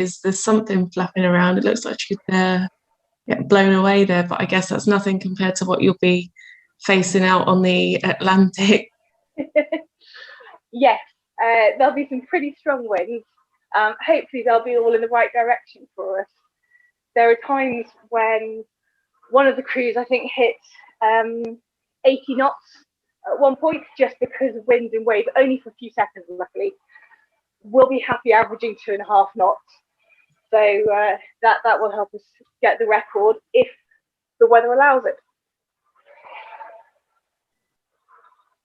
there's something flapping around. It looks like she could get blown away there, but I guess that's nothing compared to what you'll be facing out on the Atlantic. Yes, there'll be some pretty strong winds. Hopefully they'll be all in the right direction for us. There are times when one of the crews, I think, hit 80 knots at one point, just because of wind and wave, only for a few seconds, luckily. We'll be happy averaging 2.5 knots. So that will help us get the record if the weather allows it.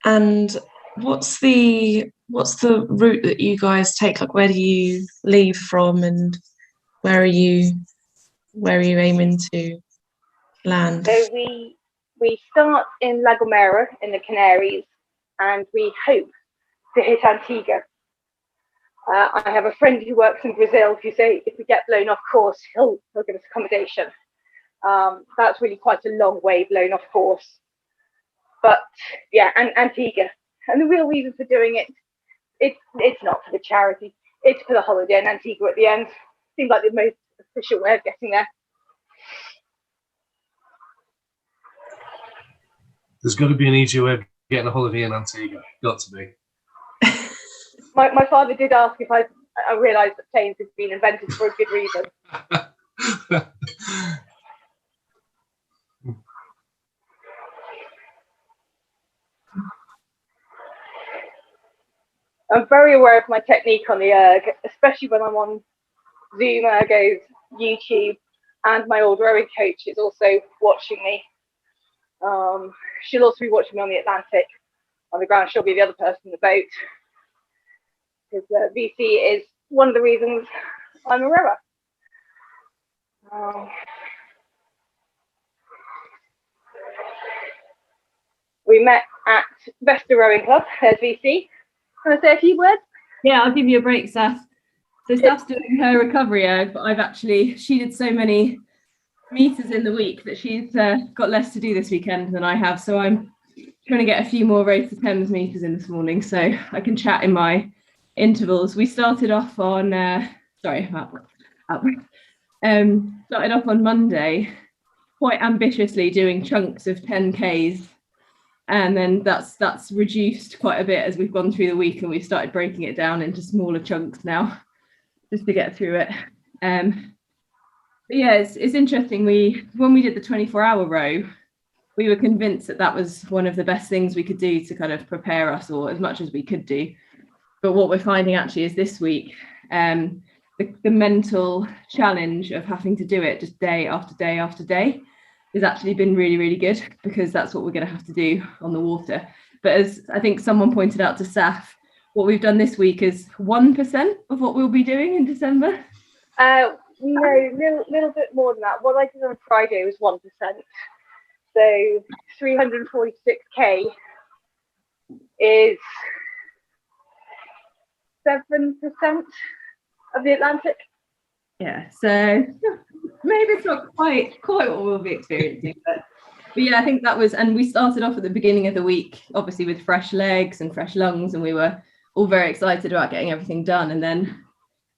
And what's the route that you guys take? Like, where do you leave from, and where are you aiming to land? So we start in La Gomera in the Canaries, and we hope to hit Antigua. I have a friend who works in Brazil who say if we get blown off course, he'll give us accommodation. That's really quite a long way blown off course. But yeah, and Antigua. And the real reason for doing it's not for the charity. It's for the holiday in Antigua at the end. Seems like the most efficient way of getting there. There's got to be an easier way of getting a holiday in Antigua. Got to be. My father did ask if I realised that planes had been invented for a good reason. I'm very aware of my technique on the erg, especially when I'm on Zoom, Ergos, YouTube, and my old rowing coach is also watching me. She'll also be watching me on the Atlantic. On the ground, she'll be the other person in the boat. Because VC is one of the reasons I'm a rower. We met at Vesta Rowing Club. There's VC. Can I say a few words? Yeah, I'll give you a break, Saf. So Saf's doing her recovery erg, but she did so many meters in the week that she's got less to do this weekend than I have. So I'm trying to get a few more Race The Thames meters in this morning so I can chat in my intervals. We started off on started off on Monday quite ambitiously doing chunks of 10Ks, and then that's reduced quite a bit as we've gone through the week, and we've started breaking it down into smaller chunks now just to get through it. But yeah, it's interesting. When we did the 24-hour row, we were convinced that was one of the best things we could do to kind of prepare us, or as much as we could do. But what we're finding actually is this week, the mental challenge of having to do it just day after day after day has actually been really, really good, because that's what we're going to have to do on the water. But as I think someone pointed out to Saf, what we've done this week is 1% of what we'll be doing in December. No, little bit more than that. What I did on Friday was 1%. So 346k is 7% of the Atlantic. Yeah, so maybe it's not quite what we'll be experiencing, but yeah, I think that was, and we started off at the beginning of the week, obviously with fresh legs and fresh lungs, and we were all very excited about getting everything done, and then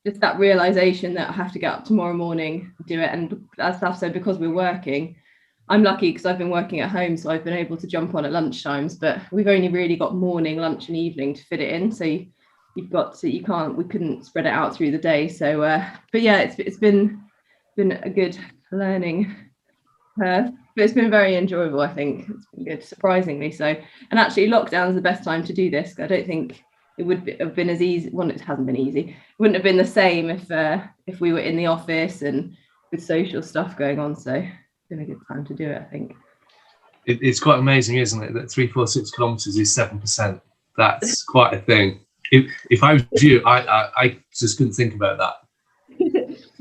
just that realization that I have to get up tomorrow morning, do it. And as Saf said, because we're working, I'm lucky because I've been working at home, so I've been able to jump on at lunchtimes, but we've only really got morning, lunch and evening to fit it in. So we couldn't spread it out through the day. So, but yeah, it's been a good learning curve, but it's been very enjoyable. I think it's been good, surprisingly so. And actually lockdown is the best time to do this. I don't think it would have been as easy. Well, it hasn't been easy. It wouldn't have been the same if we were in the office and with social stuff going on. So it's been a good time to do it, I think. It's quite amazing, isn't it, that 346 kilometres is 7%. That's quite a thing. If I was you, I just couldn't think about that.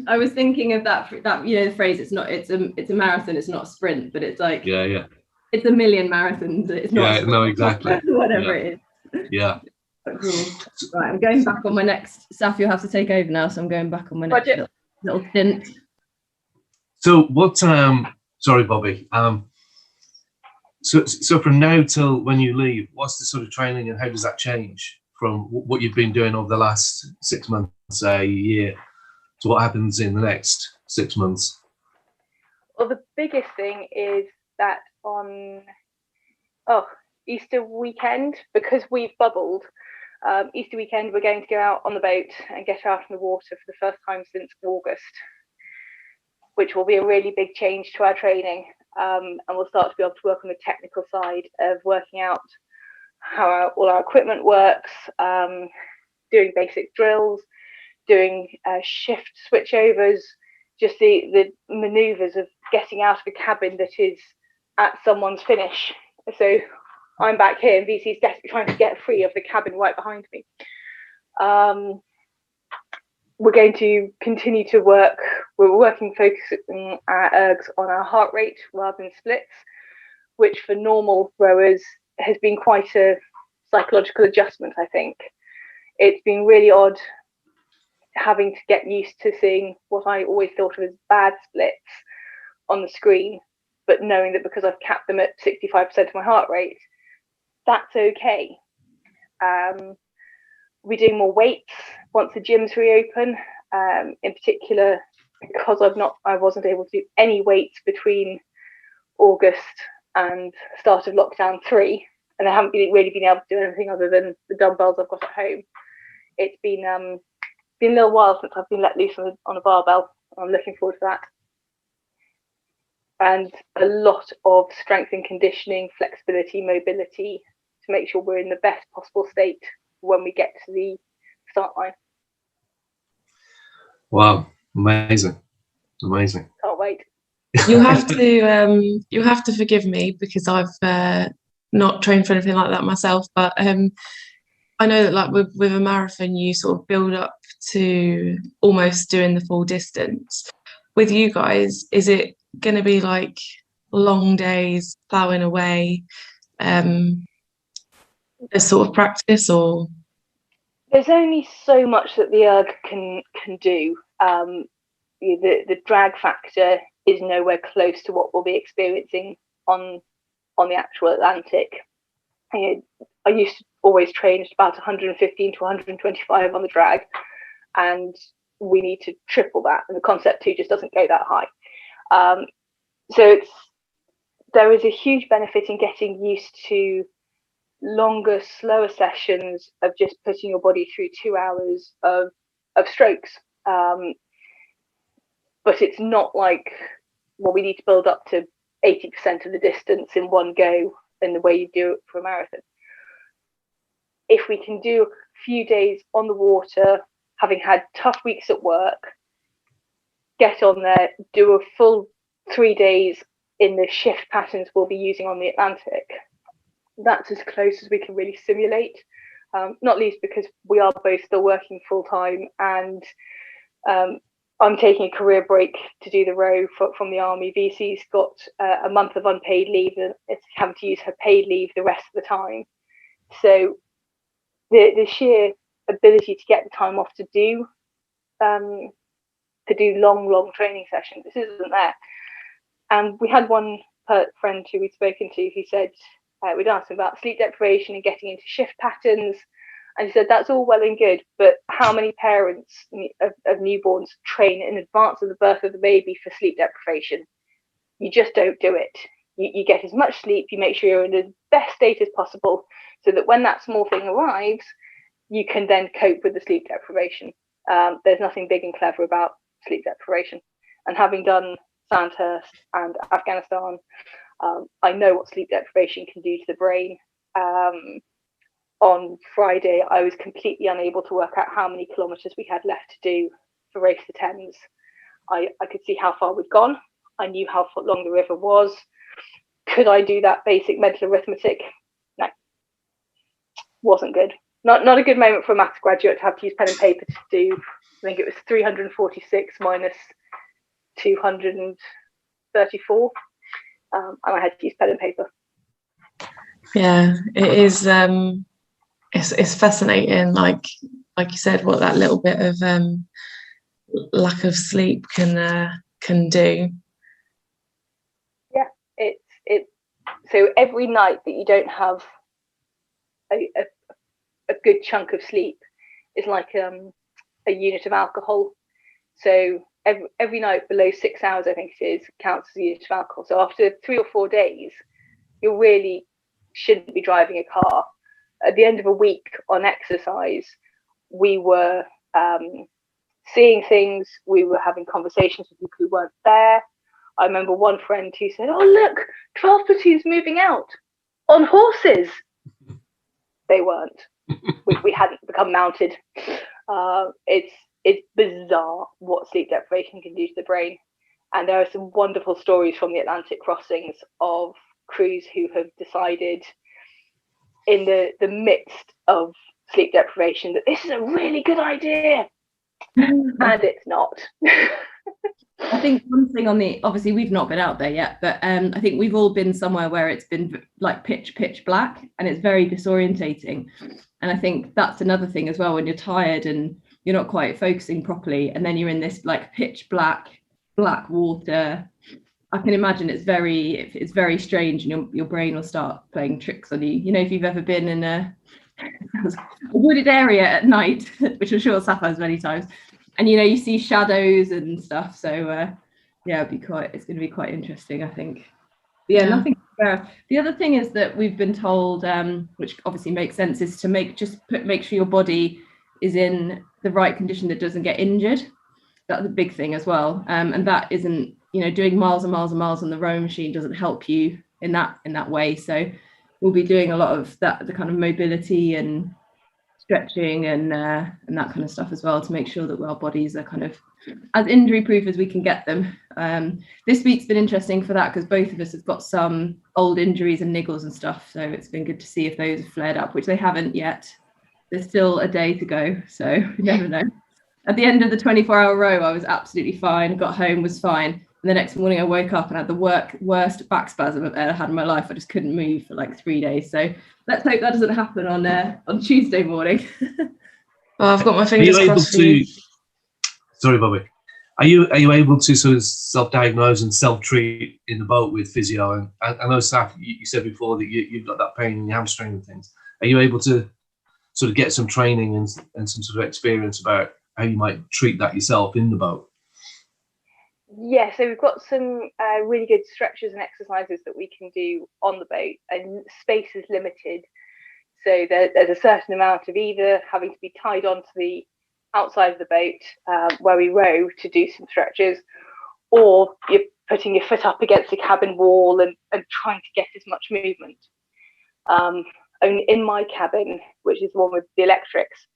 I was thinking of that the phrase. It's a marathon. It's not a sprint, but it's like it's a million marathons. It's not. Yeah, no, exactly. Whatever it is. Yeah. Cool. Right, I'm going back on my next. Saf, you'll have to take over now, so I'm going back on my next little stint. So what? Sorry, Bobby. So from now till when you leave, what's the sort of training, and how does that change from what you've been doing over the last 6 months, a year? So what happens in the next 6 months? Well, the biggest thing is that on Easter weekend, because we've bubbled, Easter weekend we're going to go out on the boat and get out in the water for the first time since August, which will be a really big change to our training. And we'll start to be able to work on the technical side of working out how all our equipment works, doing basic drills, doing shift switchovers, just the maneuvers of getting out of a cabin that is at someone's finish. So I'm back here and VC's trying to get free of the cabin right behind me. We're going to continue to work. We're working, focusing our ergs on our heart rate rather than splits, which for normal rowers has been quite a psychological adjustment, I think. It's been really odd having to get used to seeing what I always thought of as bad splits on the screen, but knowing that because I've capped them at 65% of my heart rate, that's okay. We're doing more weights once the gyms reopen. In particular, because I wasn't able to do any weights between August and start of lockdown 3, and I haven't really been able to do anything other than the dumbbells I've got at home. It's been a little while since I've been let loose on a barbell. I'm looking forward to that. And a lot of strength and conditioning, flexibility, mobility to make sure we're in the best possible state when we get to the start line. Wow, amazing. Can't wait. You'll have to forgive me because I've not trained for anything like that myself, but I know that like with a marathon you sort of build up to almost doing the full distance. With you guys, is it going to be like long days ploughing away, a sort of practice, or? There's only so much that the erg can do. The drag factor is nowhere close to what we'll be experiencing on the actual Atlantic. I used to always train at about 115 to 125 on the drag, and we need to triple that, and the Concept 2 just doesn't go that high. So there is a huge benefit in getting used to longer, slower sessions of just putting your body through 2 hours of strokes. But it's not like, well, we need to build up to 80% of the distance in one go in the way you do it for a marathon. If we can do a few days on the water, having had tough weeks at work, get on there, do a full 3 days in the shift patterns we'll be using on the Atlantic, that's as close as we can really simulate, not least because we are both still working full time, and I'm taking a career break to do the row from the army. VC's got a month of unpaid leave and it's having to use her paid leave the rest of the time. So the sheer ability to get the time off to do long training sessions, this isn't there. And we had one friend who we'd spoken to who said, we'd asked him about sleep deprivation and getting into shift patterns. And he said, that's all well and good, but how many parents of newborns train in advance of the birth of the baby for sleep deprivation? You just don't do it. You get as much sleep, you make sure you're in the best state as possible so that when that small thing arrives, you can then cope with the sleep deprivation. There's nothing big and clever about sleep deprivation. And having done Sandhurst and Afghanistan, I know what sleep deprivation can do to the brain. On Friday, I was completely unable to work out how many kilometres we had left to do for Race the Thames. I could see how far we'd gone. I knew how long the river was. Could I do that basic mental arithmetic? No, wasn't good. Not a good moment for a maths graduate to have to use pen and paper to do. I think it was 346 minus 234, and I had to use pen and paper. Yeah, it is. It's fascinating. Like you said, what that little bit of lack of sleep can do. Yeah, so every night that you don't have a good chunk of sleep is like a unit of alcohol So every night below 6 hours, I think it is, counts as a unit of alcohol. So after 3 or 4 days, you really shouldn't be driving a car. At the end of a week on exercise, we were seeing things, we were having conversations with people who weren't there. I remember one friend who said, "Oh, look, 12 platoons moving out on horses." They weren't. we hadn't become mounted. It's bizarre what sleep deprivation can do to the brain. And there are some wonderful stories from the Atlantic crossings of crews who have decided in the midst of sleep deprivation that this is a really good idea. And it's not. I think one thing obviously we've not been out there yet, but I think we've all been somewhere where it's been like pitch black, and it's very disorientating. And I think that's another thing as well, when you're tired and you're not quite focusing properly, and then you're in this like pitch black water. I can imagine it's very strange, and your brain will start playing tricks on you. You know, if you've ever been in a wooded area at night, which I'm sure Saf has many times, and you know, you see shadows and stuff. So yeah, it's going to be quite interesting, I think. But yeah, nothing. The other thing is that we've been told, which obviously makes sense, is to make sure your body is in the right condition that doesn't get injured. That's a big thing as well, and that isn't, you know, doing miles and miles and miles on the rowing machine doesn't help you in that way. So we'll be doing a lot of that, the kind of mobility and stretching and that kind of stuff as well, to make sure that our bodies are kind of as injury proof as we can get them. This week's been interesting for that, because both of us have got some old injuries and niggles and stuff, so it's been good to see if those have flared up, which they haven't yet. There's still a day to go, so you never know. At the end of the 24-hour row, I was absolutely fine, got home, was fine. And the next morning I woke up and had the worst back spasm I've ever had in my life. I just couldn't move for like 3 days. So let's hope that doesn't happen on Tuesday morning. Well, I've got my fingers crossed for you. Sorry, Bobby. Are you able to sort of self-diagnose and self-treat in the boat with physio? And I know, Saf, you said before that you've got that pain in your hamstring and things. Are you able to sort of get some training and some sort of experience about how you might treat that yourself in the boat? Yeah, so we've got some really good stretches and exercises that we can do on the boat, and space is limited. So there's a certain amount of either having to be tied onto the outside of the boat where we row to do some stretches, or you're putting your foot up against the cabin wall and trying to get as much movement. Only in my cabin, which is the one with the electrics,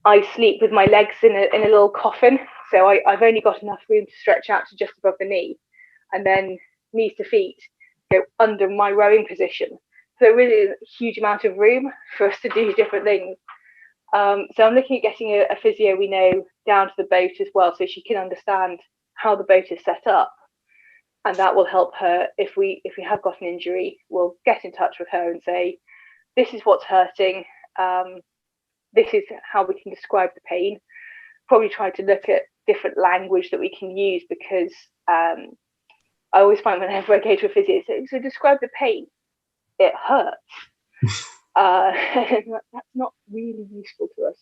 I sleep with my legs in a little coffin, so I've only got enough room to stretch out to just above the knee, and then knees to feet go under my rowing position. So really is a huge amount of room for us to do different things. So I'm looking at getting a physio we know down to the boat as well, so she can understand how the boat is set up, and that will help her. If we have got an injury, we'll get in touch with her and say, this is what's hurting. This is how we can describe the pain. Probably try to look at different language that we can use, because I always find whenever I go to a physio, so describe the pain. It hurts. That's not really useful to us.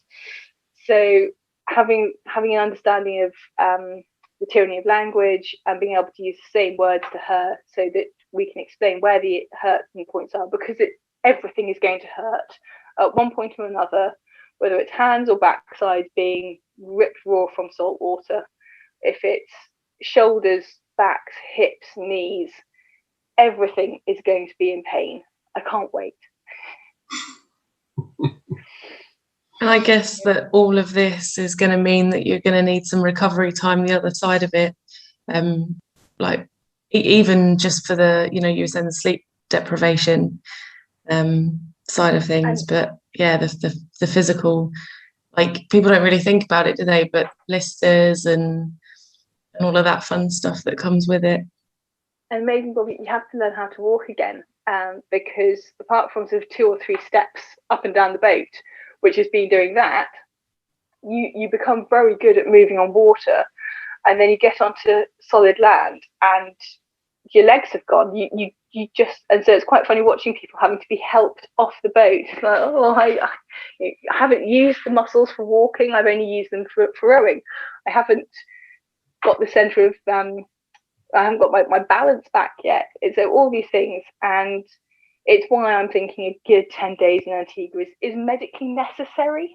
So having an understanding of the tyranny of language and being able to use the same words to her, so that we can explain where the hurting points are, because everything is going to hurt at one point or another, whether it's hands or backside being ripped raw from salt water. If it's shoulders, backs, hips, knees, everything is going to be in pain. I can't wait. And I guess that all of this is going to mean that you're going to need some recovery time the other side of it. Like even just for the, you were saying the sleep deprivation side of things, but yeah, the physical, like people don't really think about it, do they? But blisters and all of that fun stuff that comes with it. And maybe, Bobby, you have to learn how to walk again, because apart from sort of 2 or 3 steps up and down the boat, which has been doing that, you become very good at moving on water, and then you get onto solid land and your legs have gone. You you just, and so it's quite funny watching people having to be helped off the boat. Like, oh, I haven't used the muscles for walking. I've only used them for rowing. I haven't got the centre of I haven't got my balance back yet. So all these things, and it's why I'm thinking a good 10 days in Antigua is medically necessary,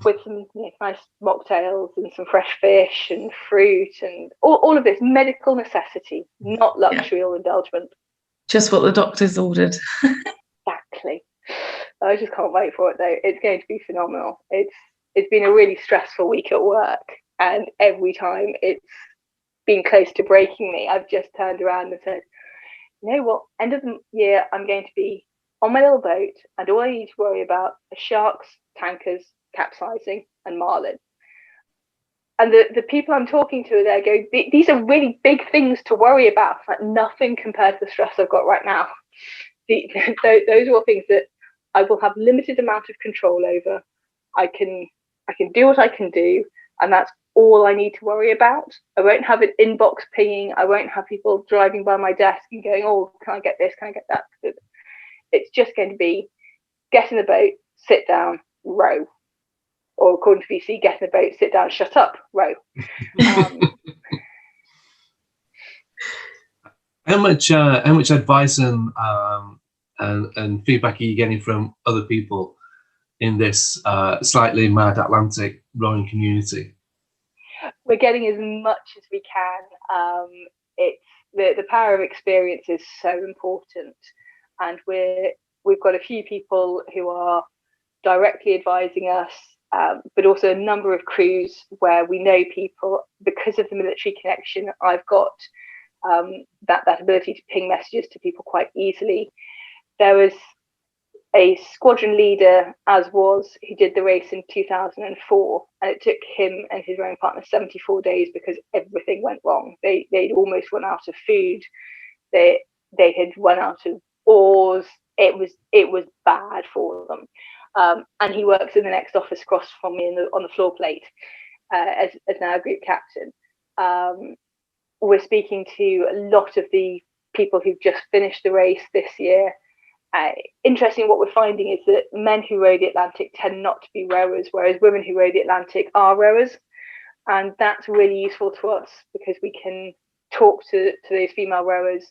with some nice mocktails and some fresh fish and fruit and all of this medical necessity, not luxury or indulgence. Just what the doctors ordered. Exactly. I just can't wait for it though. It's going to be phenomenal. It's been a really stressful week at work, and every time it's been close to breaking me, I've just turned around and said, you know what, end of the year I'm going to be on my little boat, and all I need to worry about are sharks, tankers, capsizing and marlin. And the people I'm talking to there go, these are really big things to worry about. Like, nothing compared to the stress I've got right now. Those are all things that I will have limited amount of control over. I can do what I can do, and that's all I need to worry about. I won't have an inbox pinging. I won't have people driving by my desk and going, oh, can I get this? Can I get that? It's just going to be get in the boat, sit down, row. Or according to VC, get in the boat, sit down, shut up, row. How much advice and feedback are you getting from other people in this slightly mad Atlantic rowing community? We're getting as much as we can. It's the power of experience is so important, and we've got a few people who are directly advising us, but also a number of crews where we know people because of the military connection. I've got that ability to ping messages to people quite easily. There was a squadron leader, as was, who did the race in 2004, and it took him and his rowing partner 74 days because everything went wrong. They'd almost run out of food. They had run out of oars. It was bad for them. And he works in the next office across from me on the floor plate as now a group captain. We're speaking to a lot of the people who've just finished the race this year. Interesting, what we're finding is that men who row the Atlantic tend not to be rowers, whereas women who row the Atlantic are rowers. And that's really useful to us because we can talk to those female rowers,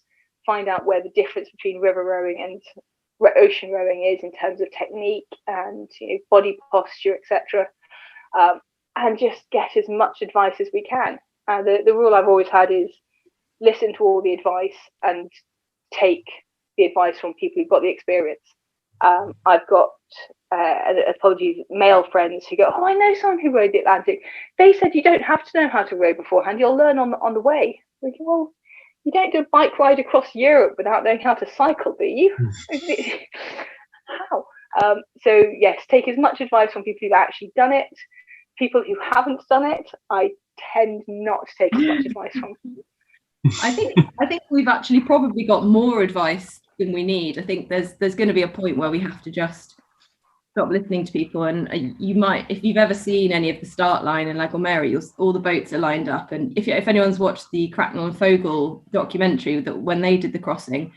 find out where the difference between river rowing and ocean rowing is in terms of technique and body posture, etc. And just get as much advice as we can. The rule I've always had is listen to all the advice and take the advice from people who've got the experience. I've got male friends who go, oh, I know someone who rowed the Atlantic. They said you don't have to know how to row beforehand. You'll learn on the way. We go, well, you don't do a bike ride across Europe without knowing how to cycle, do you? How? So yes, take as much advice from people who've actually done it. People who haven't done it, I tend not to take as much advice from. I think we've actually probably got more advice than we need. I think there's going to be a point where we have to just stop listening to people, and you might, if you've ever seen any of the start line in La Gomera, all the boats are lined up, and if anyone's watched the Cracknell and Fogel documentary, that when they did the crossing,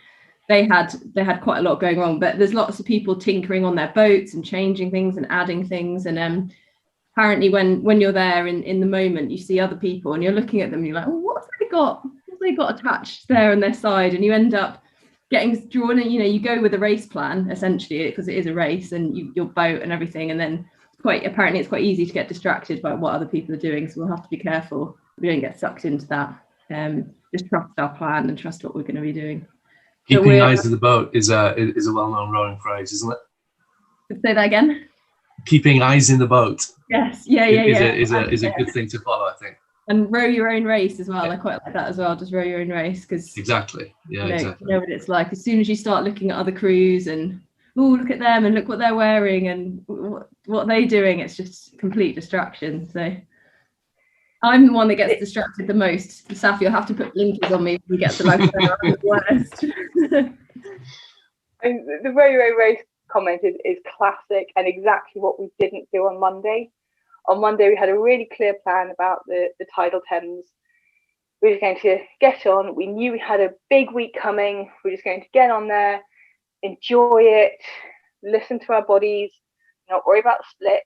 they had quite a lot going wrong, but there's lots of people tinkering on their boats and changing things and adding things, and apparently when you're there in the moment, you see other people and you're looking at them and you're like, oh, what have they got attached there on their side, and you end up getting drawn in. You go with a race plan essentially because it is a race, and your boat and everything, and then it's quite easy to get distracted by what other people are doing, so we'll have to be careful we don't get sucked into that. Just trust our plan and trust what we're going to be doing. Keeping eyes in the boat is a well-known rowing phrase, isn't it? Say that again. Keeping eyes in the boat. Yes, is a good thing to follow, I think. And row your own race as well. Yeah. I quite like that as well. Just row your own race, because exactly. Yeah, exactly. You know what it's like. As soon as you start looking at other crews and look at them and look what they're wearing and what they're doing, it's just complete distraction. So I'm the one that gets distracted the most. Saf, you'll have to put blinkers on me when we get to like the worst. And the row your own race comment is classic and exactly what we didn't do on Monday. On Monday, we had a really clear plan about the tidal Thames. We were just going to get on. We knew we had a big week coming. We were just going to get on there, enjoy it, listen to our bodies, not worry about the split.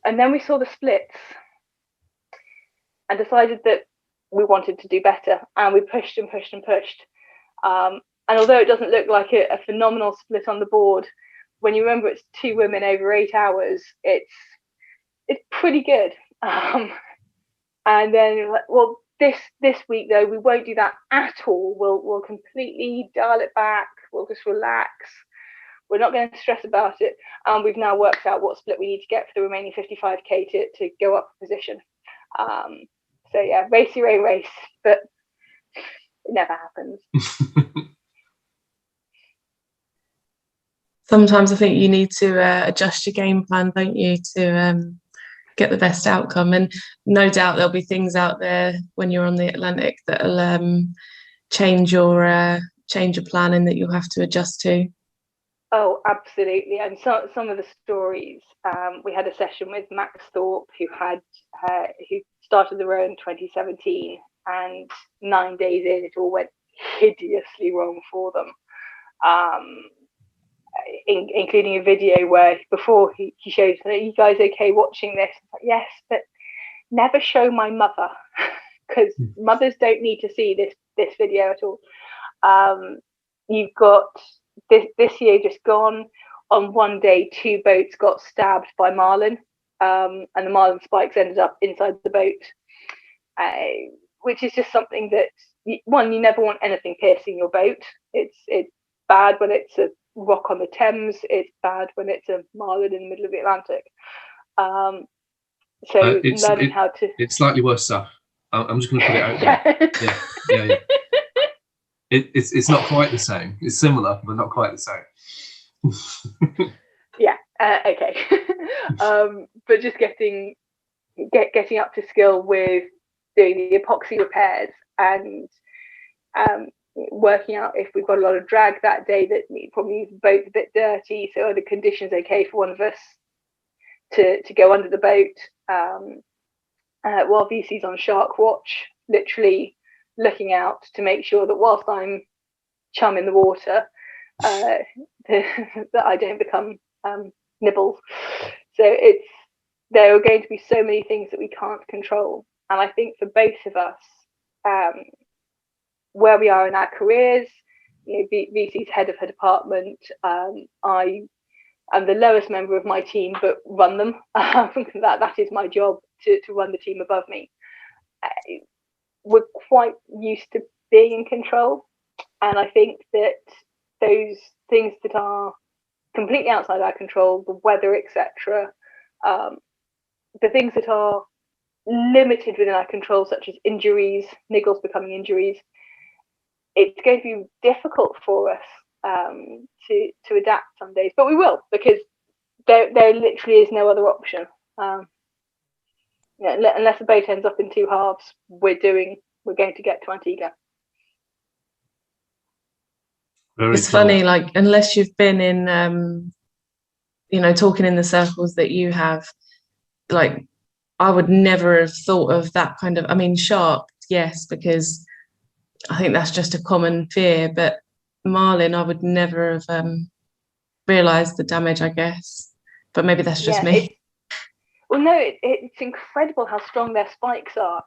And then we saw the splits and decided that we wanted to do better. And we pushed and pushed and pushed. And although it doesn't look like a phenomenal split on the board, when you remember it's 2 women over 8 hours, it's pretty good. And then, well, this week though, we won't do that at all. We'll completely dial it back. We'll just relax. We're not going to stress about it. And we've now worked out what split we need to get for the remaining 55k to go up a position. So yeah, race your own race, but it never happens. Sometimes I think you need to adjust your game plan, don't you, to get the best outcome. And no doubt there'll be things out there when you're on the Atlantic that'll change your planning that you'll have to adjust to. Oh, absolutely. And some of the stories, we had a session with Max Thorpe, who started the row in 2017, and 9 days in, it all went hideously wrong for them. Including a video where before he shows, are you guys okay watching this? Like, yes, but never show my mother, because mothers don't need to see this video at all. You've got this year just gone. On one day, 2 boats got stabbed by marlin, and the marlin spikes ended up inside the boat, which is just something that you never want anything piercing your boat. It's bad when it's a rock on the Thames. It's bad when it's a marlin in the middle of the Atlantic. So learning how to. It's slightly worse stuff. I'm just going to put it out there. Yeah. It's not quite the same. It's similar, but not quite the same. Yeah. Okay. But just getting up to skill with doing the epoxy repairs and working out if we've got a lot of drag that day, that we probably use the boat a bit dirty, so are the conditions okay for one of us to go under the boat, while VC's on shark watch, literally looking out to make sure that whilst I'm chum in the water, that I don't become nibbles. So there are going to be so many things that we can't control, and I think for both of us, where we are in our careers, VC's head of her department. I am the lowest member of my team, but run them. That is my job, to run the team above me. We're quite used to being in control, and I think that those things that are completely outside our control, the weather, etc., the things that are limited within our control, such as injuries, niggles becoming injuries, it's going to be difficult for us to adapt some days, but we will, because there literally is no other option. Unless the boat ends up in 2 halves, we're going to get to Antigua. It's funny, like, unless you've been in, talking in the circles that you have, like, I would never have thought of that kind of, I mean, shark, yes, because I think that's just a common fear, but marlin, I would never have realised the damage, I guess. But maybe that's just me. It's incredible how strong their spikes are.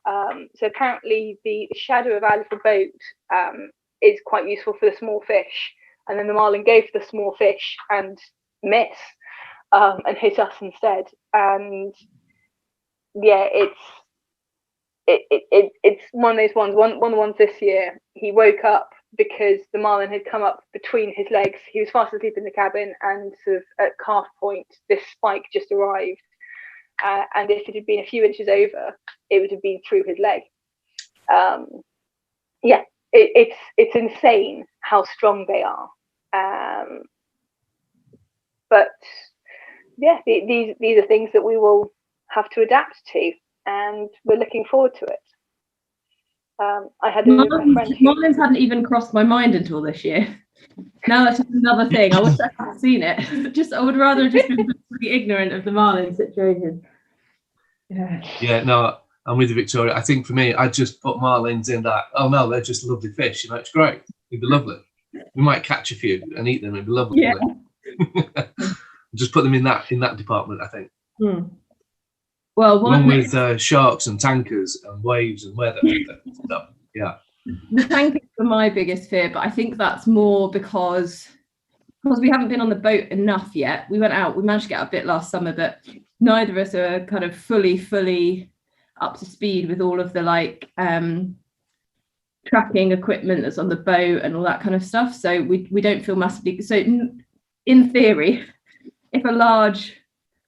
So apparently the shadow of our little boat is quite useful for the small fish, and then the marlin go for the small fish and miss and hit us instead. And yeah, it's one of those ones. One of the ones this year, he woke up because the marlin had come up between his legs. He was fast asleep in the cabin, and sort of at calf point, this spike just arrived. And if it had been a few inches over, it would have been through his leg. It's insane how strong they are. But yeah, these are things that we will have to adapt to, and we're looking forward to it. I had a friend Marlins hadn't even crossed my mind until this year. Now that's just another thing. I wish I hadn't seen it. I would rather have just been completely ignorant of the marlin situation. Yeah, no, And with the Victoria, I think for me, I just put marlins in that. Oh no, they're just lovely fish. You know, it's great. It'd be lovely. We might catch a few and eat them. It'd be lovely. Yeah. Just put them in that department, I think. Well, along with sharks and tankers and waves and weather stuff. Yeah. The tankers are my biggest fear, but I think that's more because we haven't been on the boat enough yet. We went out, we managed to get out a bit last summer, but neither of us are kind of fully up to speed with all of the tracking equipment that's on the boat and all that kind of stuff. So we don't feel massively. So in theory, if a large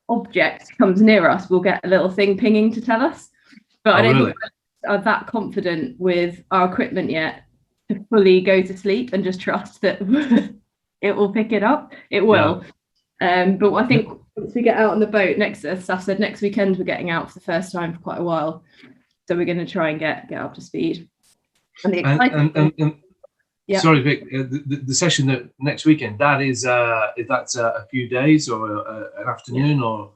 object comes near us, we'll get a little thing pinging to tell us. But I don't think we're that confident with our equipment yet to fully go to sleep and just trust that it will pick it up. It will. Yeah. But I think once we get out on the boat, Saf said next weekend we're getting out for the first time for quite a while. So we're going to try and get up to speed. And yeah. Sorry, Vic, the session that next weekend, that is that's a few days or an afternoon, or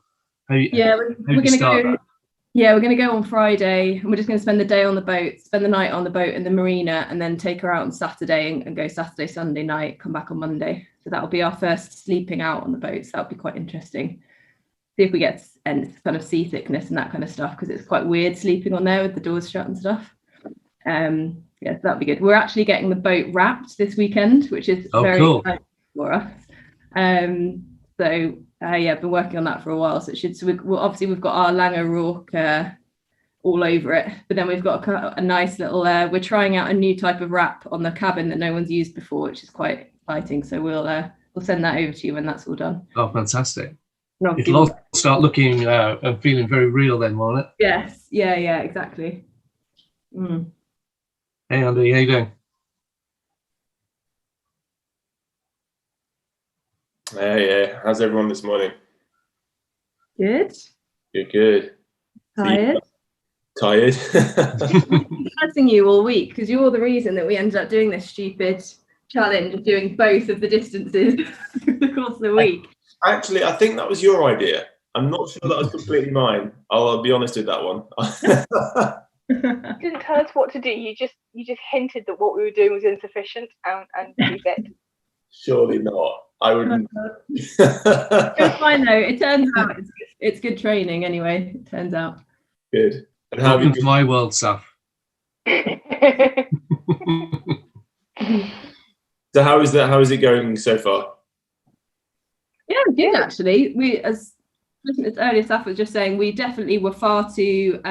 we're going to go. Yeah, we're going to go on Friday, and we're just going to spend the day on the boat, spend the night on the boat in the marina, and then take her out on Saturday and go Saturday, Sunday night, come back on Monday. So that'll be our first sleeping out on the boat. So that'll be quite interesting. See if we get kind of seasickness and that kind of stuff, because it's quite weird sleeping on there with the doors shut and stuff. Yeah, so that'll be good. We're actually getting the boat wrapped this weekend, which is very cool exciting for us. Been working on that for a while. So we've got our Langer Rourke all over it, but then we've got a nice little. We're trying out a new type of wrap on the cabin that no one's used before, which is quite exciting. So we'll send that over to you when that's all done. Oh, fantastic! It'll all start looking and feeling very real then, won't it? Yes. Yeah. Exactly. Hey Andy, how you doing? Hey, how's everyone this morning? Good. Good. Tired? Tired? Pressing you all week, because you're the reason that we ended up doing this stupid challenge of doing both of the distances through the course of the week. Actually, I think that was your idea. I'm not sure that was completely mine. I'll be honest with that one. You didn't tell us what to do. You just hinted that what we were doing was insufficient, and we did. Surely not. I wouldn't. It's fine though. It turns out it's good training anyway. It turns out. Good. And welcome to my world, Saf. So how is that? How is it going so far? Yeah, good actually. As earlier, Saf was just saying, we definitely were far too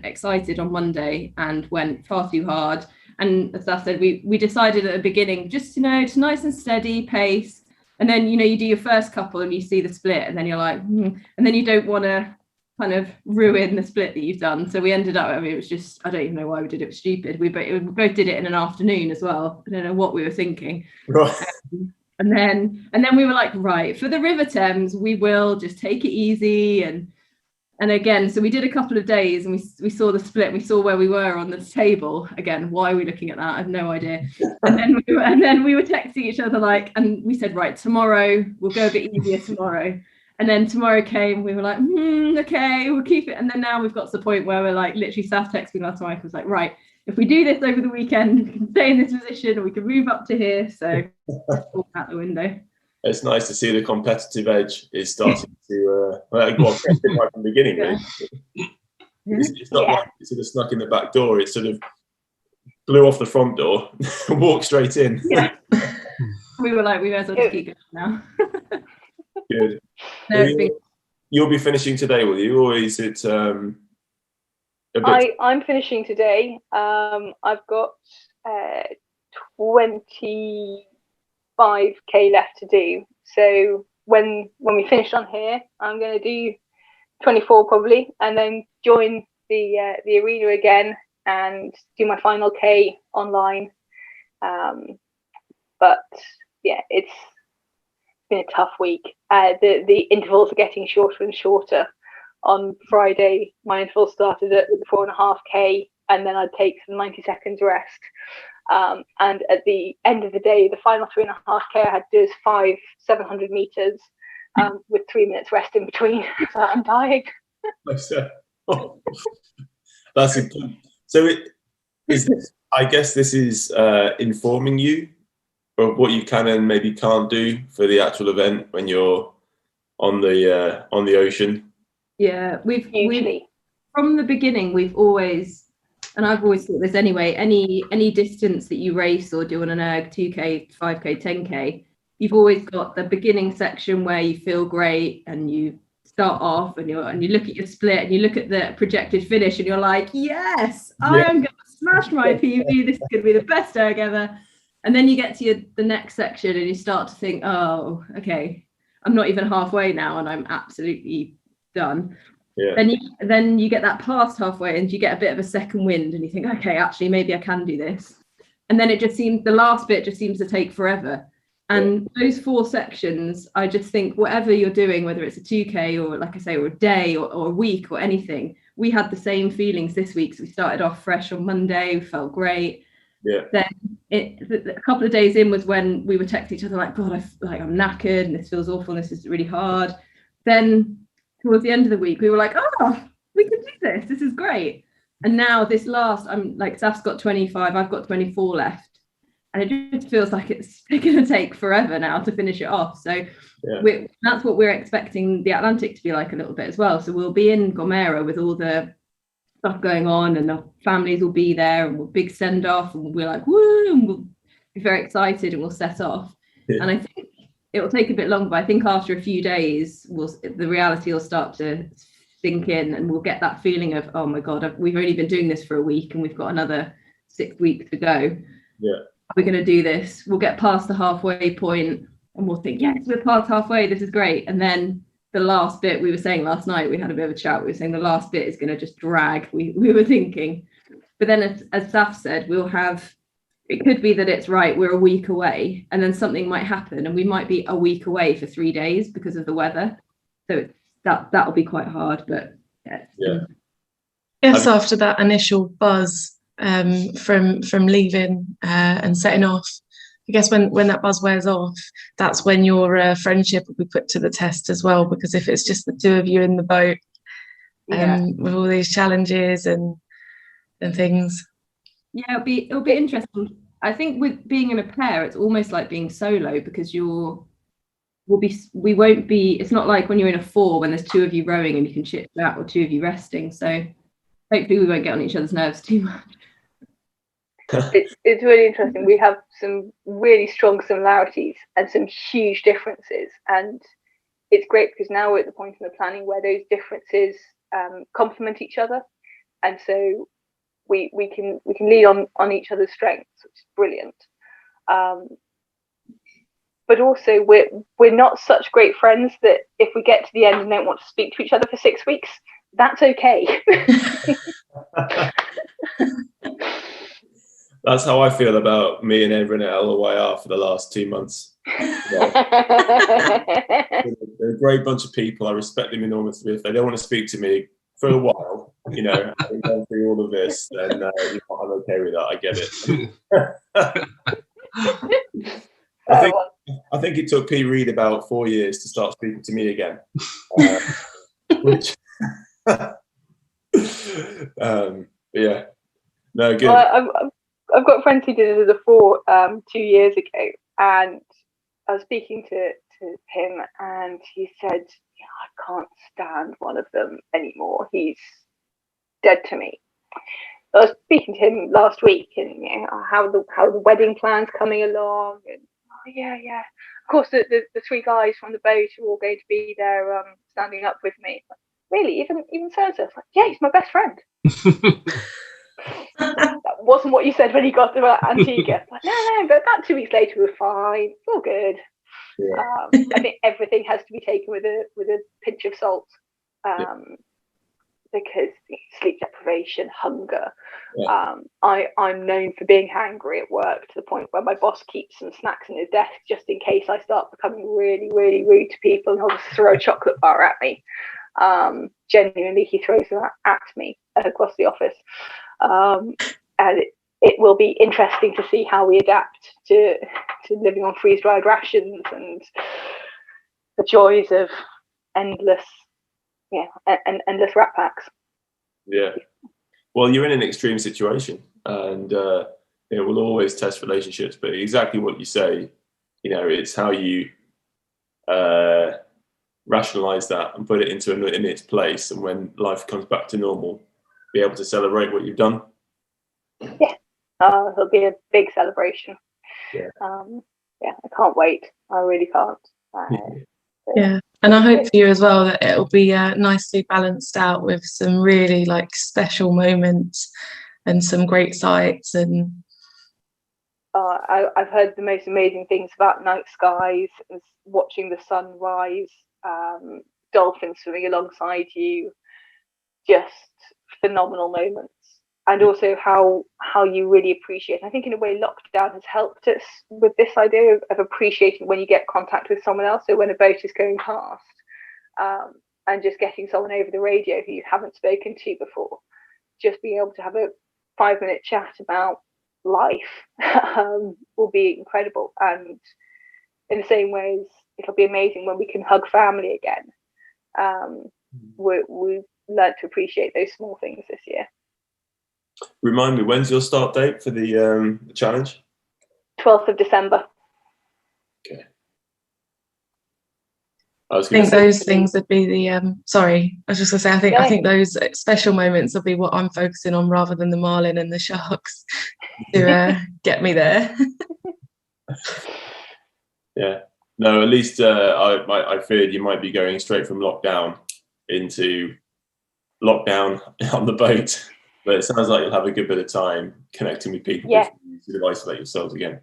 excited on Monday and went far too hard. And as Saf said, we decided at the beginning, just it's nice and steady pace. And then you do your first couple and you see the split, and then you're like, and then you don't want to kind of ruin the split that you've done. So we ended up. I mean, it was just, I don't even know why we did it. It was stupid. We both did it in an afternoon as well. I don't know what we were thinking. Right. And then we were like, right, for the River Thames, we will just take it easy. And again, so we did a couple of days, and we saw the split. We saw where we were on the table. Again, why are we looking at that? I have no idea. And then we were texting each other and we said, right, tomorrow we'll go a bit easier tomorrow. And then tomorrow came. We were like, okay, we'll keep it. And then now we've got to the point where we're like, literally, Saf texted me last night. I was like, right, if we do this over the weekend, we can stay in this position, and we can move up to here. So walk out the window. It's nice to see the competitive edge is starting to right from the beginning. Really. It's not like it sort of snuck in the back door. It sort of blew off the front door, walked straight in. Yeah. We were like, we may as well just keep going now. Good. You'll be finishing today, will you, or is it? I'm finishing today. I've got 25k left to do. So when we finish on here, I'm going to do 24 probably, and then join the arena again and do my final K online. But yeah, it's been a tough week. The intervals are getting shorter and shorter. On Friday, my interval started at 4.5k, and then I'd take some 90 seconds rest. And at the end of the day, the final 3.5k I had to do is 700 meters with 3 minutes rest in between. So I'm dying. That's a good. So it is. I guess this is informing you of what you can and maybe can't do for the actual event when you're on the ocean. Yeah, we've from the beginning we've always, and I've always thought this anyway, any distance that you race or do on an erg, 2k, 5k, 10k, you've always got the beginning section where you feel great and you start off and you look at your split and you look at the projected finish and you're like, yes, I am going to smash my PB, this is going to be the best erg ever. And then you get to the next section and you start to think, oh, okay, I'm not even halfway now and I'm absolutely done. Yeah. Then you get that past halfway and you get a bit of a second wind and you think, okay, actually maybe I can do this. And then the last bit just seems to take forever. And those 4 sections, I just think whatever you're doing, whether it's a 2k or like I say, or a day or a week or anything, we had the same feelings this week. So we started off fresh on Monday, we felt great. Yeah. Then a couple of days in was when we were texting each other like, God, I'm knackered and this feels awful and this is really hard. Then towards the end of the week, we were like, oh, we can do this. This is great. And now this last, I'm like, Saf's got 25, I've got 24 left. And it just feels like it's going to take forever now to finish it off. So that's what we're expecting the Atlantic to be like a little bit as well. So we'll be in Gomera with all the stuff going on and the families will be there and we'll big send off and we're like, woo, and we'll be very excited and we'll set off. Yeah. And I think it will take a bit longer, but I think after a few days, the reality will start to sink in and we'll get that feeling of, oh my God, we've only been doing this for a week and we've got another 6 weeks to go. Yeah. We're going to do this. We'll get past the halfway point and we'll think, yes, we're past halfway. This is great. And then the last bit, we were saying last night, we had a bit of a chat. We were saying the last bit is going to just drag. We were thinking. But then as Saf said, it could be that it's right, we're a week away and then something might happen and we might be a week away for 3 days because of the weather. So that'll be quite hard. But yes, after that initial buzz from leaving and setting off, I guess when that buzz wears off, that's when your friendship will be put to the test as well, because if it's just the 2 of you in the boat with all these challenges and things. Yeah, it'll be interesting. I think with being in a pair, it's almost like being solo because we won't be, it's not like when you're in a 4 when there's 2 of you rowing and you can chit chat or 2 of you resting. So hopefully we won't get on each other's nerves too much. It's really interesting. We have some really strong similarities and some huge differences, and it's great because now we're at the point in the planning where those differences complement each other, and so we can lean on each other's strengths, which is brilliant. But also we're not such great friends that if we get to the end and don't want to speak to each other for 6 weeks, that's okay. That's how I feel about me and everyone at LOYR for the last 2 months. They're a great bunch of people. I respect them enormously. If they don't want to speak to me for a while, having gone through all of this, then I'm okay with that. I get it. I think it took P. Reed about 4 years to start speaking to me again. Which, yeah, no, good. Well, I've got friends who did it as a 4 2 years ago, and I was speaking to him, and he said, I can't stand one of them anymore. He's dead to me. I was speaking to him last week, and how the wedding plan's coming along, and yeah. Of course, the 3 guys from the boat are all going to be there, standing up with me. Really, even so-and-so. Like, yeah, he's my best friend. That wasn't what you said when you got to Antigua. Like, no, but about 2 weeks later we were fine. It's all good. Yeah. I think everything has to be taken with a pinch of salt, because sleep deprivation, hunger. Yeah. I'm known for being hangry at work to the point where my boss keeps some snacks in his desk just in case I start becoming really, really rude to people, and he'll just throw a chocolate bar at me. Genuinely, he throws that at me across the office. And it will be interesting to see how we adapt to living on freeze-dried rations and the joys of endless rat packs. Yeah. well, you're in an extreme situation, and it will always test relationships. But exactly what you say, it's how you rationalize that and put it in its place, and when life comes back to normal, be able to celebrate what you've done. Yeah, it'll be a big celebration. Yeah. I can't wait. I really can't. Yeah, and I hope for you as well that it'll be nicely balanced out with some really like special moments and some great sights. And I've heard the most amazing things about night skies, watching the sun rise, dolphins swimming alongside you, just phenomenal moments. And also how you really appreciate. I think in a way lockdown has helped us with this idea of appreciating when you get contact with someone else. So when a boat is going past, and just getting someone over the radio who you haven't spoken to before, just being able to have a 5-minute chat about life will be incredible. And in the same ways, it'll be amazing when we can hug family again. We've learned to appreciate those small things this year. Remind me, when's your start date for the challenge? 12th of December. Okay. I think those things would be the sorry, I was just gonna say I think those special moments will be what I'm focusing on rather than the marlin and the sharks to get me there. Yeah. No, at least I feared you might be going straight from lockdown into lockdown on the boat. But it sounds like you'll have a good bit of time connecting with people before you sort of isolate yourselves again.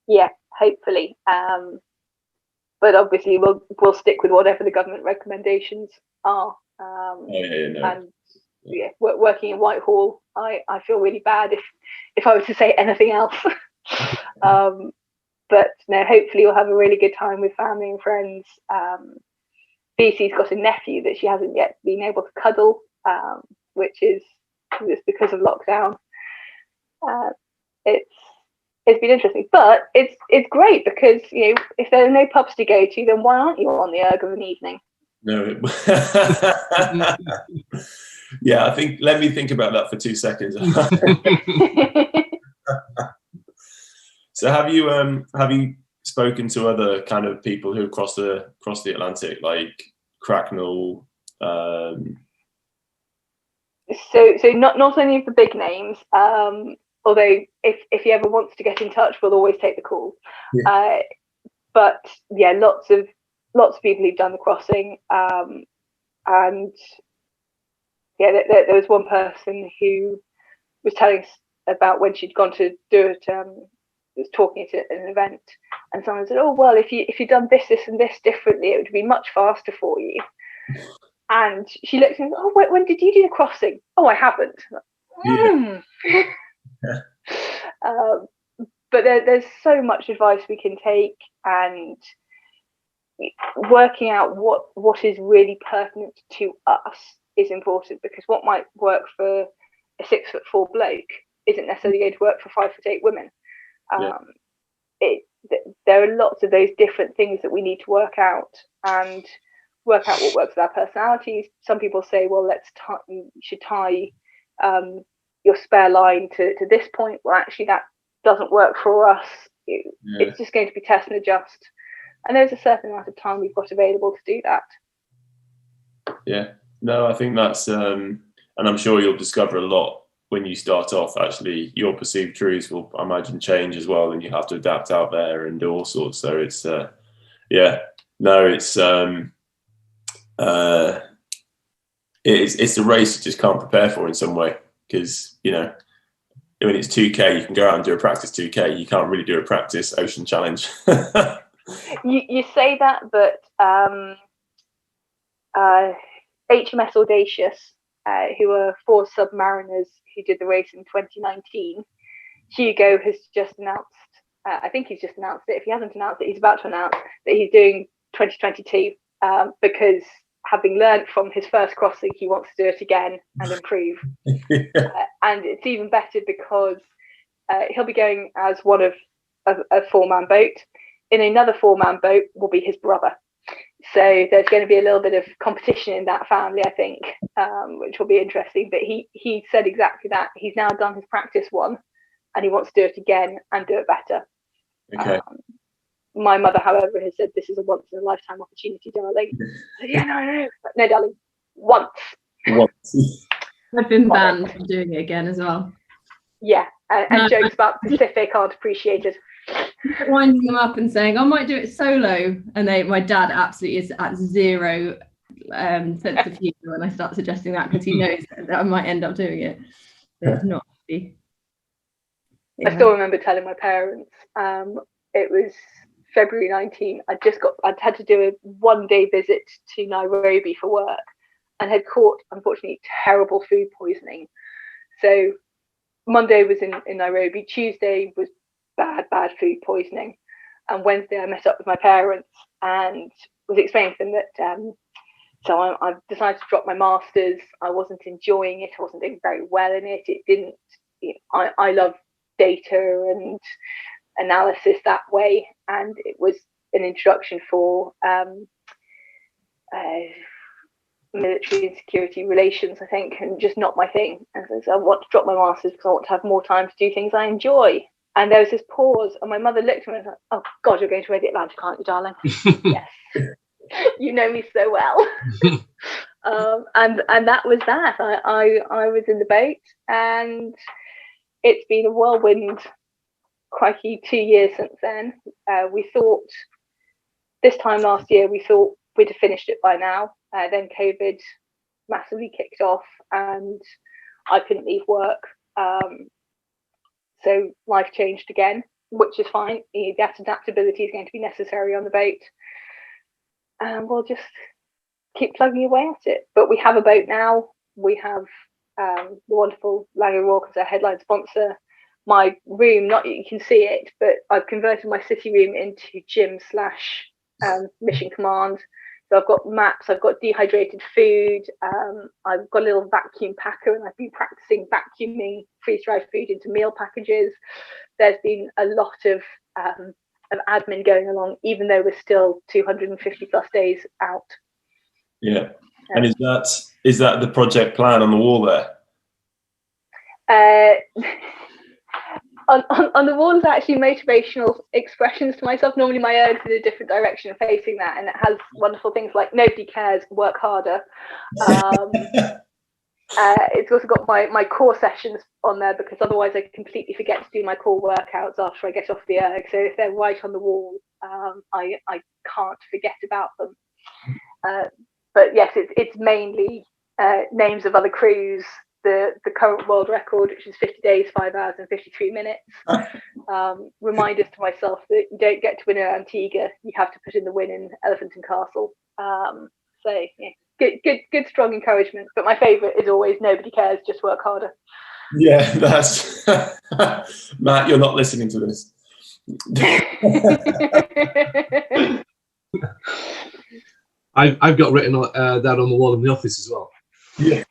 Yeah, hopefully. But obviously, we'll stick with whatever the government recommendations are. And working in Whitehall, I feel really bad if I was to say anything else. But no, hopefully we'll have a really good time with family and friends. BC's got a nephew that she hasn't yet been able to cuddle, which is just because of lockdown. It's been interesting, but it's great because if there are no pubs to go to, then why aren't you on the erg of an evening? No. Yeah, I think. Let me think about that for 2 seconds. So have you spoken to other kind of people who cross the Atlantic, like Cracknell? So not any of the big names. Although if he ever wants to get in touch, we'll always take the call. Yeah. But yeah, lots of people who've done the crossing, and yeah, there was one person who was telling us about when she'd gone to do it. Was talking at an event, and someone said, "Oh well, if you'd done this and this differently, it would be much faster for you." And she looked at me, "Oh, when did you do the crossing?" "Oh, I haven't." Yeah. But there's so much advice we can take, and working out what is really pertinent to us is important, because what might work for a 6'4" bloke isn't necessarily going to work for 5'8" women. There are lots of those different things that we need to work out, and work out what works with our personalities. Some people say, well, you should tie your spare line to this point. Well, actually that doesn't work for us. It's just going to be test and adjust, and there's a certain amount of time we've got available to do that. Yeah, no, I think that's and I'm sure you'll discover a lot when you start off. Actually, your perceived truths will, I imagine, change as well, and you have to adapt out there and do all sorts. So it's it's a race you just can't prepare for in some way, because when it's 2K, you can go out and do a practice 2K. You can't really do a practice ocean challenge. you say that, but HMS Audacious, who are 4 submariners who did the race in 2019, Hugo has just announced, I think he's just announced it. If he hasn't announced it, he's about to announce that he's doing 2022, because having learned from his first crossing, he wants to do it again and improve. And it's even better because he'll be going as one of a 4-man boat. In another 4-man boat will be his brother. So there's going to be a little bit of competition in that family, I think, which will be interesting. But he said exactly that. He's now done his practice one, and he wants to do it again and do it better. Okay. My mother, however, has said this is a once in a lifetime opportunity, darling. Yeah, no, no, darling, once. I've been banned from doing it again as well. Yeah, and jokes about Pacific aren't appreciated. Winding them up and saying, I might do it solo. And my dad absolutely is at zero sense of humour when I start suggesting that, because he knows that I might end up doing it. It's not easy. I still remember telling my parents, it was February 19. I'd had to do a one-day visit to Nairobi for work and had caught, unfortunately, terrible food poisoning. So Monday was in Nairobi, Tuesday was bad food poisoning, and Wednesday I met up with my parents and was explaining to them that so I've decided to drop my masters. I wasn't enjoying it. I wasn't doing very well in it. It didn't. I love data and analysis that way, and it was an introduction for military and security relations, I think, and just not my thing. And so I want to drop my masters because I want to have more time to do things I enjoy. And there was this pause, and my mother looked at me and was like, "Oh God, you're going to read the Atlantic, aren't you, darling?" Yes, you know me so well. And that was that. I was in the boat, and it's been a whirlwind. Crikey, 2 years since then. We thought this time last year we'd have finished it by now. Then COVID massively kicked off, and I couldn't leave work. So life changed again, which is fine. That adaptability is going to be necessary on the boat, and we'll just keep plugging away at it. But we have a boat now. We have the wonderful Lago Rock as our headline sponsor. My room, not you can see it, but I've converted my city room into gym / mission command. So I've got maps, I've got dehydrated food, I've got a little vacuum packer, and I've been practicing vacuuming freeze-dried food into meal packages. There's been a lot of admin going along, even though we're still 250 plus days out. Yeah. And is that the project plan on the wall there? On the wall is actually motivational expressions to myself. Normally my erd's in a different direction facing that, and it has wonderful things like nobody cares, work harder. It's also got my core sessions on there, because otherwise I completely forget to do my core workouts after I get off the erg. So if they're right on the wall, I can't forget about them. But yes, it's mainly names of other crews, the current world record, which is 50 days, 5 hours and 53 minutes. Reminders to myself that you don't get to win in Antigua, you have to put in the win in Elephant and Castle. So yeah, good strong encouragement. But my favourite is always nobody cares, just work harder. Yeah, that's Matt, you're not listening to this. I've got written that on the wall in the office as well. Yeah.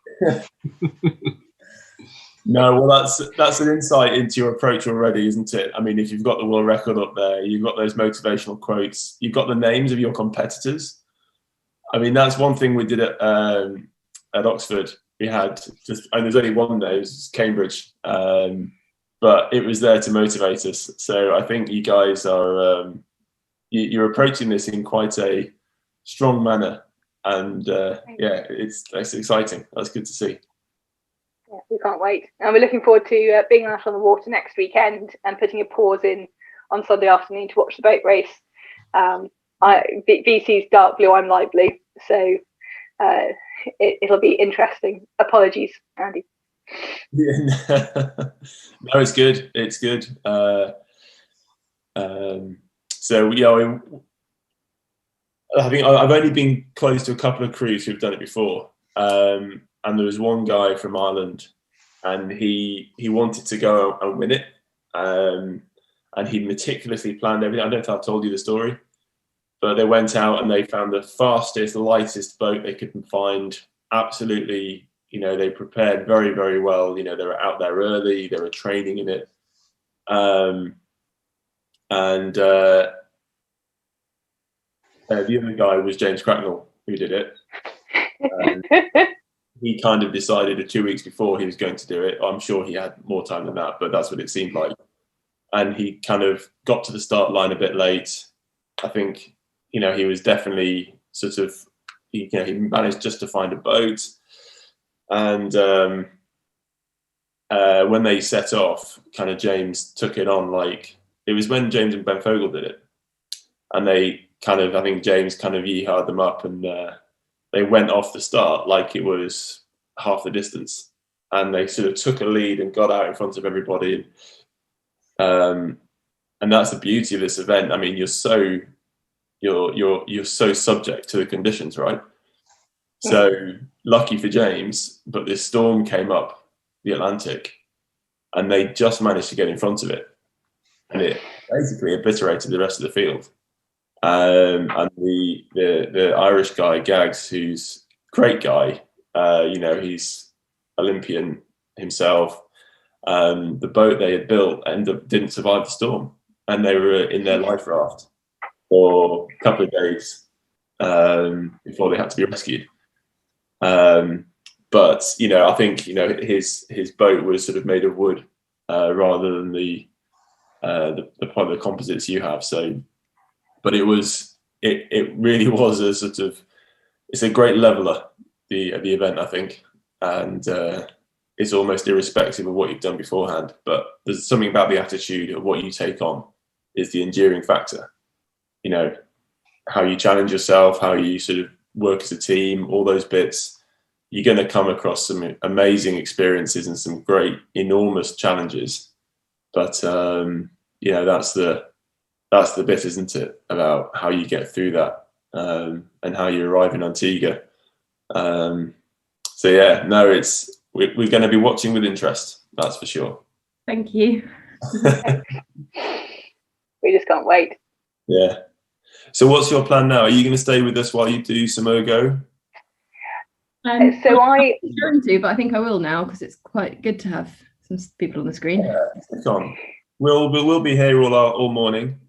No, well, that's an insight into your approach already, isn't it? I mean, if you've got the world record up there, you've got those motivational quotes, you've got the names of your competitors. I mean, that's one thing we did at Oxford. We had and there's only one name, it's Cambridge, but it was there to motivate us. So I think you guys are you're approaching this in quite a strong manner, and yeah, it's exciting. That's good to see. Yeah, we can't wait, and we're looking forward to being out on the water next weekend and putting a pause in on Sunday afternoon to watch the boat race. VC's dark blue, I'm light blue, so it'll be interesting. Apologies, Andy. Yeah, no, it's good. It's good. So yeah, I think I've only been close to a couple of crews who've done it before. And there was one guy from Ireland, and he wanted to go and win it, and he meticulously planned everything. I don't know if I've told you the story, but they went out and they found the fastest, lightest boat they could find. Absolutely, they prepared very, very well. They were out there early. They were training in it, The other guy was James Cracknell, who did it. He kind of decided 2 weeks before he was going to do it. I'm sure he had more time than that, but that's what it seemed like. And he kind of got to the start line a bit late. I think, he was definitely sort of, he managed just to find a boat. And when they set off, kind of James took it on like, it was when James and Ben Fogle did it. And they kind of, I think James kind of yeehawed them up, and they went off the start like it was half the distance. And they sort of took a lead and got out in front of everybody. And that's the beauty of this event. I mean, you're so subject to the conditions, right? So lucky for James, but this storm came up the Atlantic, and they just managed to get in front of it, and it basically obliterated the rest of the field. And the Irish guy Gags, who's a great guy, he's Olympian himself. The boat they had built didn't survive the storm, and they were in their life raft for a couple of days before they had to be rescued. But I think his boat was sort of made of wood rather than the composites you have. So, but it really was a sort of, it's a great leveler, the event, I think, and it's almost irrespective of what you've done beforehand. But there's something about the attitude of what you take on is the enduring factor. How you challenge yourself, how you sort of work as a team, all those bits. You're going to come across some amazing experiences and some great, enormous challenges. But that's the bit, isn't it, about how you get through that and how you arrive in Antigua. We're going to be watching with interest. That's for sure. Thank you. We just can't wait. Yeah. So what's your plan now? Are you going to stay with us while you do some Ergo? I'm going to, but I think I will now because it's quite good to have some people on the screen. Yeah, come on. We'll be here all morning.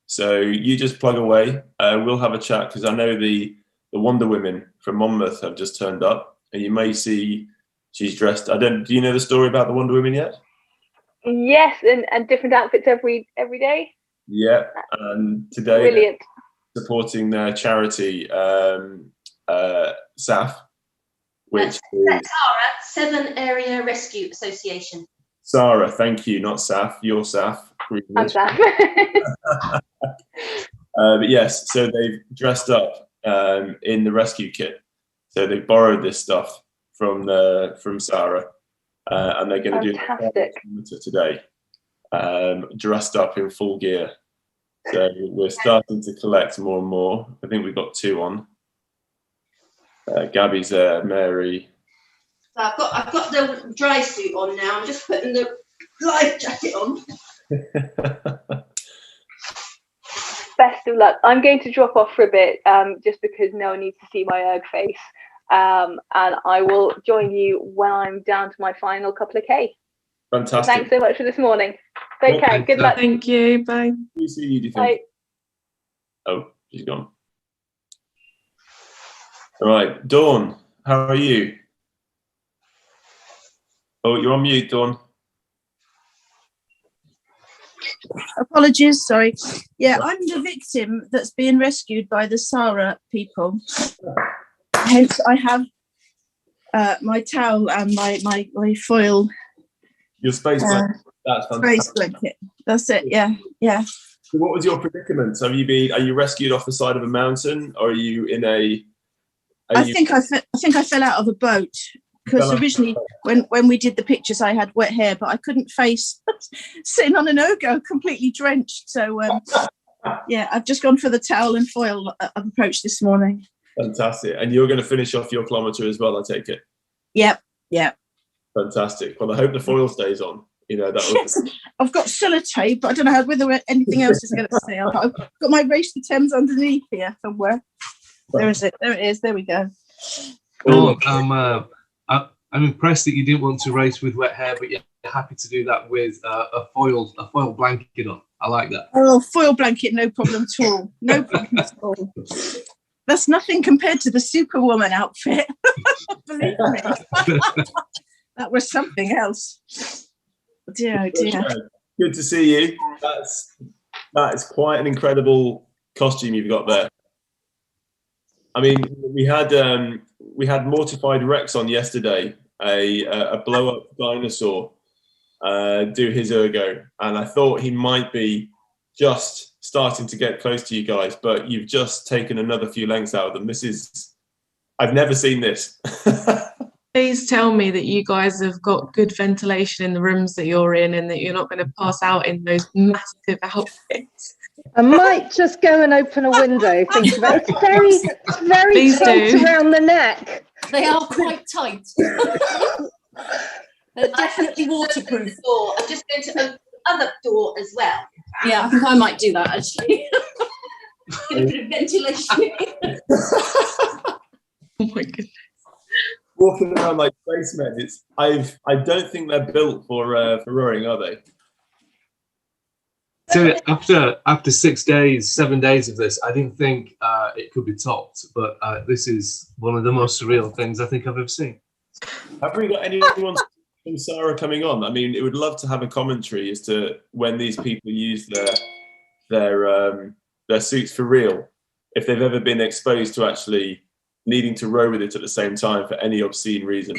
So you just plug away. We'll have a chat because I know the Wonder Women from Monmouth have just turned up, and you may see she's dressed. Do you know the story about the Wonder Women yet? Yes, and different outfits every day. Yeah, and today brilliant. Supporting their charity, SAF, which is Sarah, Severn Area Rescue Association. Sarah, thank you, not SAF. You're SAF. I'm SAF. But yes, so they've dressed up in the rescue kit. So they borrowed this stuff from Sarah, and they're going to do it today, dressed up in full gear. So we're starting to collect more and more. I think we've got 2 on. Gabby's there, Mary. So I've got the dry suit on now. I'm just putting the life jacket on. Best of luck. I'm going to drop off for a bit, just because no one needs to see my erg face. And I will join you when I'm down to my final couple of K. Fantastic. Thanks so much for this morning. Take care. Good luck. Thank you. Bye. You see you, do you think? Bye. Oh, she's gone. All right, Dawn, how are you? Oh, you're on mute, Dawn. Apologies, sorry. Yeah, I'm the victim that's being rescued by the Sarah people. Hence, I have my towel and my foil. Your space blanket. That's fantastic. Space blanket. That's it. Yeah. So what was your predicament? Are you rescued off the side of a mountain, or are you in a? I think I fell out of a boat because originally when we did the pictures I had wet hair, but I couldn't face sitting on an ergo completely drenched. So I've just gone for the towel and foil I've approached this morning. Fantastic. And you're going to finish off your kilometre as well, I take it? Yep. Fantastic. Well, I hope the foil stays on. I've got sellotape, but I don't know whether anything else is going to stay on. I've got my Race The Thames underneath here somewhere. There is it. There it is. There we go. Oh, I'm impressed that you didn't want to race with wet hair, but you're happy to do that with a foil blanket on. I like that. Oh, foil blanket, no problem at all. No problem at all. That's nothing compared to the Superwoman outfit. Believe me. That was something else. Dear, oh dear. Good to see you. That is quite an incredible costume you've got there. I mean, we had Mortified Rex on yesterday, a blow up dinosaur, do his ergo, and I thought he might be just starting to get close to you guys, but you've just taken another few lengths out of them. I've never seen this. Please tell me that you guys have got good ventilation in the rooms that you're in and that you're not going to pass out in those massive outfits. I might just go and open a window. Think about it. It's very Please tight do. around the neck. They are quite tight. They're definitely waterproof. I'm just going to open the other door as well. Yeah, I think I might do that actually. Get a bit of ventilation. Oh my goodness. Walking around like spacemen, I don't think they're built for rowing, are they? So after 7 days of this, I didn't think it could be topped, but this is one of the most surreal things I think I've ever seen. Have we got anyone from Sarah coming on? I mean, it would love to have a commentary as to when these people use their suits for real, if they've ever been exposed to actually needing to row with it at the same time for any obscene reason.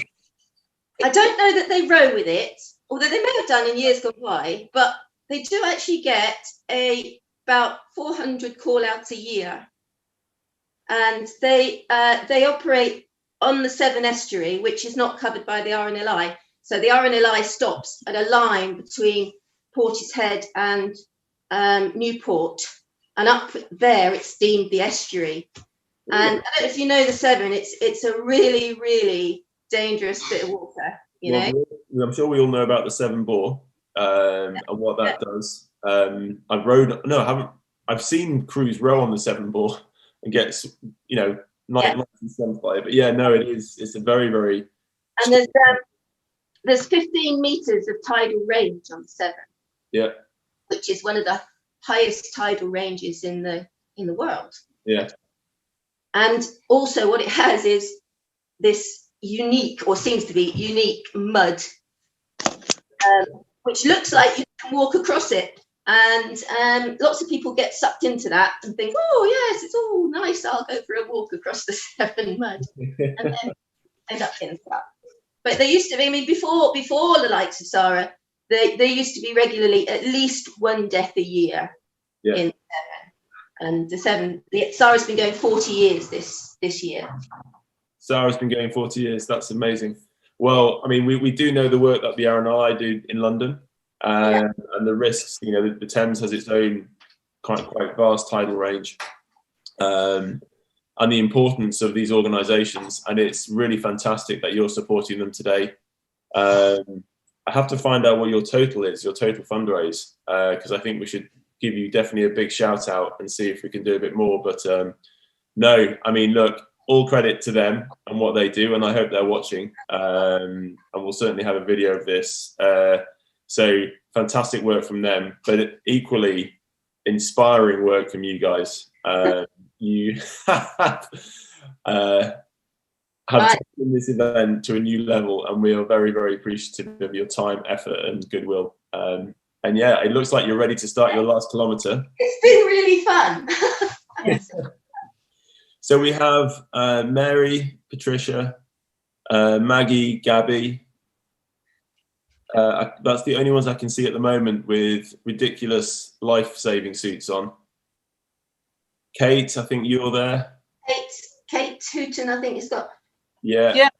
I don't know that they row with it, although they may have done in years gone by, but they do actually get about 400 call-outs a year. And they operate on the Severn estuary, which is not covered by the RNLI. So the RNLI stops at a line between Portishead and Newport. And up there, it's deemed the estuary. And I don't know if you know the Severn, it's a really, really dangerous bit of water, you know? Well, I'm sure we all know about the Severn Bore and what that does. I've seen crews row on the Severn Bore and get, nice and stunned by it. But yeah, no, it's a very, very... And there's 15 metres of tidal range on the Severn. Yeah. Which is one of the highest tidal ranges in the world. Yeah. And also what it has is this unique, or seems to be unique, mud, which looks like you can walk across it. And lots of people get sucked into that and think, oh, yes, it's all nice. I'll go for a walk across the Severn mud. And then end up getting stuck. But they used to be, I mean, before the likes of Sarah, there used to be regularly at least one death a year in Severn. And Sarah's been going 40 years this year. Sarah's been going 40 years. That's amazing. Well, I mean, we do know the work that the RNLI do in London, and the risks. The Thames has its own quite vast tidal range, and the importance of these organisations. And it's really fantastic that you're supporting them today. I have to find out what your total fundraise, because I think we should give you definitely a big shout out and see if we can do a bit more. But no, I mean, look, all credit to them and what they do, and I hope they're watching. And we'll certainly have a video of this. So fantastic work from them, but equally inspiring work from you guys. You have taken this event to a new level, and we are very, very appreciative of your time, effort, and goodwill. And yeah, it looks like you're ready to start your last kilometre. It's been really fun. Yes. So we have Mary, Patricia, Maggie, Gabby. That's the only ones I can see at the moment with ridiculous life-saving suits on. Kate, I think you're there. Kate Hooton, I think, has got. Yeah. Yeah.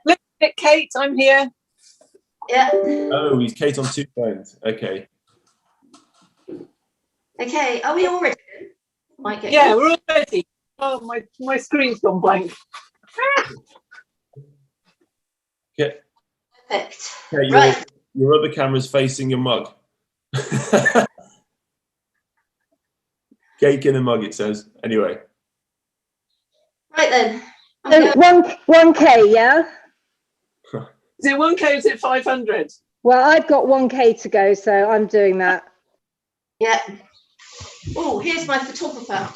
Look at Kate, I'm here. Yeah. Oh, he's Kate on 2 phones. Okay. Okay, are we all ready? Yeah, we're all ready. Oh, my screen's gone blank. Okay. Perfect. Okay, Right. Your other camera's facing your mug. Cake in a mug, it says. Anyway. Right then. So 1K, yeah? Is it 1K or is it 500? Well, I've got 1K to go, so I'm doing that. Yeah. Oh, here's my photographer.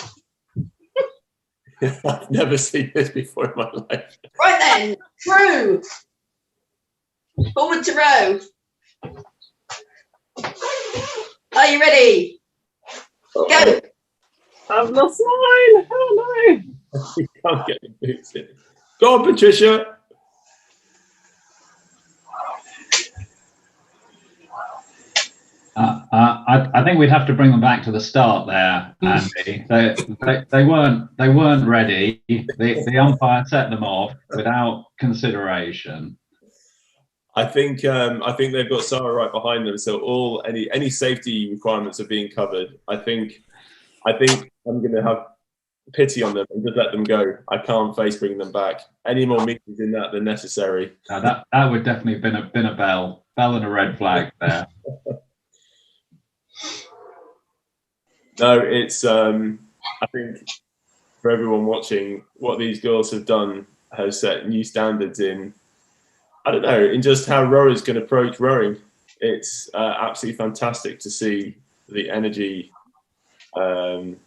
I've never seen this before in my life. Right then, through. Forward to row. Are you ready? Go. I've lost mine. Oh no. You can't get the boots in. Go on, Patricia. I think we'd have to bring them back to the start there, Andy. They weren't ready. The umpire set them off without consideration. I think they've got Sarah right behind them, so any safety requirements are being covered. I think I'm going to have pity on them and just let them go. I can't face bringing them back. Any more meetings in that than necessary. That would definitely have been a bell and a red flag there. No, it's I think for everyone watching, what these girls have done has set new standards in, I don't know, in just how rowers can approach rowing. It's absolutely fantastic to see the energy. And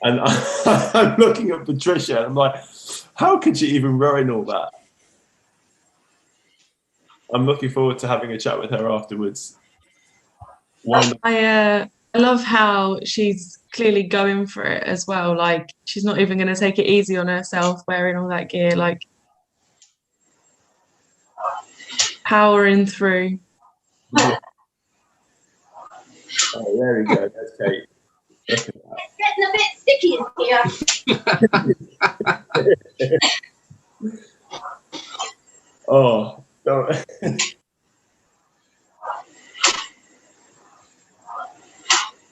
I'm looking at Patricia and I'm like, how could she even row in all that? I'm looking forward to having a chat with her afterwards. I love how she's clearly going for it as well. Like, she's not even going to take it easy on herself wearing all that gear. Like, powering through. Oh, there we go. That's Kate. It's getting a bit sticky in here. Oh, don't.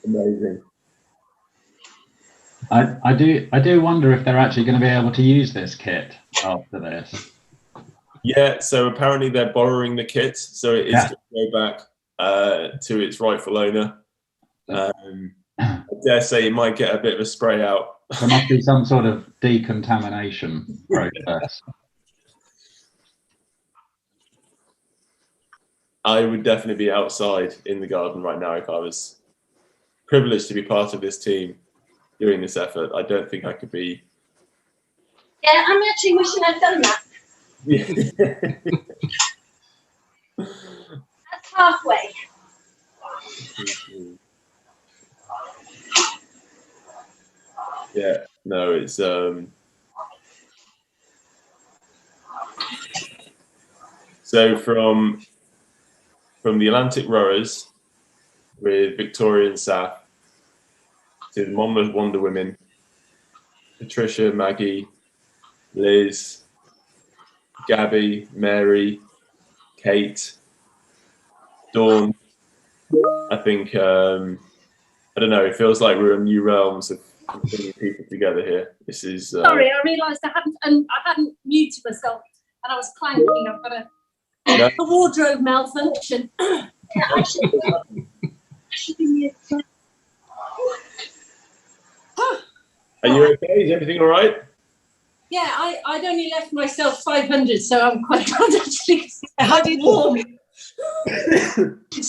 Amazing. I do wonder if they're actually going to be able to use this kit after this. Yeah, so apparently they're borrowing the kit, so it is going to go back to its rightful owner. I dare say it might get a bit of a spray out. There must be some sort of decontamination process. I would definitely be outside in the garden right now if I was privileged to be part of this team during this effort. I don't think I could be. Yeah, I'm actually wishing I'd done that. That's halfway. Yeah, no, it's so from the Atlantic rowers with Victoria and Saf to the Monmouth Wonder Women, Patricia, Maggie, Liz, Gabby, Mary, Kate, Dawn. I think I don't know. It feels like we're in new realms of bringing people together here. This is. Sorry, I realised I hadn't muted myself, and I was clanking. I've got a wardrobe malfunction. Yeah, I should be muted. Are you okay? Is everything all right? Yeah, I'd only left myself 500, so I'm quite glad actually. I did warm.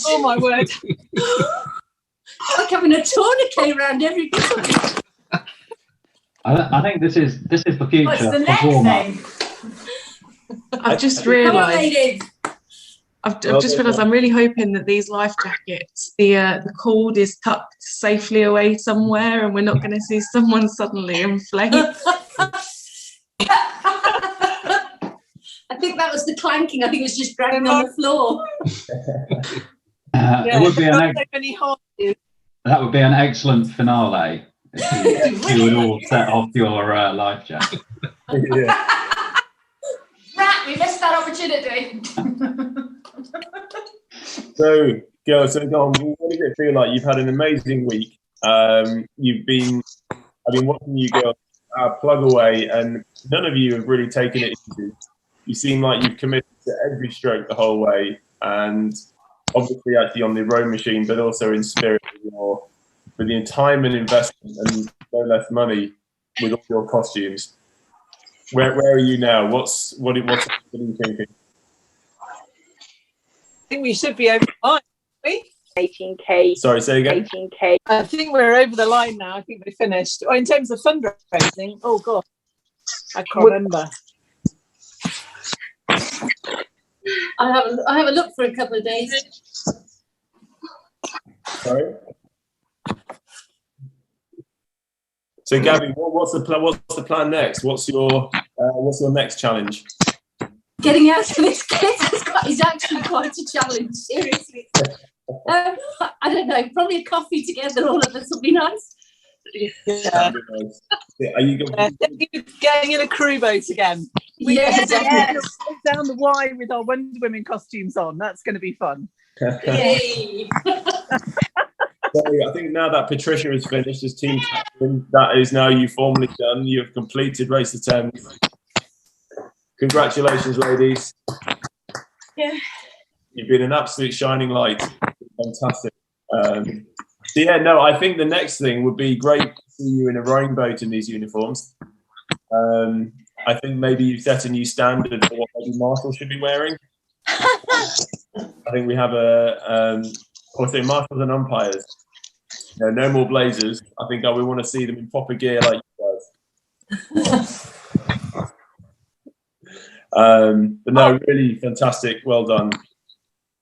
Oh my word! Like having a tourniquet around every bit. I think this is the future. What's the next thing? I've just realised. I've just realised I'm really hoping that these life jackets, the cord is tucked safely away somewhere, and we're not going to see someone suddenly inflate. I think that was the clanking. I think it was just dragging on the floor. It would be that would be an excellent finale if you would all set off your life jacket. Yeah. Rat, we missed that opportunity. So, girls, Dom, what does it feel like? You've had an amazing week. I've been watching you girls plug away, and none of you have really taken it easy. You seem like you've committed to every stroke the whole way, and obviously actually on the rowing machine, but also in spirit with the time and investment and no less money with all your costumes. Where are you now? What are you thinking? I think we should be over the line, aren't we? 18k. Sorry, say again. 18k. I think we're over the line now. I think we finished. Or in terms of fundraising, oh god, I can't remember. I haven't looked for a couple of days. Sorry. So, Gabby, what's the plan? What's the plan next? What's your next challenge? Getting out of this is actually quite a challenge. Seriously. I don't know. Probably a coffee together, all of us, will be nice. Yeah. Are you going getting in a crew boat again? Yes. Down the Y with our Wonder Women costumes on. That's going to be fun. Yay. So I think now that Patricia has finished as team captain, that is now you formally done. You have completed Race the Thames. Congratulations, ladies. Yeah. You've been an absolute shining light. Fantastic. So yeah, no, I think the next thing would be great to see you in a rowing boat in these uniforms. I think maybe you set a new standard for what maybe Marshall should be wearing. I think we have marshals and umpires. No more blazers. I think we want to see them in proper gear like you guys. But no, really fantastic. Well done.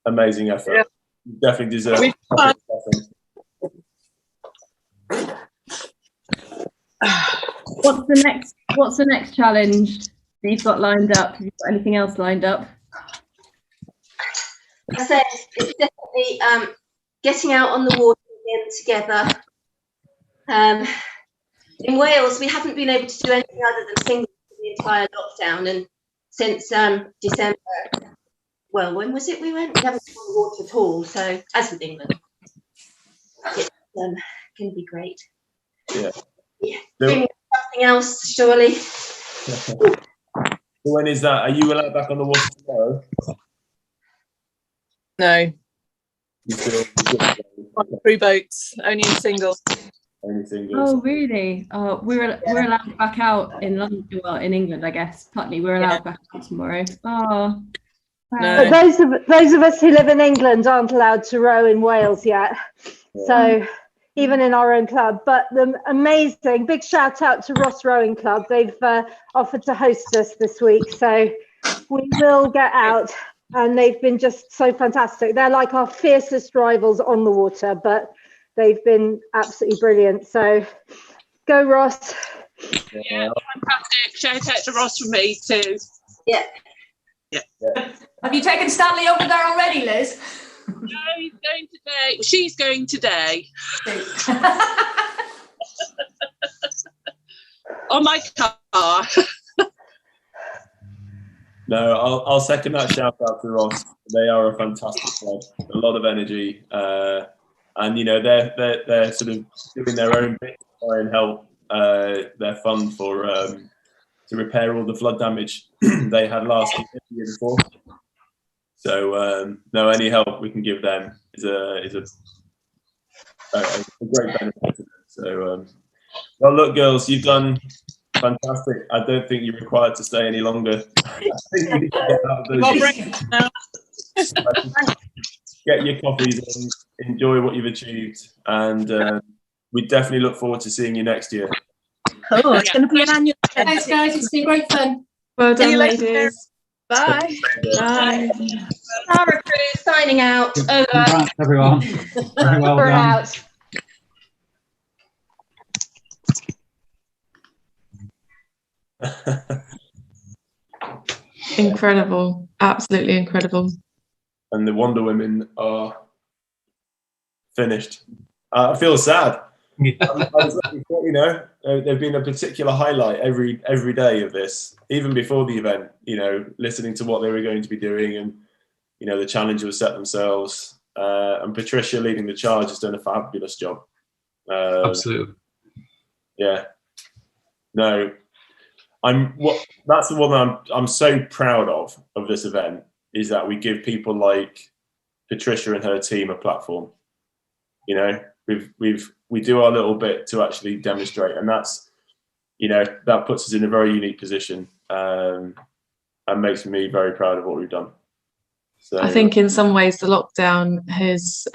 Amazing effort. Yeah. You definitely deserve it. What's the next challenge that you've got lined up? Have you got anything else lined up? I said it's definitely getting out on the water again together. In Wales, we haven't been able to do anything other than singles for the entire lockdown, and since December, well, when was it we went? We haven't been on the water at all, so as with England, it's going to be great. Yeah. Doing something else, surely. So when is that? Are you allowed back on the water tomorrow? No. Crew boats, only in singles. Only singles. Oh, really? We're allowed back out in London, well, in England, I guess. Putney, we're allowed back out tomorrow. Oh. No. But those of us who live in England aren't allowed to row in Wales yet. Yeah. So even in our own club, but the amazing big shout out to Ross Rowing Club. They've offered to host us this week, so we will get out, and they've been just so fantastic. They're like our fiercest rivals on the water, but they've been absolutely brilliant. So go Ross. Yeah, fantastic. Shout out to Ross from me too. Yeah. Have you taken Stanley over there already, Liz? No, he's going today. She's going today. On my car. No, I'll second that shout out to Ross. They are a fantastic club, a lot of energy, and you know they're sort of doing their own bit to try and help their fund for to repair all the flood damage they had last year, the year before. So no, any help we can give them is a great benefit to them. So well, look, girls, you've done fantastic. I don't think you're required to stay any longer. I think you need to get out of those. Get your coffees and enjoy what you've achieved, and we definitely look forward to seeing you next year. Oh, it's going to be an annual. Thanks, guys. It's been great fun. Well done, See you later. ladies. Bye. Bye. Sarah Cruz signing out. Over. Congrats, everyone. Very well We're done. out. Incredible. Absolutely incredible. And the Wonder Women are finished. I feel sad. I was looking for, you know, there's been a particular highlight every day of this, even before the event, you know, listening to what they were going to be doing and, you know, the challenge was set themselves. And Patricia leading the charge has done a fabulous job. Absolutely. Yeah. No, that's the one I'm so proud of this event, is that we give people like Patricia and her team a platform. You know, we do our little bit to actually demonstrate, and that's, you know, that puts us in a very unique position, and makes me very proud of what we've done. So I think in some ways the lockdown has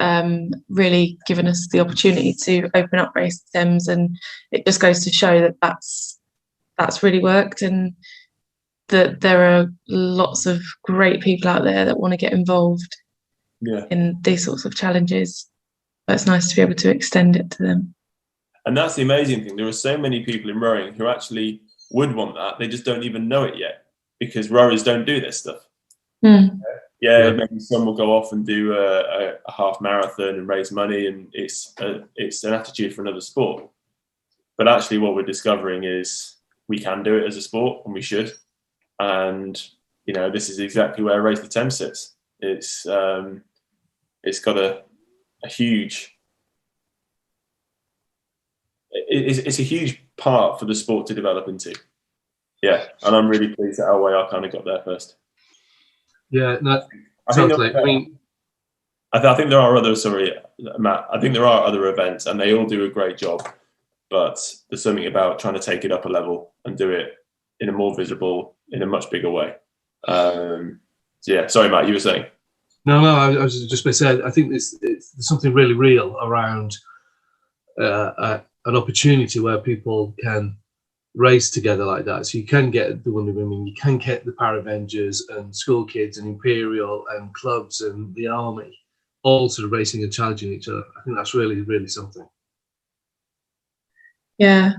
really given us the opportunity to open up Race the Thames, and it just goes to show that that's really worked, and that there are lots of great people out there that want to get involved in these sorts of challenges. But it's nice to be able to extend it to them. And that's the amazing thing. There are so many people in rowing who actually would want that. They just don't even know it yet, because rowers don't do this stuff. Maybe some will go off and do a half marathon and raise money, and it's an attitude for another sport. But actually what we're discovering is we can do it as a sport, and we should. And this is exactly where Race the Thames sits. It's got a huge it's a huge part for the sport to develop into. And I'm really pleased that LYR kind of got there first. Yeah, no, I totally. I think there are other, sorry, Matt, I think there are other events and they all do a great job, but there's something about trying to take it up a level and do it in a more visible, in a much bigger way. Sorry, Matt, you were saying? No, I was just going to say, I think there's something really real around an opportunity where people can race together like that. So you can get the Wonder Women, you can get the Paravengers and school kids and Imperial and clubs and the army all sort of racing and challenging each other. I think that's really, really something. Yeah.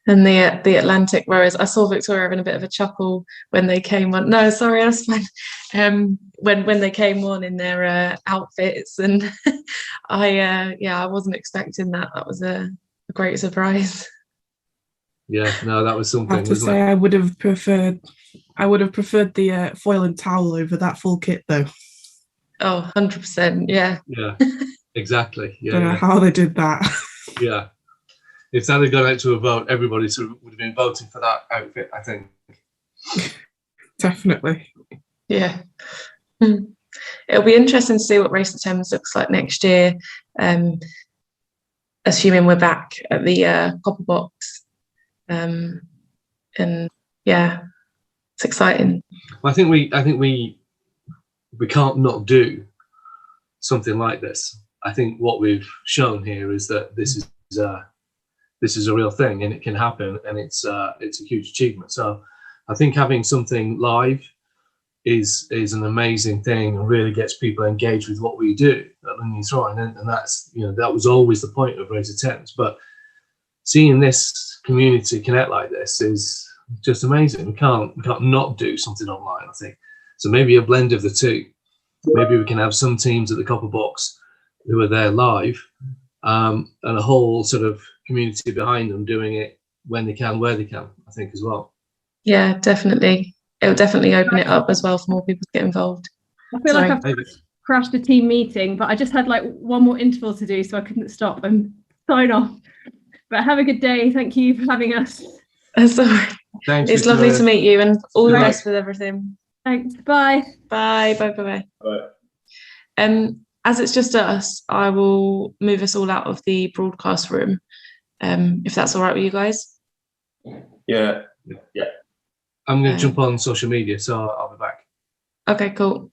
And the Atlantic rowers, I saw Victoria having a bit of a chuckle when they came on. No, sorry, that's fine. When they came on in their outfits, and I wasn't expecting that. That was a great surprise. Yeah, no, that was something. I have to say, I would have preferred the foil and towel over that full kit, though. Oh, 100%, yeah. Yeah, exactly. Yeah, Don't know how they did that. Yeah. If that had gone out to a vote, everybody sort of would have been voting for that outfit, I think. Definitely. Yeah. It'll be interesting to see what Race the Thames looks like next year, assuming we're back at the Copper Box. And yeah, it's exciting. Well, I think we can't not do something like this. I think what we've shown here is that this is a real thing, and it can happen, and it's a huge achievement. So I think having something live is an amazing thing, and really gets people engaged with what we do at Linear Throwing, and that's that was always the point of Race the Thames. But seeing this community connect like this is just amazing. We can't not do something online, I think. So maybe a blend of the two. Maybe we can have some teams at the Copper Box who are there live, and a whole sort of community behind them doing it when they can, where they can, I think, as well. Yeah, definitely. It'll definitely open it up as well for more people to get involved. I feel like I've crashed a team meeting, but I just had like one more interval to do, so I couldn't stop and sign off. But have a good day. Thank you for having us. That's all right. Thanks. It's lovely to meet you, and all the best with everything. Thanks. Bye. Bye. As it's just us, I will move us all out of the broadcast room, if that's all right with you guys. Yeah. I'm going to jump on social media, so I'll be back. Okay, cool.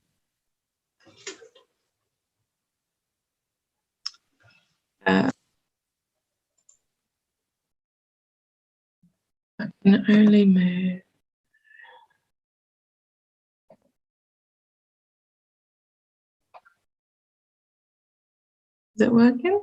I can only move. Is it working?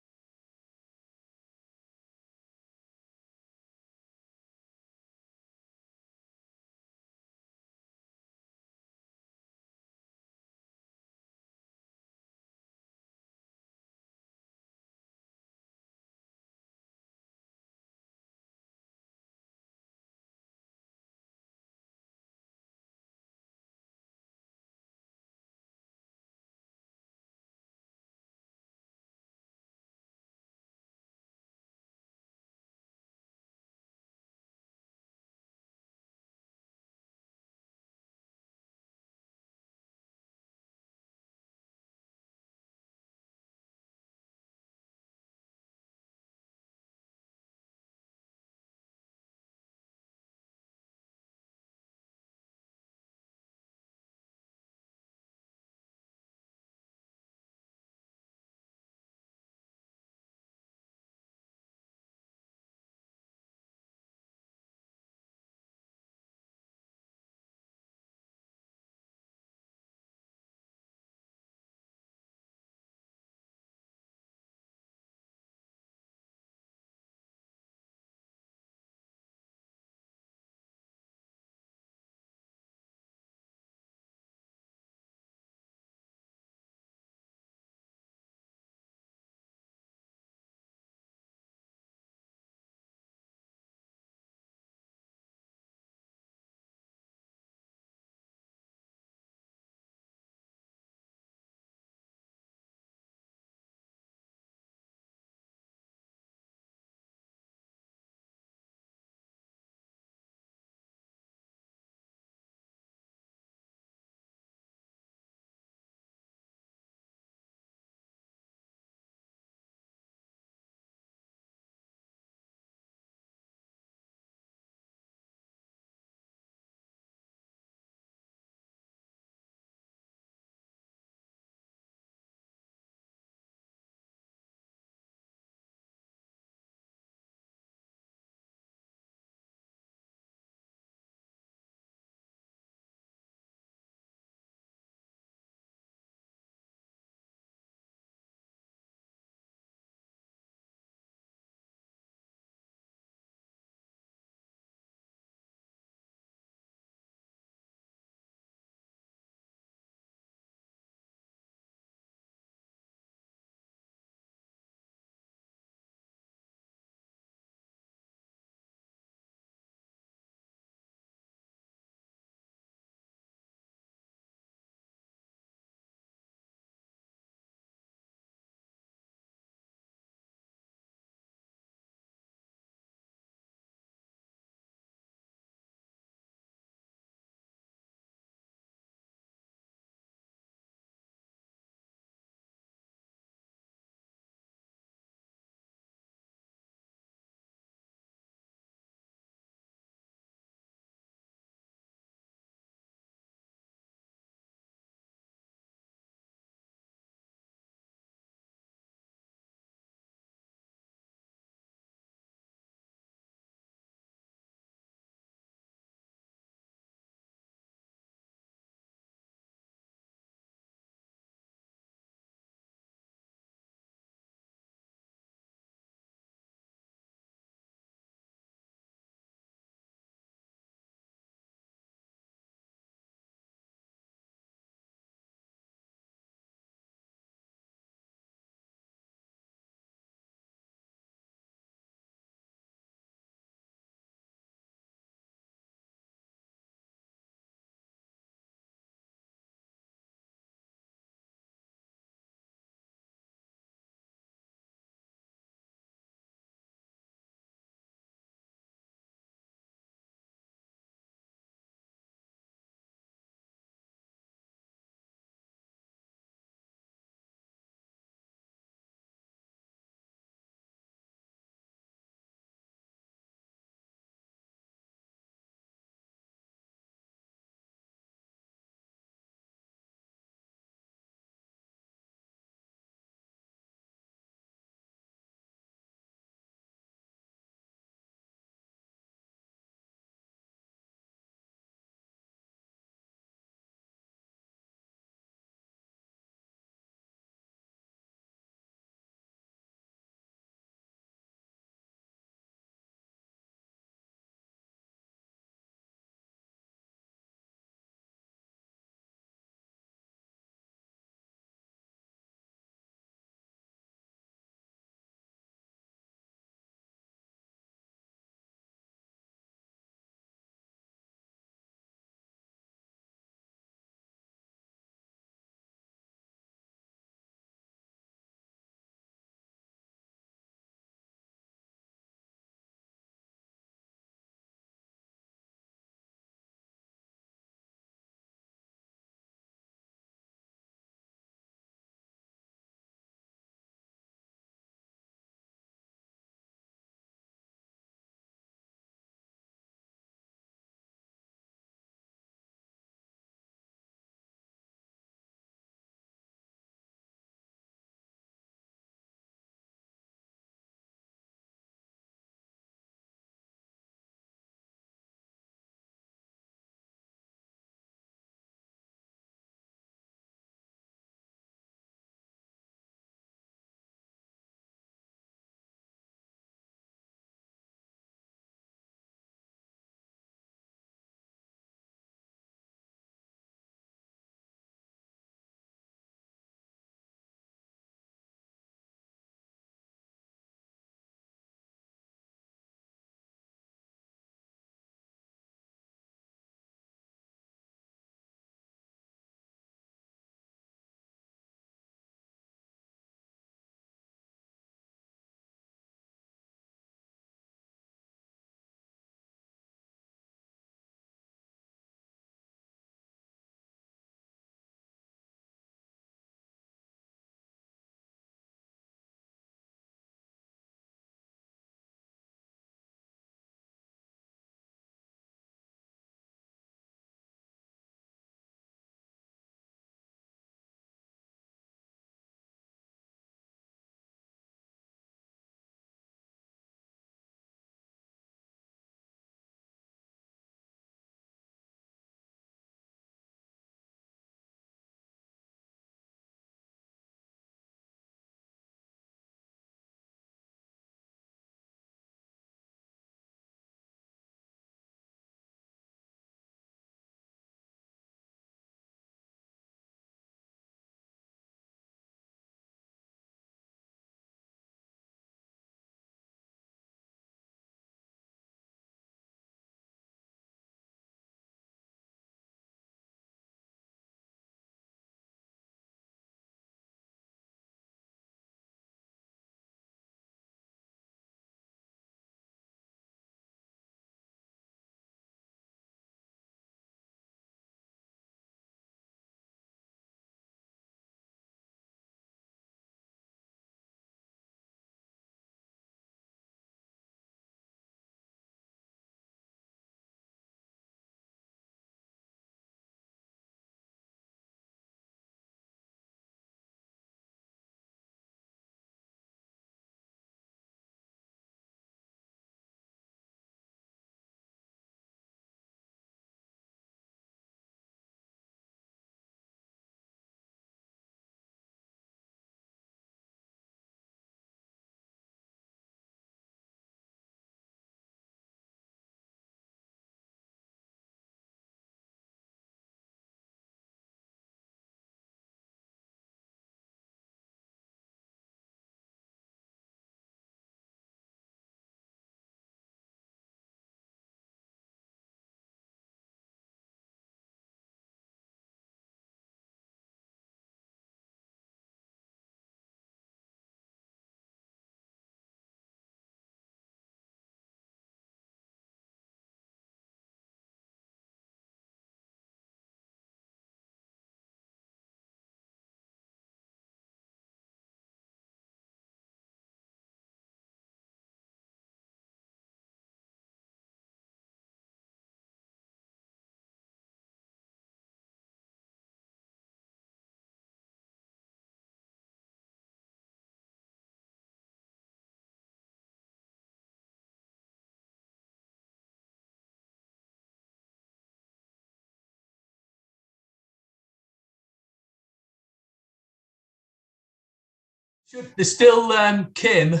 There's still Kim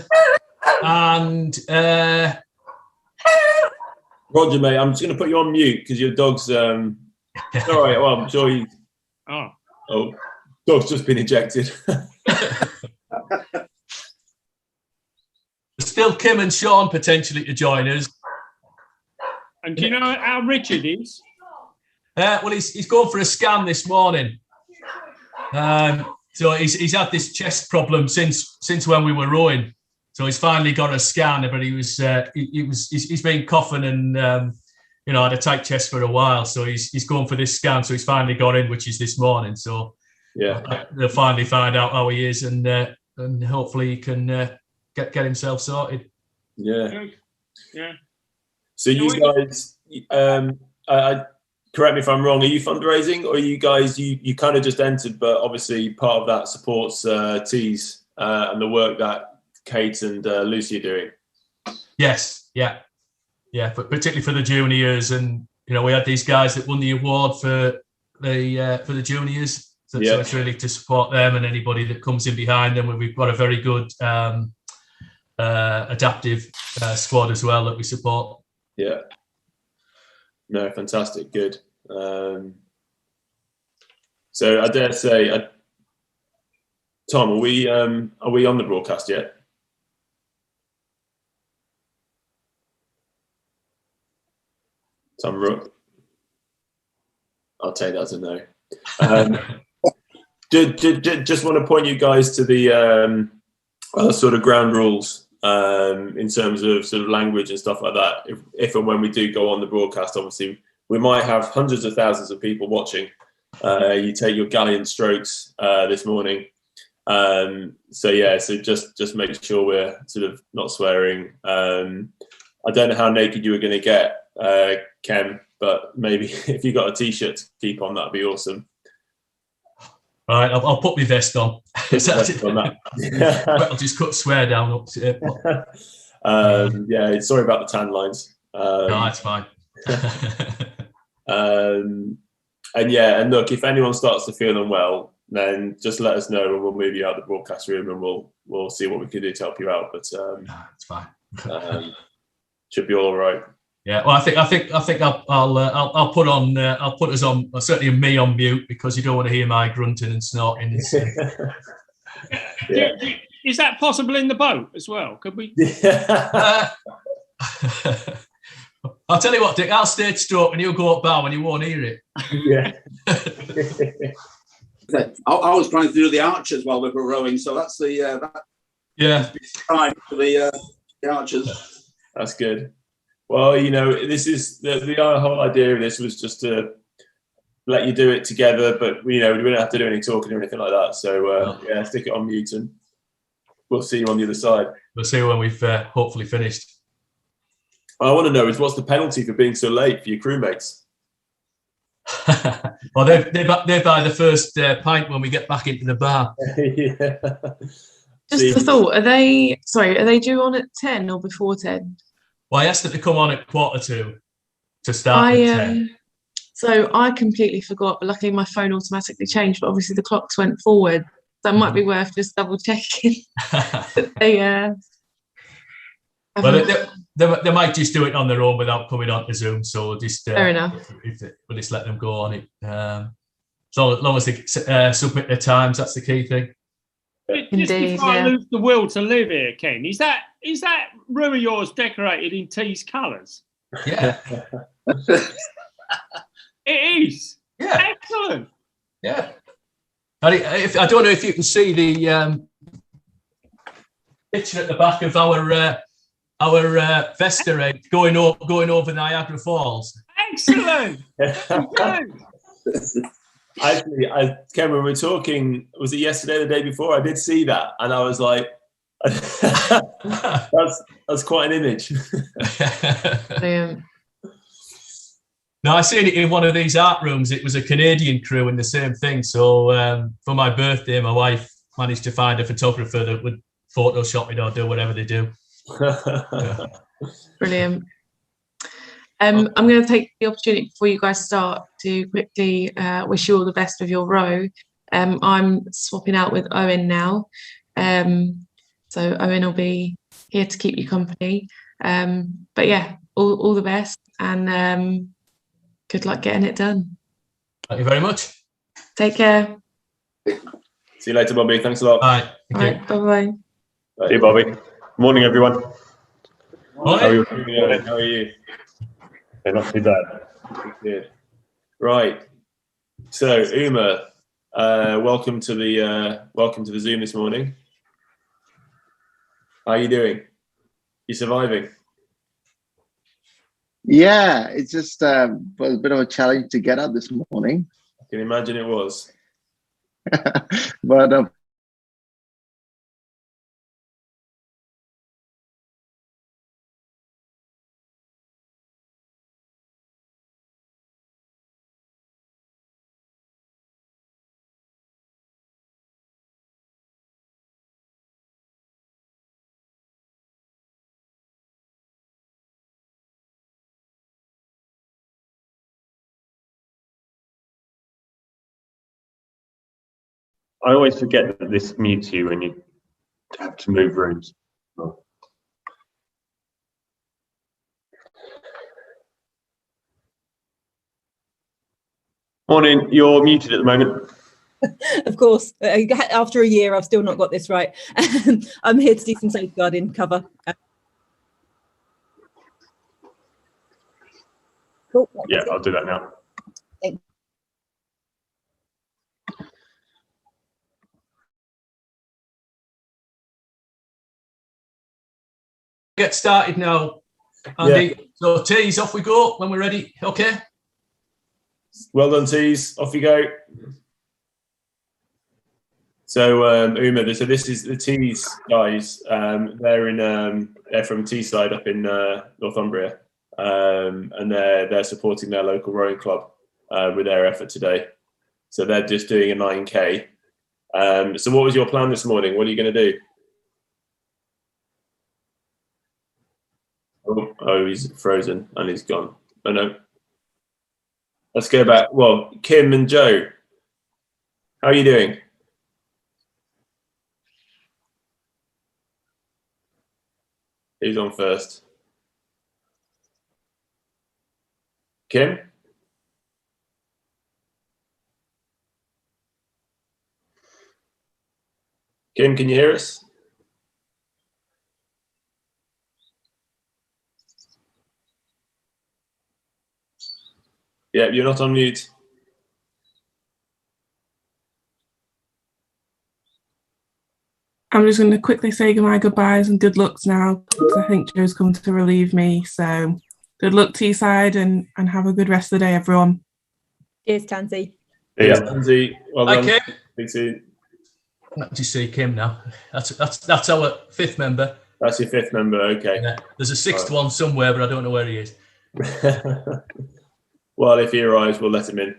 and Roger, mate, I'm just going to put you on mute because your dog's. All right, well, I'm sure you. Oh, dog's just been ejected. There's still Kim and Sean potentially to join us. And do you know how Richard is? Well, he's going for a scan this morning. So he's had this chest problem since when we were rowing. So he's finally got a scan, but he's been coughing and had a tight chest for a while. So he's going for this scan. So he's finally got in, which is this morning. So yeah, they'll finally find out how he is, and hopefully he can get himself sorted. Yeah. Yeah. So you guys, correct me if I'm wrong. Are you fundraising, or are you guys you kind of just entered, but obviously part of that supports Tees and the work that Kate and Lucy are doing? Yes, yeah, but particularly for the juniors, and we had these guys that won the award for the juniors. So it's really to support them and anybody that comes in behind them. We've got a very good adaptive squad as well that we support. Yeah. No, fantastic, good. So I dare say, Tom, are we on the broadcast yet? Tom Rook, I'll take that as a no. Just want to point you guys to the sort of ground rules in terms of sort of language and stuff like that. If and when we do go on the broadcast, obviously we might have hundreds of thousands of people watching. You take your galleon strokes this morning. So just make sure we're sort of not swearing. I don't know how naked you were going to get, Ken, but maybe if you got a t-shirt to keep on, that'd be awesome. All right, I'll put my vest on. I'll just swear down up to it. Sorry about the tan lines. No, it's fine. And look, if anyone starts to feel unwell, then just let us know and we'll move you out of the broadcast room and we'll see what we can do to help you out. But it's fine. Should be all right. Yeah, well, I think I'll put us on, certainly me on mute, because you don't want to hear my grunting and snorting. Is that possible in the boat as well? Could we? I'll tell you what, Dick. I'll stage stroke and you'll go up bow and you won't hear it. Yeah. I was trying to do the archers while we were rowing, so that's the time for the archers. That's good. Well, this is the whole idea of this was just to let you do it together, but we don't have to do any talking or anything like that. So stick it on mute and we'll see you on the other side. We'll see you when we've hopefully finished. What I want to know is what's the penalty for being so late for your crewmates? Well, they buy the first pint when we get back into the bar. Just a thought. Are they due on at 10 or before 10? Well, I asked them to come on at 2:45 to start at 10. So I completely forgot, but luckily my phone automatically changed, but obviously the clocks went forward. So it might be worth just double checking. They might just do it on their own without coming on to Zoom. So we'll just fair enough. We'll just let them go on it. So as long as they submit their times, that's the key thing. Just before I lose the will to live here, Ken, is that room of yours decorated in Tees colours? Yeah. It is. Yeah. Excellent. Yeah. I don't know if you can see the picture at the back of our Vesta egg going over Niagara Falls. Excellent. Actually, Ken, when we were talking, was it yesterday or the day before? I did see that, and I was like, "That's quite an image." No, I seen it in one of these art rooms. It was a Canadian crew in the same thing. So for my birthday, my wife managed to find a photographer that would Photoshop it or do whatever they do. Yeah. Brilliant. I'm going to take the opportunity before you guys start to quickly wish you all the best with your row. I'm swapping out with Owen now, So Owen will be here to keep you company. But yeah, all the best, and good luck getting it done. Thank you very much. Take care. See you later, Bobby. Thanks a lot. Bye. Bye bye. See you, Bobby. Morning, everyone. Morning. How are you? Yeah, not too bad. Good. Right. So, Uma, welcome to the Zoom this morning. How are you doing? You surviving? Yeah, it's just was a bit of a challenge to get up this morning. I can imagine it was. But I always forget that this mutes you when you have to move rooms. Morning, you're muted at the moment. Of course, after a year, I've still not got this right. I'm here to do some safeguarding cover. Cool. Yeah, I'll do that now. Thanks. Get started now, Andy. Yeah. So tease, off we go when we're ready. Okay. Well done, tease. Off you go. So Uma, so this is the tease guys. They're from Teesside up in Northumbria, and they're supporting their local rowing club with their effort today. So they're just doing a 9K. So what was your plan this morning? What are you going to do? Oh, he's frozen and he's gone. Oh no. Let's go back. Well, Kim and Joe, how are you doing? Who's on first? Kim? Kim, can you hear us? Yeah, you're not on mute. I'm just going to quickly say my goodbyes and good lucks now, because I think Joe's coming to relieve me. So good luck, Teesside, and have a good rest of the day, everyone. Cheers, Tansy. Yeah, Tansy. Well done. Okay. Thanks, Ian. Just see Kim now. That's our fifth member. That's your fifth member. Okay. Yeah. There's a sixth one somewhere, but I don't know where he is. Well, if he arrives, we'll let him in.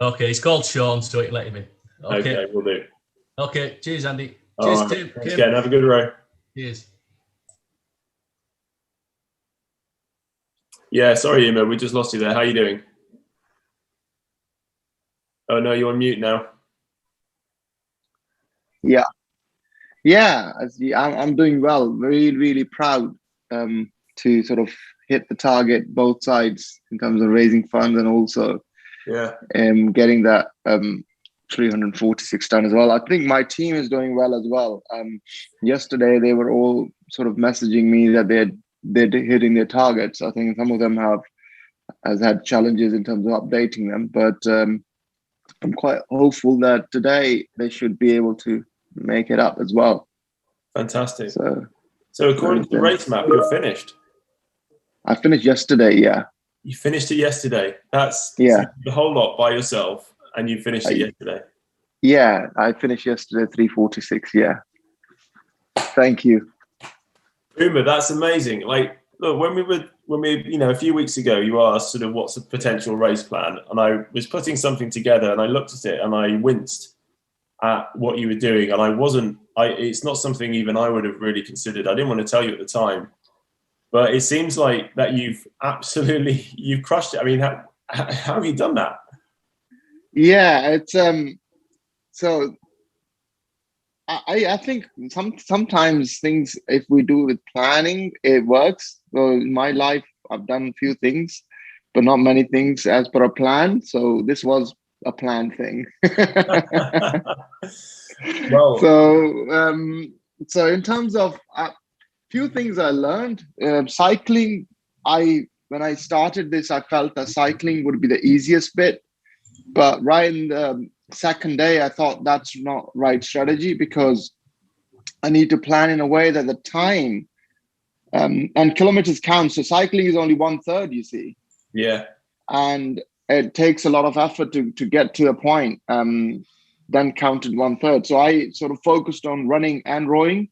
Okay, he's called Sean, so you can let him in. Okay, we'll do. Okay, cheers, Andy. Cheers, Cheers, Tim. Kim. Thanks again. Have a good row. Cheers. Yeah, sorry, Uma, we just lost you there. How are you doing? Oh no, you're on mute now. Yeah, I'm doing well. Really proud to sort of hit the target both sides in terms of raising funds and also getting that 346 done as well. I think my team is doing well as well. Yesterday they were all sort of messaging me that they're hitting their targets. I think some of them has had challenges in terms of updating them, but I'm quite hopeful that today they should be able to make it up as well. Fantastic. So according to the race map, you're finished. I finished yesterday, yeah. You finished it yesterday. That's the whole lot by yourself, and you finished it yesterday. Yeah, I finished yesterday 346. Yeah. Thank you. Uma, that's amazing. Like, look, when we a few weeks ago, you asked sort of what's a potential race plan, and I was putting something together, and I looked at it, and I winced at what you were doing, and it's not something even I would have really considered. I didn't want to tell you at the time, but it seems like that you've crushed it. I mean, how have you done that? Yeah, it's so I think sometimes things, if we do with planning, it works. So in my life, I've done a few things, but not many things as per a plan. So this was a planned thing. Well, so in terms of few things I learned, cycling. When I started this, I felt that cycling would be the easiest bit, but right in the second day, I thought that's not right strategy, because I need to plan in a way that the time and kilometers count. So cycling is only 1/3, you see. Yeah. And it takes a lot of effort to get to a point, then counted 1/3. So I sort of focused on running and rowing,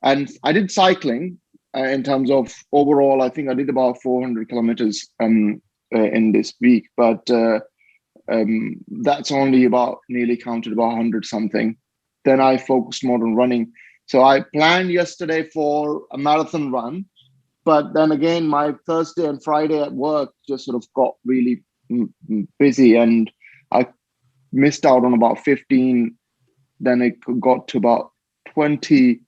and I did cycling in terms of overall. I think I did about 400 kilometers in this week, but that's only about nearly counted about 100 something. Then I focused more on running. So I planned yesterday for a marathon run, but then again, my Thursday and Friday at work just sort of got really busy, and I missed out on about 15. Then it got to about 20.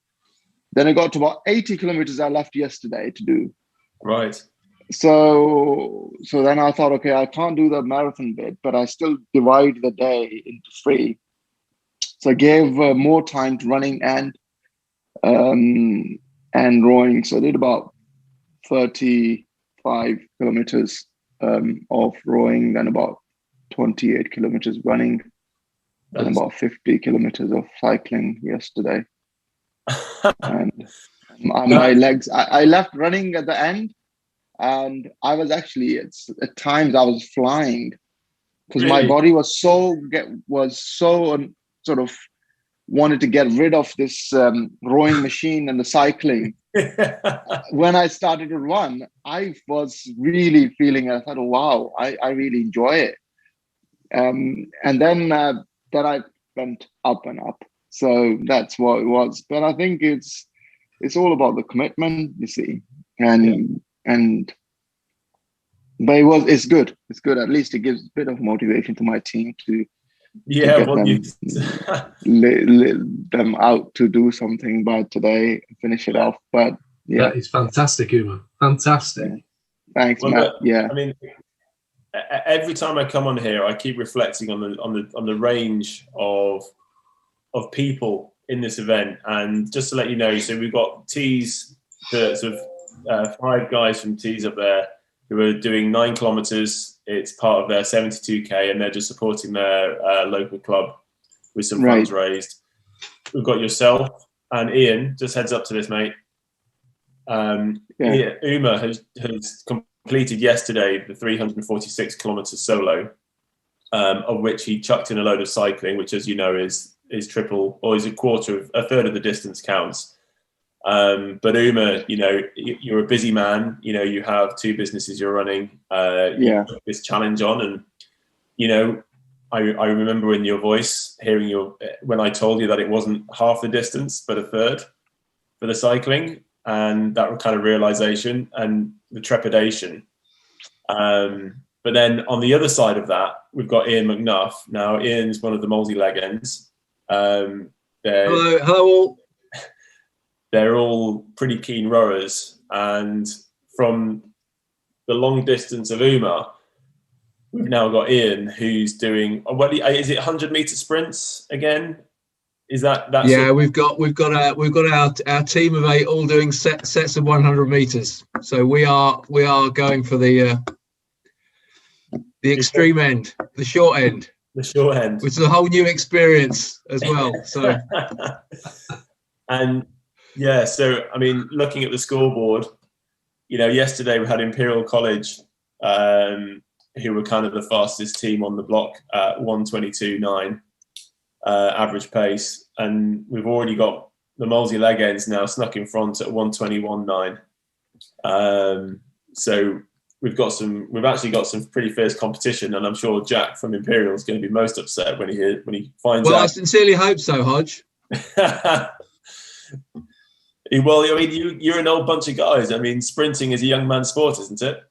Then it got to about 80 kilometers I left yesterday to do. Right. So then I thought, okay, I can't do the marathon bit, but I still divide the day into 3. So I gave more time to running and rowing. So I did about 35 kilometers of rowing, then about 28 kilometers running, and about 50 kilometers of cycling yesterday. And my legs, I left running at the end, and I was actually, at times I was flying, because my body was so sort of wanted to get rid of this rowing machine and the cycling. When I started to run, I was really feeling, I thought, oh, wow, I really enjoy it. And then I went up and up. So that's what it was. But I think it's all about the commitment, you see. But it's good. It's good. At least it gives a bit of motivation to my team to get them out to do something by today, finish it off. But yeah, that is fantastic, Uma. Fantastic. Yeah. Thanks, Matt. Yeah. I mean, every time I come on here, I keep reflecting on the range of people in this event. And just to let you know, so we've got Tees, the sort of 5 guys from Tees up there who are doing 9 kilometers. It's part of their 72K, and they're just supporting their local club with some funds raised. We've got yourself and Ian. Just heads up to this, mate. Uma has completed yesterday the 346 kilometers solo, of which he chucked in a load of cycling, which, as you know, is triple, or is a third of the distance counts. But Uma, you know, you're a busy man. You know, you have 2 businesses you're running. You took this challenge on, and you know, I remember in your voice hearing when I told you that it wasn't half the distance, but a third for the cycling, and that kind of realization and the trepidation. But then on the other side of that, we've got Ian McNuff. Now, Ian's one of the multi-leg ends. Hello all. They're all pretty keen rowers, and from the long distance of Uma, we've now got Ian, who's doing is it 100-meter sprints again? Is that yeah? We've got our team of 8 all doing sets of 100 meters. So we are going for the extreme end, the short end. The short end, which is a whole new experience as well. So, and yeah, so I mean, looking at the scoreboard, you know, yesterday we had Imperial College, who were kind of the fastest team on the block at 1:22.9 average pace, and we've already got the multi-leg ends now snuck in front at 1:21.9. So we've actually got some pretty fierce competition, and I'm sure Jack from Imperial is going to be most upset when he finds out. Well, I sincerely hope so, Hodge. Well, I mean, you're an old bunch of guys. I mean, sprinting is a young man's sport, isn't it?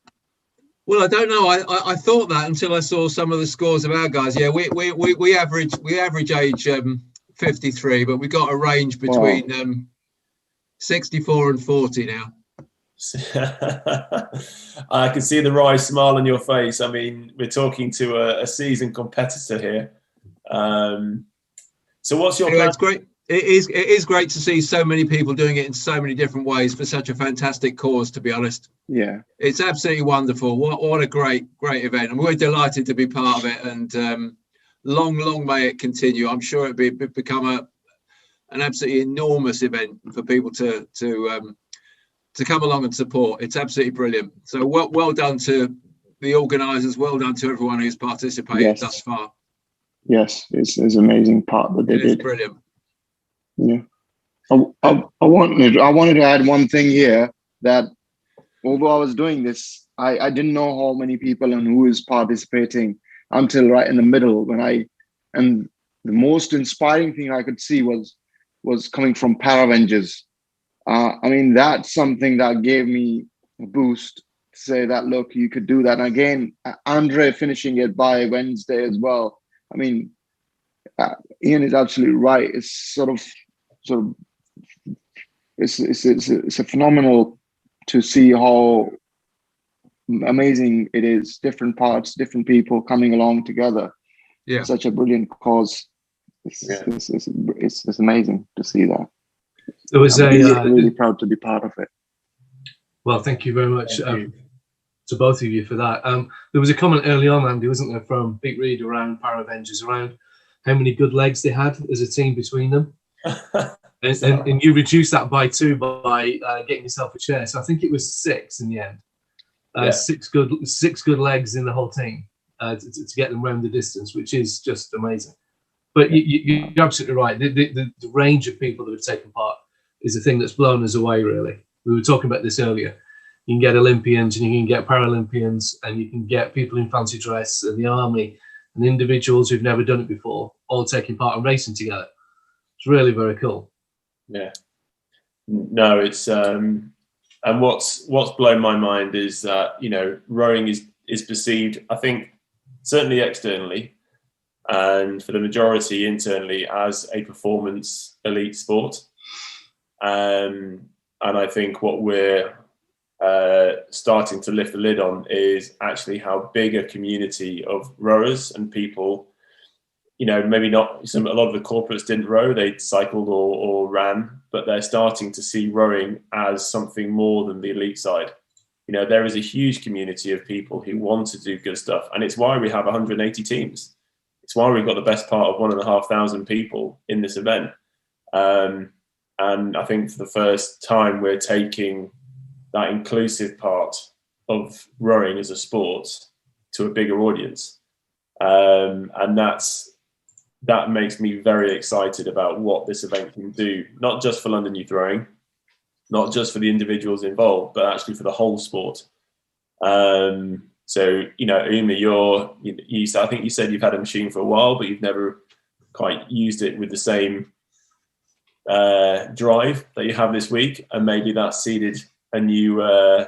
Well, I don't know. I thought that until I saw some of the scores of our guys. Yeah, we average age 53, but we got a range between 64 and 40 now. I can see the wry smile on your face. I mean, we're talking to a seasoned competitor here. So what's your plan? It's great. It is great to see so many people doing it in so many different ways for such a fantastic cause, to be honest. Yeah. It's absolutely wonderful. What a great event. And we're delighted to be part of it, and long may it continue. I'm sure it'll become an absolutely enormous event for people to come along and support. It's absolutely brilliant. So well done to the organisers. Well done to everyone who's participated thus far. Yes, it's an amazing part that they did. It's brilliant. Yeah. I wanted to add one thing here, that although I was doing this, I didn't know how many people and who is participating until right in the middle, and the most inspiring thing I could see was coming from Paravengers. I mean, that's something that gave me a boost to say that, look, you could do that. And again, Andre finishing it by Wednesday as well. I mean, Ian is absolutely right. It's it's a phenomenal to see how amazing it is. Different parts, different people coming along together. Yeah, such a brilliant cause. It's amazing to see that. There was I'm really proud to be part of it. Well, thank you very much to both of you for that. There was a comment early on, Andy, wasn't there, from Pete Reed around Paravengers, around how many good legs they had as a team between them. and you reduced that by 2 by getting yourself a chair. So I think it was 6 in the end. 6 good legs in the whole team to get them around the distance, which is just amazing. But you're absolutely right. The range of people that have taken part is the thing that's blown us away, really. We were talking about this earlier. You can get Olympians and you can get Paralympians and you can get people in fancy dress and the army and individuals who've never done it before, all taking part and racing together. It's really very cool. Yeah. No, it's and what's blown my mind is that, you know, rowing is perceived, I think, certainly externally, and for the majority internally, as a performance elite sport. And I think what we're starting to lift the lid on is actually how big a community of rowers and people, you know, maybe not a lot of the corporates didn't row, they cycled or ran, but they're starting to see rowing as something more than the elite side. You know, there is a huge community of people who want to do good stuff, and it's why we have 180 teams. It's why we've got the best part of 1,500 people in this event. And I think for the first time, we're taking that inclusive part of rowing as a sport to a bigger audience. And that makes me very excited about what this event can do, not just for London Youth Rowing, not just for the individuals involved, but actually for the whole sport. So, you know, Uma, I think you said you've had a machine for a while, but you've never quite used it with the same drive that you have this week, and maybe that's seeded a new a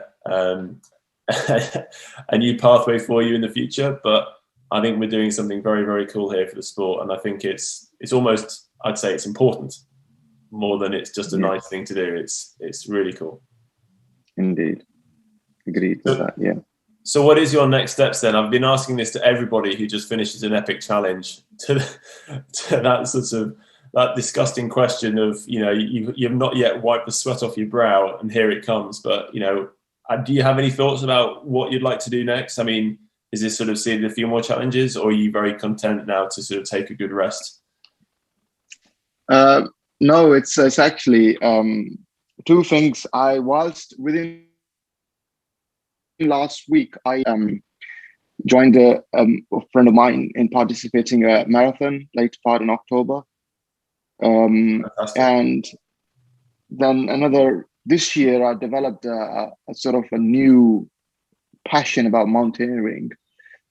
new pathway for you in the future. But I think we're doing something very, very cool here for the sport, and I think it's almost, I'd say it's important more than it's just a nice thing to do. It's really cool. Indeed, agreed with that. Yeah. So what is your next steps then? I've been asking this to everybody who just finishes an epic challenge, to that sort of that disgusting question of, you know, you've not yet wiped the sweat off your brow and here it comes. But, you know, do you have any thoughts about what you'd like to do next? I mean, is this sort of seeing a few more challenges, or are you very content now to sort of take a good rest? No, it's actually 2 things. Whilst within last week, I joined a friend of mine in participating in a marathon later part in October. And then this year I developed a sort of a new passion about mountaineering.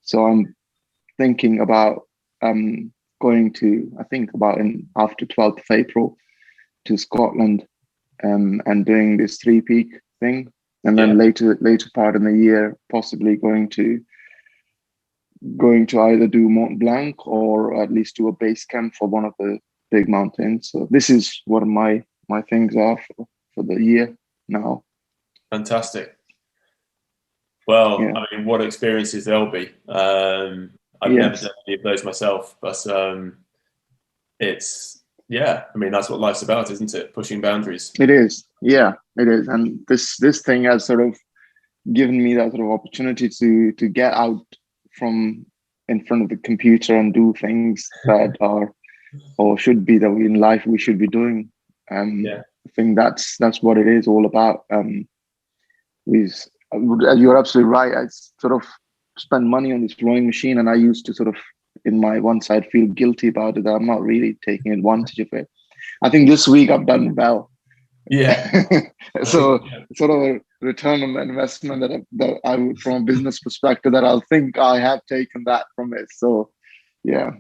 So I'm thinking about going to, after 12th of April to Scotland and doing this 3-peak thing. And then later part in the year, possibly going to either do Mont Blanc or at least do a base camp for one of the big mountains. So this is what my things are for the year now. Fantastic. Well, yeah. I mean, what experiences there'll be. I've never done any of those myself, but it's, I mean, that's what life's about, isn't it? Pushing boundaries. It is. Yeah, it is. And this thing has sort of given me that sort of opportunity to get out from in front of the computer and do things that are or should be that in life we should be doing. I think that's what it is all about. You're absolutely right. I sort of spend money on this rowing machine, and I used to sort of, in my one side, feel guilty about it, that I'm not really taking advantage of it. I think this week I've done well. Yeah. So sort of a return on the investment that I would, from a business perspective, that I'll think I have taken that from it. So yeah,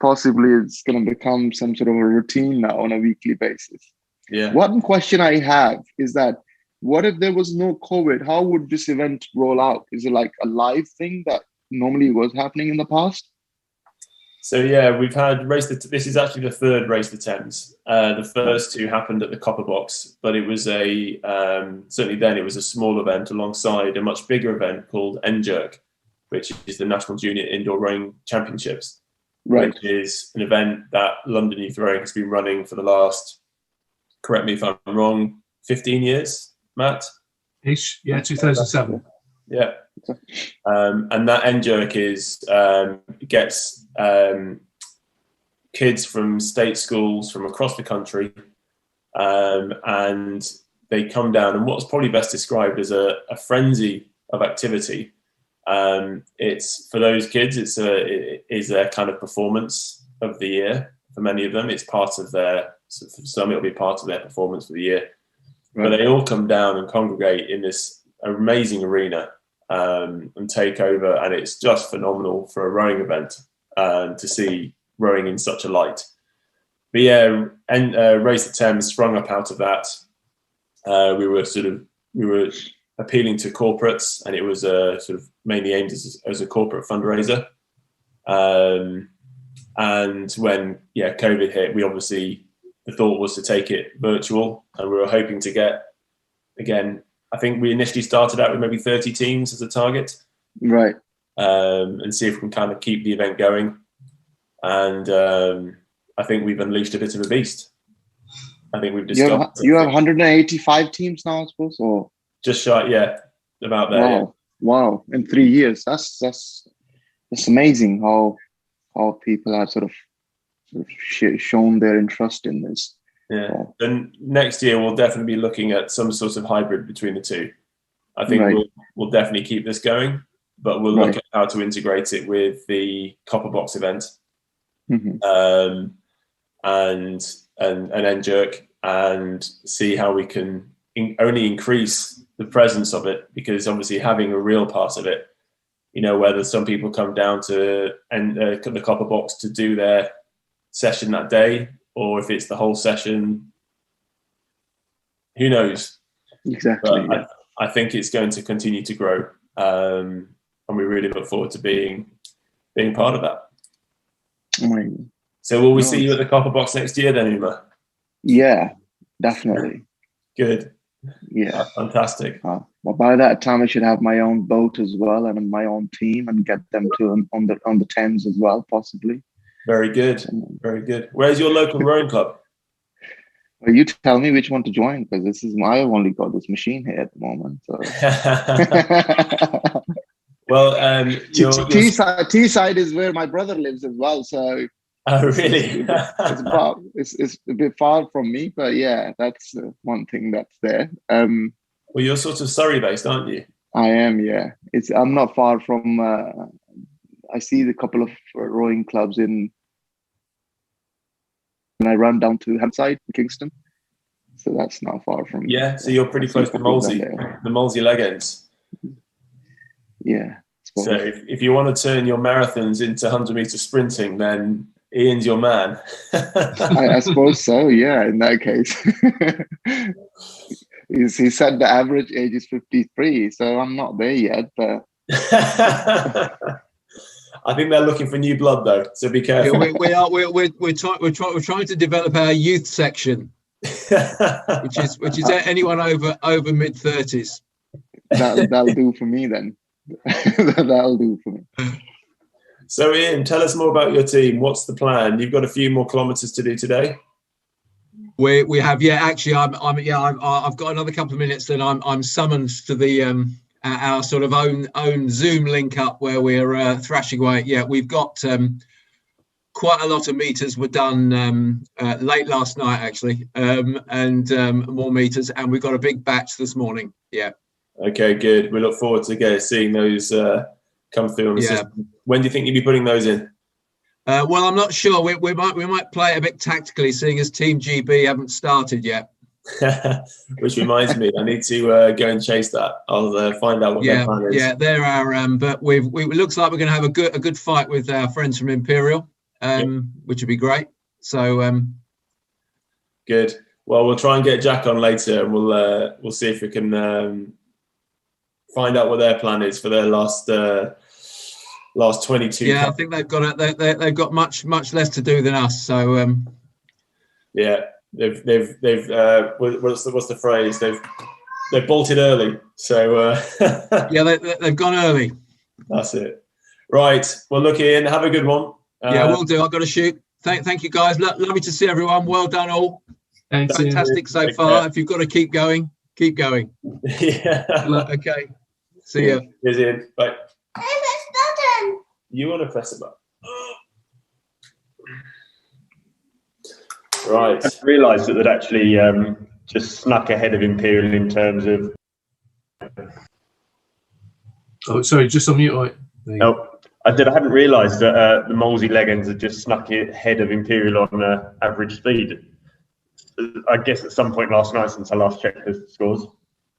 possibly it's going to become some sort of a routine now on a weekly basis. Yeah. One question I have is that, what if there was no COVID? How would this event roll out? Is it like a live thing that normally was happening in the past? So yeah, we've had this is actually the third Race the Thames. The first two happened at the Copper Box, but it was certainly then it was a small event alongside a much bigger event called N-Jerk, which is the National Junior Indoor Rowing Championships, which is an event that London Youth Rowing has been running for the last, correct me if I'm wrong, 15 years. Matt? Ish, yeah, 2007. Yeah. And that N-Jerk gets kids from state schools from across the country, and they come down, and what's probably best described as a frenzy of activity. It's, for those kids, it is their kind of performance of the year. For many of them, it's part of their, for some it'll be part of their performance for the year. But they all come down and congregate in this amazing arena and take over, and it's just phenomenal for a rowing event to see rowing in such a light. But yeah, and Race the Thames sprung up out of that. We were appealing to corporates, and it was sort of mainly aimed as a corporate fundraiser. And when COVID hit, we obviously, the thought was to take it virtual, and we were hoping to get, again, I think we initially started out with maybe 30 teams as a target. Right. And see if we can kind of keep the event going. And I think we've unleashed a bit of a beast. I think we've discovered. You have 185 teams now, I suppose, or just shy, about there. Wow, wow! In 3 years, that's amazing how people have sort of shown their interest in this. Yeah. Then next year we'll definitely be looking at some sort of hybrid between the two. I think we'll definitely keep this going, but we'll look at how to integrate it with the Copper Box event, and N-Jerk, and see how we can only increase the presence of it, because obviously having a real part of it, whether some people come down to the Copper Box to do their session that day, or if it's the whole session, who knows? Exactly. But I think it's going to continue to grow, and we really look forward to being part of that. Amazing. So will we see you at the Copper Box next year then, Uma? Yeah, definitely. Good. Yeah. Fantastic. Well, by that time I should have my own boat as well, and my own team, and get them to on the Thames as well, possibly. Very good. Very good. Where's your local rowing club? Well, you tell me which one to join, because I've only got this machine here at the moment. So. Well, Teesside is where my brother lives as well. So. Oh, really? It's a bit far from me, but yeah, that's one thing that's there. Well, you're sort of Surrey based, aren't you? I am, yeah. I'm not far from. I see the couple of rowing clubs and I run down to Hampside, Kingston. So that's not far from. Yeah, so you're pretty close to the Molesey leg ends. Yeah. So if you want to turn your marathons into 100-meter sprinting, then Ian's your man. I suppose so, yeah, in that case. He said the average age is 53, so I'm not there yet, but. I think they're looking for new blood though, so be careful. Yeah, we're trying to develop our youth section, which is anyone over mid-30s. That'll do for me then. That'll do for me. So Ian, tell us more about your team. What's the plan? You've got a few more kilometres to do today. We have, yeah. Actually, I've got another couple of minutes. Then I'm summoned to the our sort of own Zoom link up where we're thrashing away. Yeah, we've got quite a lot of meters were done late last night actually, and more meters, and we've got a big batch this morning. Yeah. Okay, good. We look forward to seeing those come through on the system. When do you think you'll be putting those in? Well, I'm not sure. We might play it a bit tactically, seeing as Team GB haven't started yet. Which reminds me, I need to go and chase that. I'll find out what their plan is. Yeah, there are. But it looks like we're going to have a good fight with our friends from Imperial, which would be great. So good. Well, we'll try and get Jack on later, and we'll see if we can find out what their plan is for their last 22. Yeah, I think they've got much less to do than us. So yeah, they've what's the phrase? They've bolted early. So yeah, they've gone early. That's it. Right. Well, look, Ian, have a good one. Yeah, we'll do. I've got to shoot. Thank you, guys. Lovely to see everyone. Well done, all. Thanks, fantastic so far. If you've got to keep going, keep going. Yeah. Okay. See ya. Cheers, Ian. Bye. You want to press a button? Right. I realised that they'd actually just snuck ahead of Imperial in terms of. Oh, sorry, just on mute. Right. No, I hadn't realised that the Molesey Leggings had just snuck ahead of Imperial on average speed. I guess at some point last night, since I last checked the scores.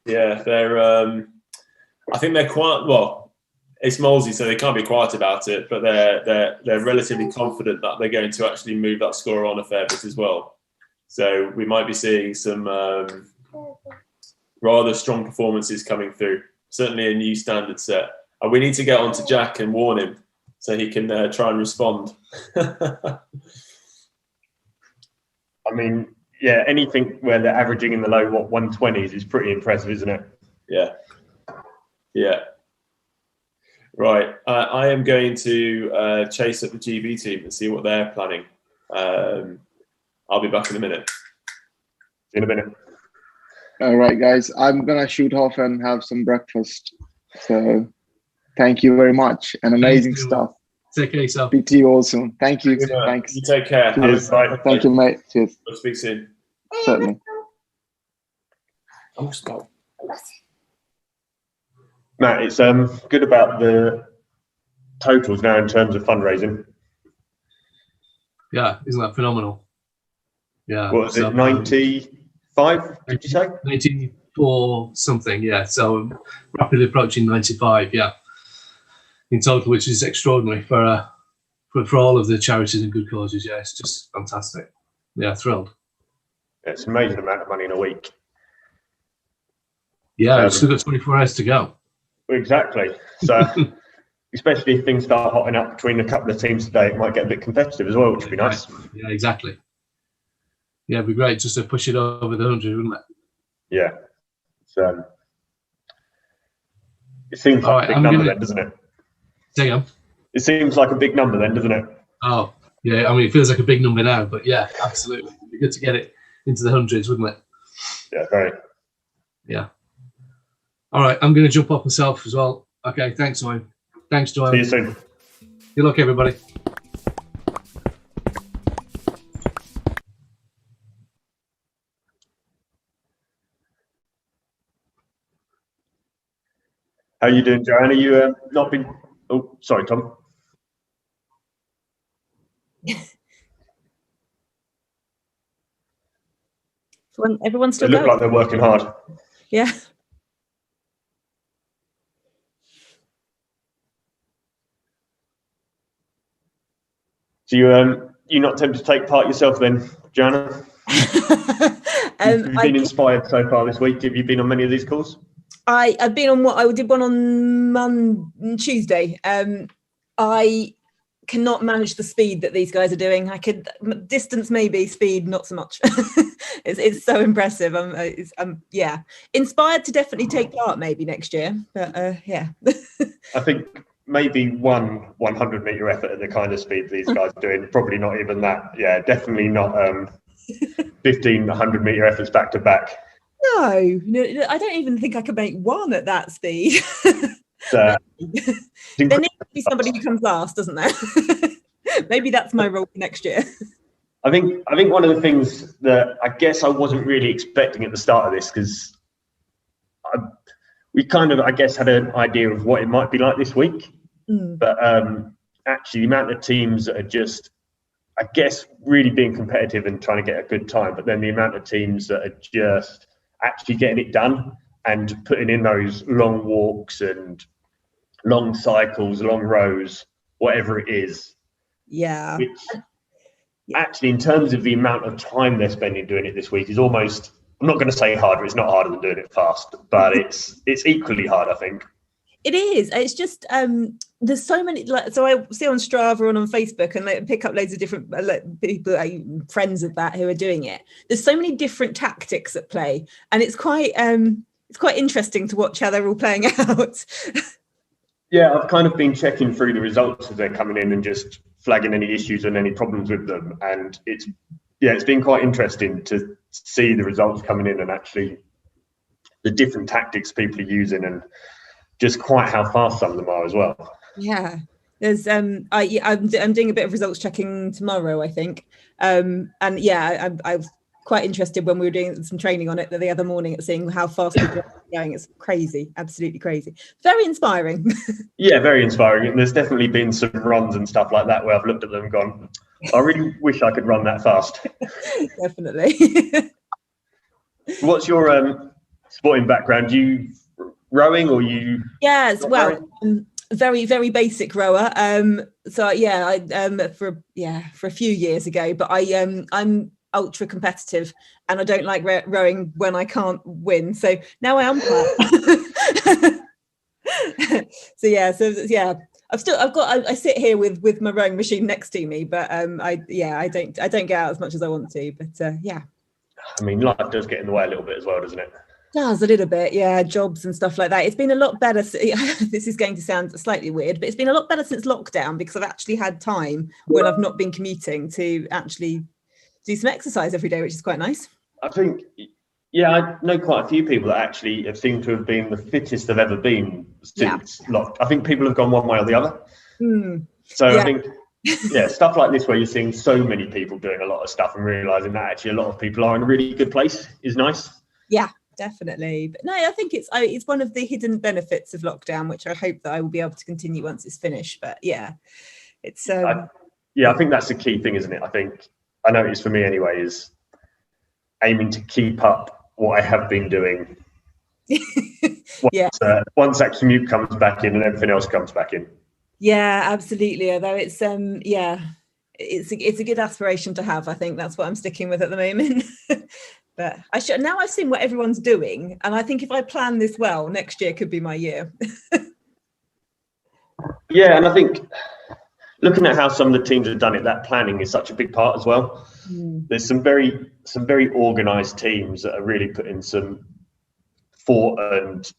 Yeah, they're. I think they're quite well. It's Molesey, so they can't be quiet about it. But they're relatively confident that they're going to actually move that score on a fair bit as well. So we might be seeing some rather strong performances coming through. Certainly a new standard set. And we need to get on to Jack and warn him so he can try and respond. I mean, yeah, anything where they're averaging in the low 120s is pretty impressive, isn't it? Yeah. Yeah. Right. I am going to chase up the GB team and see what they're planning. I'll be back in a minute. In a minute. All right, guys. I'm going to shoot off and have some breakfast. So thank you very much. And amazing stuff. Take care yourself. Speak to you all soon. Thank you. Yeah. Thanks. You take care. Cheers. Thank you, mate. Cheers. We'll speak soon. Certainly. Oh, stop. Matt, it's good about the totals now in terms of fundraising. Yeah, isn't that phenomenal? Yeah. What was it, 95, did you say? 94 something, yeah. So rapidly approaching 95, yeah. In total, which is extraordinary for all of the charities and good causes. Yeah, it's just fantastic. Yeah, thrilled. Yeah, it's an amazing amount of money in a week. Yeah, we've still got 24 hours to go. Exactly. So, especially if things start hotting up between a couple of teams today, it might get a bit competitive as well, which would be nice. Yeah, exactly. Yeah, it'd be great just to push it over the 100, wouldn't it? Yeah. So, it seems like a big number then, doesn't it? Say again? It seems like a big number then, doesn't it? Oh, yeah. I mean, it feels like a big number now, but yeah, absolutely. It'd be good to get it into the hundreds, wouldn't it? Yeah, very. Yeah. All right, I'm going to jump off myself as well. Okay, thanks, Owen. Thanks, Joanne. See you soon. Good luck, everybody. How are you doing, Joanne? Are you not been... Oh, sorry, Tom. Everyone's still They look going. like they're working hard. Yeah. So you're not tempted to take part yourself then, Joanna? You've been inspired so far this week. Have you been on many of these calls? I've been on I did one on Tuesday. I cannot manage the speed that these guys are doing. I could distance maybe, speed not so much. It's so impressive. I'm inspired to definitely take part maybe next year, but yeah. I think maybe one 100-meter effort at the kind of speed these guys are doing, probably not even that. Yeah, definitely not 15 100-meter efforts back to back. No, I don't even think I could make one at that speed. There needs to be somebody who comes last, doesn't there? Maybe that's my role for next year. I think one of the things that I guess I wasn't really expecting at the start of this, because we kind of, I guess, had an idea of what it might be like this week. But actually the amount of teams that are just, I guess, really being competitive and trying to get a good time, but then the amount of teams that are just actually getting it done and putting in those long walks and long cycles, long rows, whatever it is. Yeah. Which actually, in terms of the amount of time they're spending doing it this week, is almost, I'm not going to say harder, it's not harder than doing it fast, but it's equally hard, I think. It is. It's just there's so many. So I see on Strava and on Facebook, and pick up loads of different people, friends of that who are doing it. There's so many different tactics at play, and it's quite interesting to watch how they're all playing out. Yeah, I've kind of been checking through the results as they're coming in and just flagging any issues and any problems with them, and it's been quite interesting to see the results coming in and actually the different tactics people are using and just quite how fast some of them are as well. Yeah, there's I'm doing a bit of results checking tomorrow, I think, and yeah, I was quite interested when we were doing some training on it the other morning at seeing how fast people are going. It's crazy, absolutely crazy. Very inspiring. Yeah, very inspiring. And there's definitely been some runs and stuff like that where I've looked at them and gone, I really wish I could run that fast. Definitely. What's your sporting background? You rowing or you? Yes, well, very, very basic rower. So yeah, I for a few years ago, but I'm ultra competitive and I don't like rowing when I can't win. So now I umpire. I sit here with my rowing machine next to me, but I don't get out as much as I want to, but yeah. I mean, life does get in the way a little bit as well, doesn't it? Does a little bit, yeah, jobs and stuff like that. It's been a lot better. This is going to sound slightly weird, but it's been a lot better since lockdown because I've actually had time when I've not been commuting to actually do some exercise every day, which is quite nice. I think, yeah, I know quite a few people that actually have seemed to have been the fittest they've ever been since lockdown. I think people have gone one way or the other. So yeah. I think, yeah, stuff like this where you're seeing so many people doing a lot of stuff and realising that actually a lot of people are in a really good place is nice. Yeah. Definitely, but no, I think it's one of the hidden benefits of lockdown, which I hope that I will be able to continue once it's finished. But yeah, it's I think that's the key thing, isn't it? I know it's for me anyway, is aiming to keep up what I have been doing. Once that commute comes back in and everything else comes back in. Yeah, absolutely. Although it's it's a good aspiration to have. I think that's what I'm sticking with at the moment. But now I've seen what everyone's doing, and I think if I plan this well, next year could be my year. Yeah, and I think looking at how some of the teams have done it, that planning is such a big part as well. There's some very organised teams that are really putting some thought and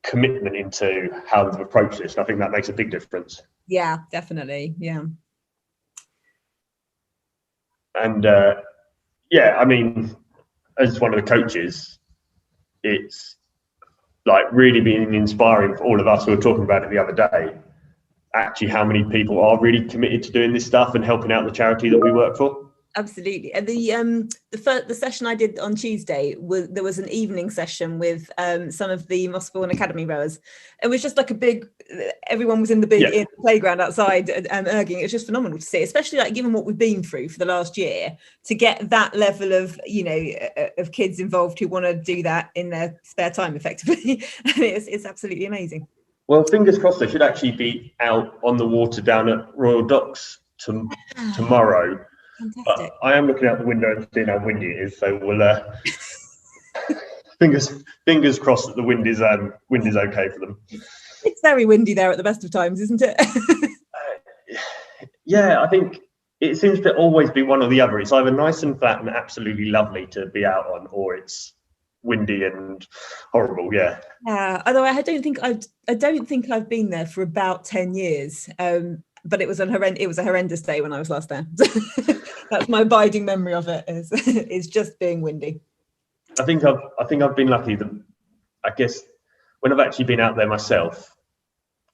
commitment into how they've approached this, and I think that makes a big difference. Yeah, definitely. Yeah. And I mean, as one of the coaches, it's like really being inspiring for all of us who were talking about it the other day, actually how many people are really committed to doing this stuff and helping out the charity that we work for. Absolutely. And the session I did on Tuesday there was an evening session with some of the Mossbourne Academy rowers. It was just like everyone was in the playground outside erging. It was just phenomenal to see, especially like given what we've been through for the last year, to get that level of of kids involved who want to do that in their spare time effectively. It's absolutely amazing. Well, fingers crossed they should actually be out on the water down at Royal Docks tomorrow. Fantastic. But I am looking out the window and seeing how windy it is, so we'll fingers crossed that the wind is okay for them. It's very windy there at the best of times, isn't it? Yeah, I think it seems to always be one or the other. It's either nice and flat and absolutely lovely to be out on, or it's windy and horrible. Yeah. Yeah. Although I don't think I've been there for about 10 years. But it was a horrendous day when I was last there. That's my abiding memory of it. Is just being windy. I think I've been lucky that I guess when I've actually been out there myself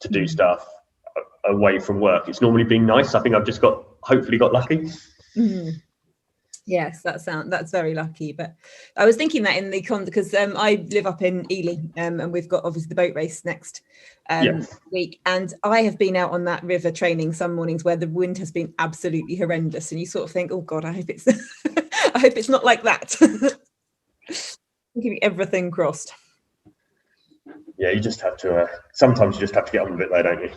to do stuff away from work, it's normally been nice. I think I've just hopefully got lucky. Yes, that's very lucky. But I was thinking that in the because I live up in Ely, and we've got obviously the boat race next week, and I have been out on that river training some mornings where the wind has been absolutely horrendous, and you sort of think, oh God, I hope it's I hope it's not like that. Keeping everything crossed. Yeah, you just have to. Sometimes you just have to get on with it, though, don't you?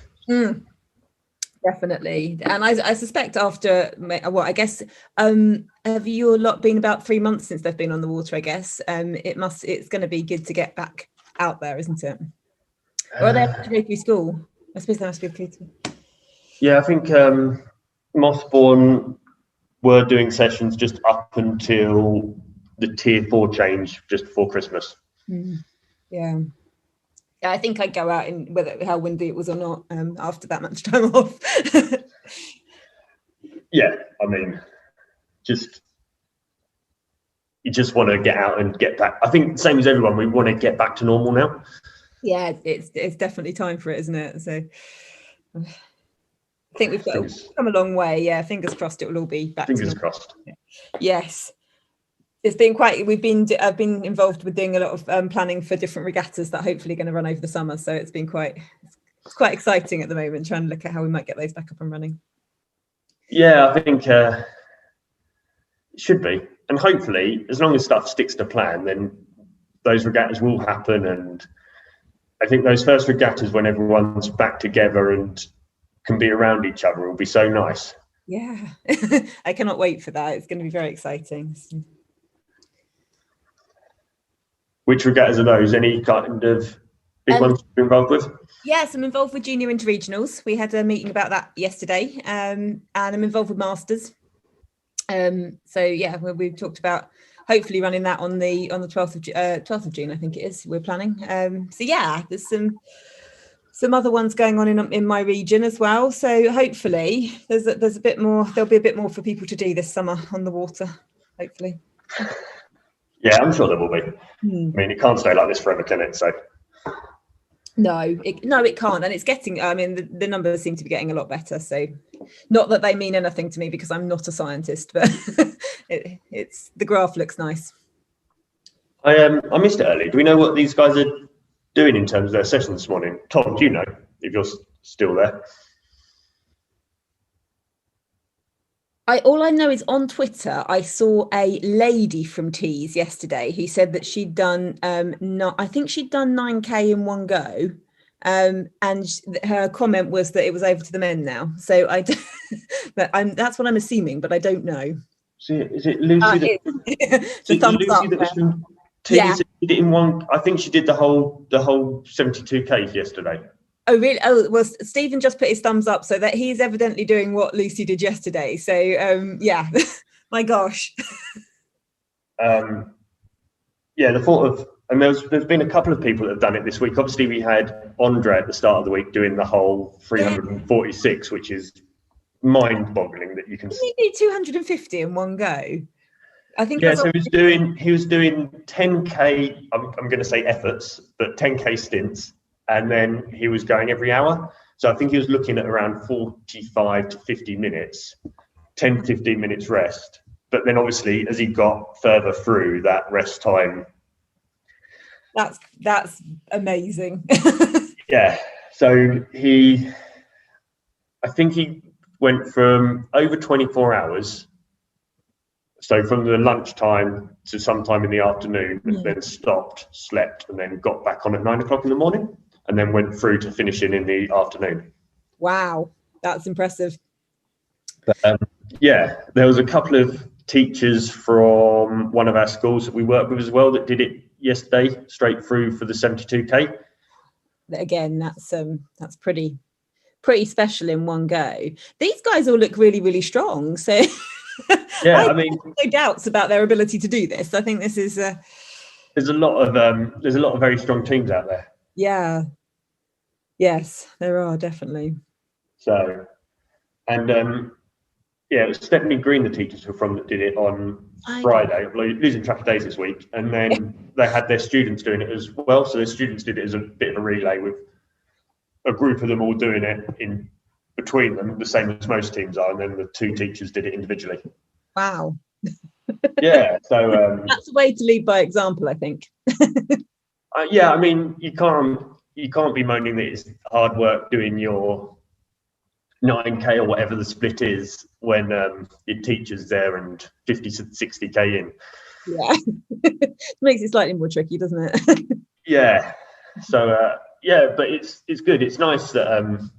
Definitely. And I suspect after, well, I guess, have you lot been about 3 months since they've been on the water? I guess it's going to be good to get back out there, isn't it? Or are they have to go through school? I suppose they must be through school. Yeah, I think Mossbourne were doing sessions just up until the Tier 4 change just before Christmas. Yeah. I think I'd go out in whether how windy it was or not after that much time off. Yeah, I mean, you just want to get out and get back. I think same as everyone, we want to get back to normal now. Yeah, it's definitely time for it, isn't it? So I think we've come a long way. Yeah, fingers crossed it will all be back. Fingers crossed. Yes. It's been I've been involved with doing a lot of planning for different regattas that hopefully are going to run over the summer. So it's been quite exciting at the moment, trying to look at how we might get those back up and running. Yeah, I think it should be. And hopefully, as long as stuff sticks to plan, then those regattas will happen. And I think those first regattas, when everyone's back together and can be around each other, will be so nice. Yeah, I cannot wait for that. It's going to be very exciting. Which regattas are those? Any kind of big ones you're involved with? Yes, I'm involved with Junior Interregionals. We had a meeting about that yesterday, and I'm involved with Masters. So yeah, we've talked about hopefully running that on the 12th of June, I think it is. We're planning. So yeah, there's some other ones going on in my region as well. So hopefully there's a bit more. There'll be a bit more for people to do this summer on the water. Hopefully. Yeah, I'm sure there will be. I mean, it can't stay like this forever, can it? So. No, it can't, and it's getting. I mean, the numbers seem to be getting a lot better. So, not that they mean anything to me because I'm not a scientist, but it's the graph looks nice. I missed it earlier. Do we know what these guys are doing in terms of their session this morning? Tom, do you know if you're still there? All I know is on Twitter, I saw a lady from Tees yesterday who said that she'd done, I think she'd done 9K in one go. And her comment was that it was over to the men now. So that's what I'm assuming, but I don't know. Is it Lucy? The thumbs up. That was from Tees? Yeah. Did it in one. I think she did the whole 72K yesterday. Oh, really? Oh, well, Stephen just put his thumbs up, so that he's evidently doing what Lucy did yesterday. So, yeah, my gosh. Yeah, the thought of, and there's been a couple of people that have done it this week. Obviously, we had Andre at the start of the week doing the whole 346, which is mind-boggling that you can. Did he do 250 in one go? I think. Yeah, so he was doing 10K. I'm going to say efforts, but 10K stints. And then he was going every hour. So I think he was looking at around 45 to 50 minutes, 10, 15 minutes rest. But then obviously, as he got further through that rest time. That's amazing. Yeah. So I think he went from over 24 hours. So from the lunchtime to sometime in the afternoon, and then stopped, slept, and then got back on at 9 o'clock in the morning. And then went through to finishing in the afternoon. Wow, that's impressive. But, yeah, there was a couple of teachers from one of our schools that we work with as well that did it yesterday, straight through for the 72K. Again, that's pretty pretty special in one go. These guys all look really, really strong. So yeah, I mean, no doubts about their ability to do this. I think this is there's a lot of very strong teams out there. Yeah. Yes, there are definitely. So, and yeah, it was Stephanie Green, the teachers were from, that did it on Friday. Losing track of days this week, and then they had their students doing it as well. So their students did it as a bit of a relay with a group of them all doing it in between them, the same as most teams are, and then the two teachers did it individually. Wow. Yeah, so that's a way to lead by example, I think. yeah, I mean, you can't be moaning that it's hard work doing your 9K or whatever the split is when your teacher's there and 50 to 60K in. Yeah, it makes it slightly more tricky, doesn't it? Yeah. So yeah, but it's good. It's nice that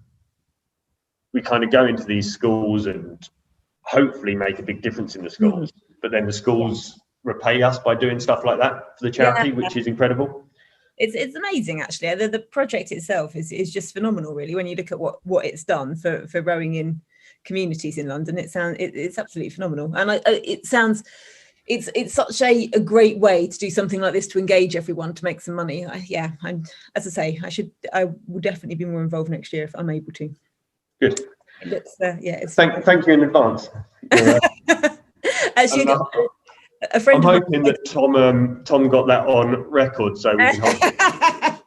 we kind of go into these schools and hopefully make a big difference in the schools. But then the schools repay us by doing stuff like that for the charity, which is incredible. It's amazing, actually. The project itself is just phenomenal, really. When you look at what it's done for rowing in communities in London, it's absolutely phenomenal. And it's such a great way to do something like this, to engage everyone, to make some money. As I say, I will definitely be more involved next year if I'm able to. Good. Thank you in advance. Actually, a friend. I'm hoping that Tom got that on record, so we can hold it.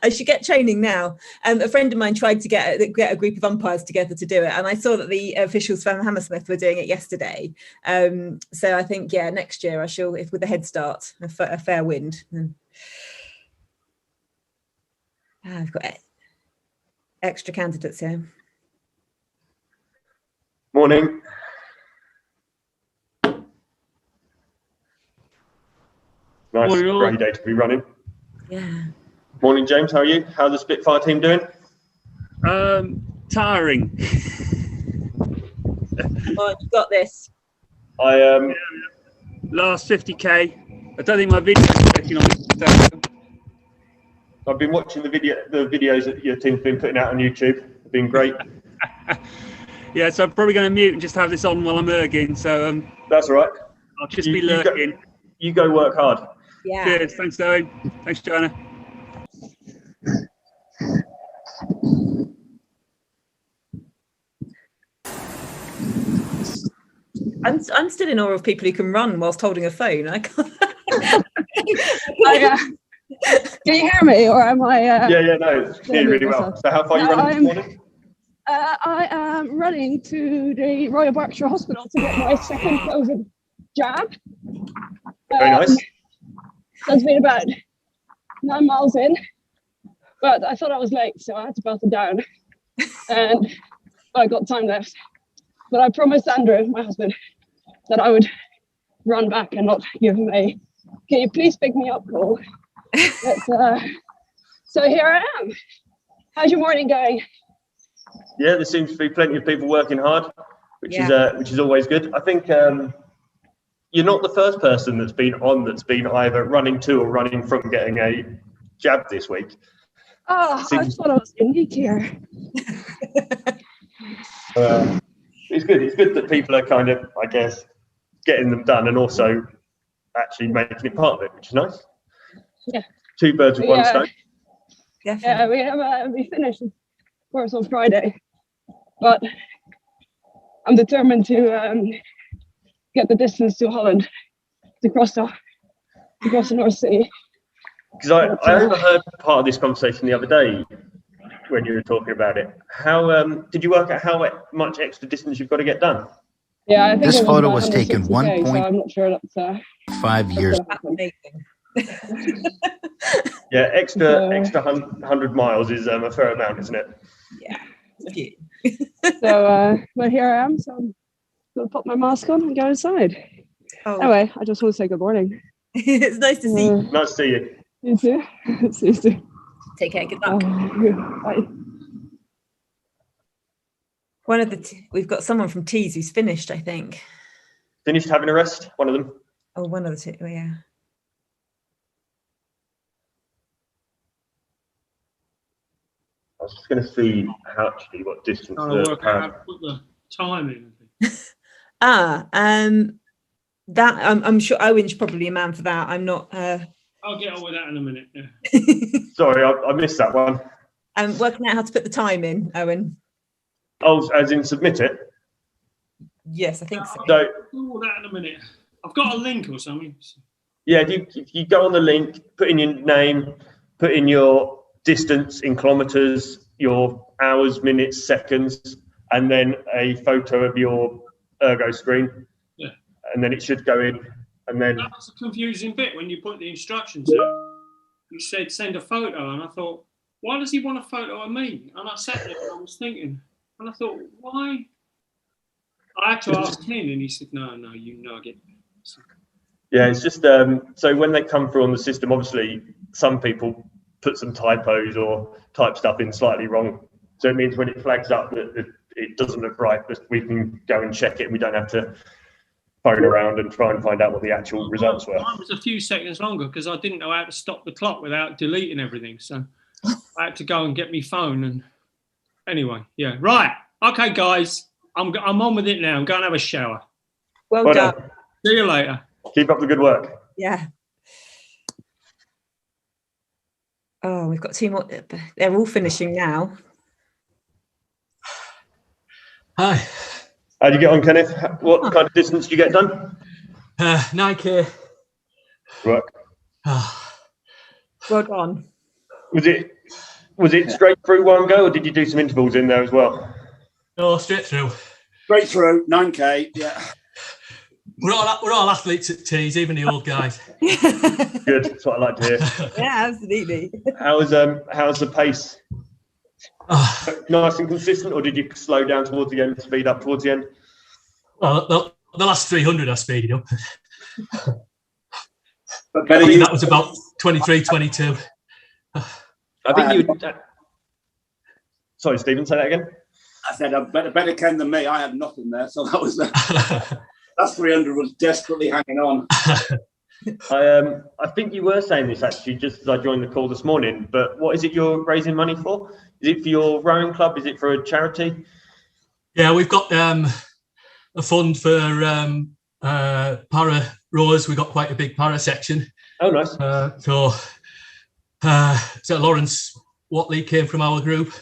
I should get training now. A friend of mine tried to get a group of umpires together to do it, and I saw that the officials from Hammersmith were doing it yesterday. So I think next year I shall, if with a head start, a fair wind. I've got extra candidates here. Morning. Nice grey day to be running. Yeah. Morning, James. How are you? How's the Spitfire team doing? Tiring. Oh, you got this. Last 50k. I don't think my video is working on it. I've been watching the videos that your team's been putting out on YouTube. They've been great. Yeah, so I'm probably going to mute and just have this on while I'm erging. So that's all right. I'll just be lurking. You go work hard. Yeah. Cheers. Thanks, Owen. Thanks, Joanna. I'm still in awe of people who can run whilst holding a phone. I can't. Can you hear me, or am I? No, it's clear really well. So how far are you running this morning? I am running to the Royal Berkshire Hospital to get my second COVID jab. Very nice. So it's been about 9 miles in, but I thought I was late, so I had to belt it down, and I got time left. But I promised Andrew, my husband, that I would run back and not give him a "can you please pick me up" call. So here I am. How's your morning going? Yeah, there seems to be plenty of people working hard, which is always good. I think you're not the first person that's been either running to or running from getting a jab this week. Oh, I thought I was unique here. It's good. It's good that people are kind of, I guess, getting them done and also actually making it part of it, which is nice. Yeah. Two birds with one stone. Yeah, we finished, of course, on Friday, but I'm determined to get the distance to Holland to cross the North Sea. Because I overheard part of this conversation the other day when you were talking about it. How did you work out how much extra distance you've got to get done? Yeah, I think this photo was taken 1.5 so I'm not sure that's years. Yeah, extra 100 miles is a fair amount, isn't it? Yeah. So, but here I am. So I'm gonna put my mask on and go inside. Anyway, I just want to say good morning. It's nice to see you. Nice to see you. You too. See you soon. Take care. Good luck. Bye. One of we've got someone from Tees who's finished, I think. Finished having a rest, one of them? Oh, one of the two, yeah. was just going to see what distance. Trying to work out how to put the time in. That I'm sure Owen's probably a man for that. I'm not. I'll get on with that in a minute. Yeah. Sorry, I missed that one. Working out how to put the time in, Owen. Oh, as in submit it? Yes, I think so. I'll do all that in a minute. I've got a link or something. Yeah, if you go on the link, put in your name, put in your distance in kilometres, your hours, minutes, seconds, and then a photo of your ergo screen. Yeah. And then it should go in. And then that was a confusing bit when you put the instructions out. You said send a photo, and I thought, why does he want a photo of me? And I sat there and I was thinking, and I thought, why? I had to ask him, and he said, no, you nugget. Yeah, it's just so when they come through on the system, obviously some people put some typos or type stuff in slightly wrong. So it means when it flags up that it doesn't look right, but we can go and check it, and we don't have to phone around and try and find out what the actual results were. Mine was a few seconds longer because I didn't know how to stop the clock without deleting everything. So I had to go and get my phone. And anyway, yeah, right. Okay, guys, I'm on with it now. I'm going to have a shower. Well done. See you later. Keep up the good work. Yeah. Oh, we've got 2 more. They're all finishing now. Hi. How'd you get on, Kenneth? What kind of distance did you get done? 9K. Right. Well done. Was it straight through one go, or did you do some intervals in there as well? No, straight through. Straight through, 9K, yeah. We're all athletes at Tees, even the old guys. Good, that's what I like to hear. Yeah, absolutely. How's the pace? Nice and consistent, or did you slow down towards the end, speed up towards the end? Well, the last 300 I speeded up. But that was about 23, 22. I think you would... Sorry, Stephen, say that again. I said, better Ken than me. I had nothing there, so that was last 300 was desperately hanging on. I think you were saying this actually just as I joined the call this morning, but what is it you're raising money for? Is it for your rowing club? Is it for a charity? Yeah, we've got a fund for para rowers. We've got quite a big para section. Oh, nice. So Lawrence Watley came from our group.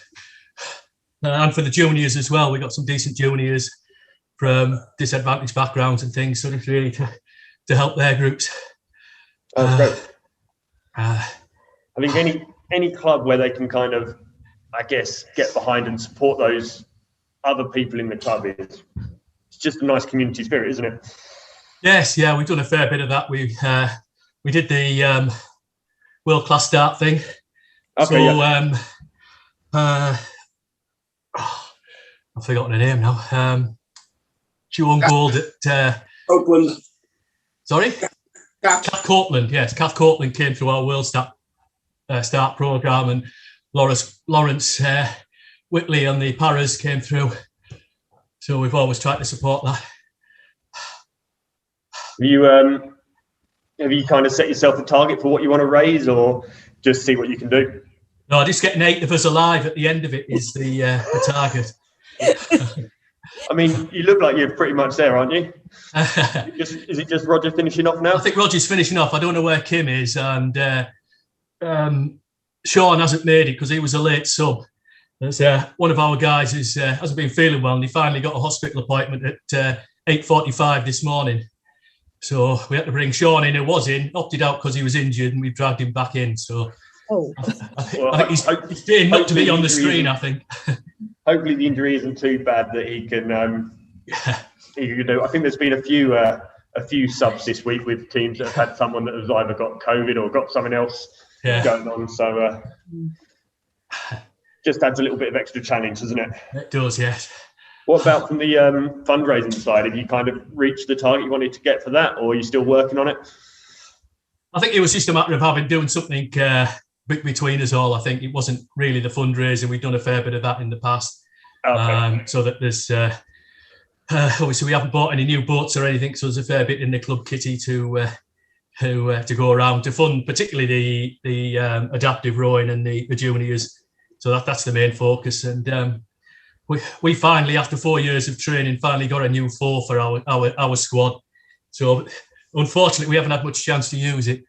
And for the juniors as well, we got some decent juniors from disadvantaged backgrounds and things, sort of really to help their groups. Oh, great. I think any club where they can kind of, I guess, get behind and support those other people in the club it's just a nice community spirit, isn't it? Yes, yeah, we've done a fair bit of that. We did the world class start thing. Okay, so yeah. I've forgotten her name now. She won gold at Oakland. Sorry? Kath Courtland, yes. Kath Courtland came through our World Start programme, and Lawrence Whitley and the Paras came through. So we've always tried to support that. Have you kind of set yourself a target for what you want to raise, or just see what you can do? No, just getting 8 of us alive at the end of it is the target. I mean, you look like you're pretty much there, aren't you? Is it just Roger finishing off now? I think Roger's finishing off. I don't know where Kim is, and Sean hasn't made it because he was a late sub. There's one of our guys who hasn't been feeling well, and he finally got a hospital appointment at 8:45 this morning. So we had to bring Sean in, who was opted out because he was injured, and we dragged him back in. So I think he's staying not to be on the screen, I think. Hopefully the injury isn't too bad that he can do. I think there's been a few subs this week with teams that have had someone that has either got COVID or got something else going on. So just adds a little bit of extra challenge, doesn't it? It does, yes. What about from the fundraising side? Have you kind of reached the target you wanted to get for that, or are you still working on it? I think it was just a matter of doing something between us all. I think it wasn't really the fundraising. We've done a fair bit of that in the past. Okay. So that there's obviously we haven't bought any new boats or anything, so there's a fair bit in the club kitty to go around to fund, particularly the adaptive rowing and the juniors So that's the main focus. And we finally, after 4 years of training, finally got a new 4 for our squad. So unfortunately, we haven't had much chance to use it.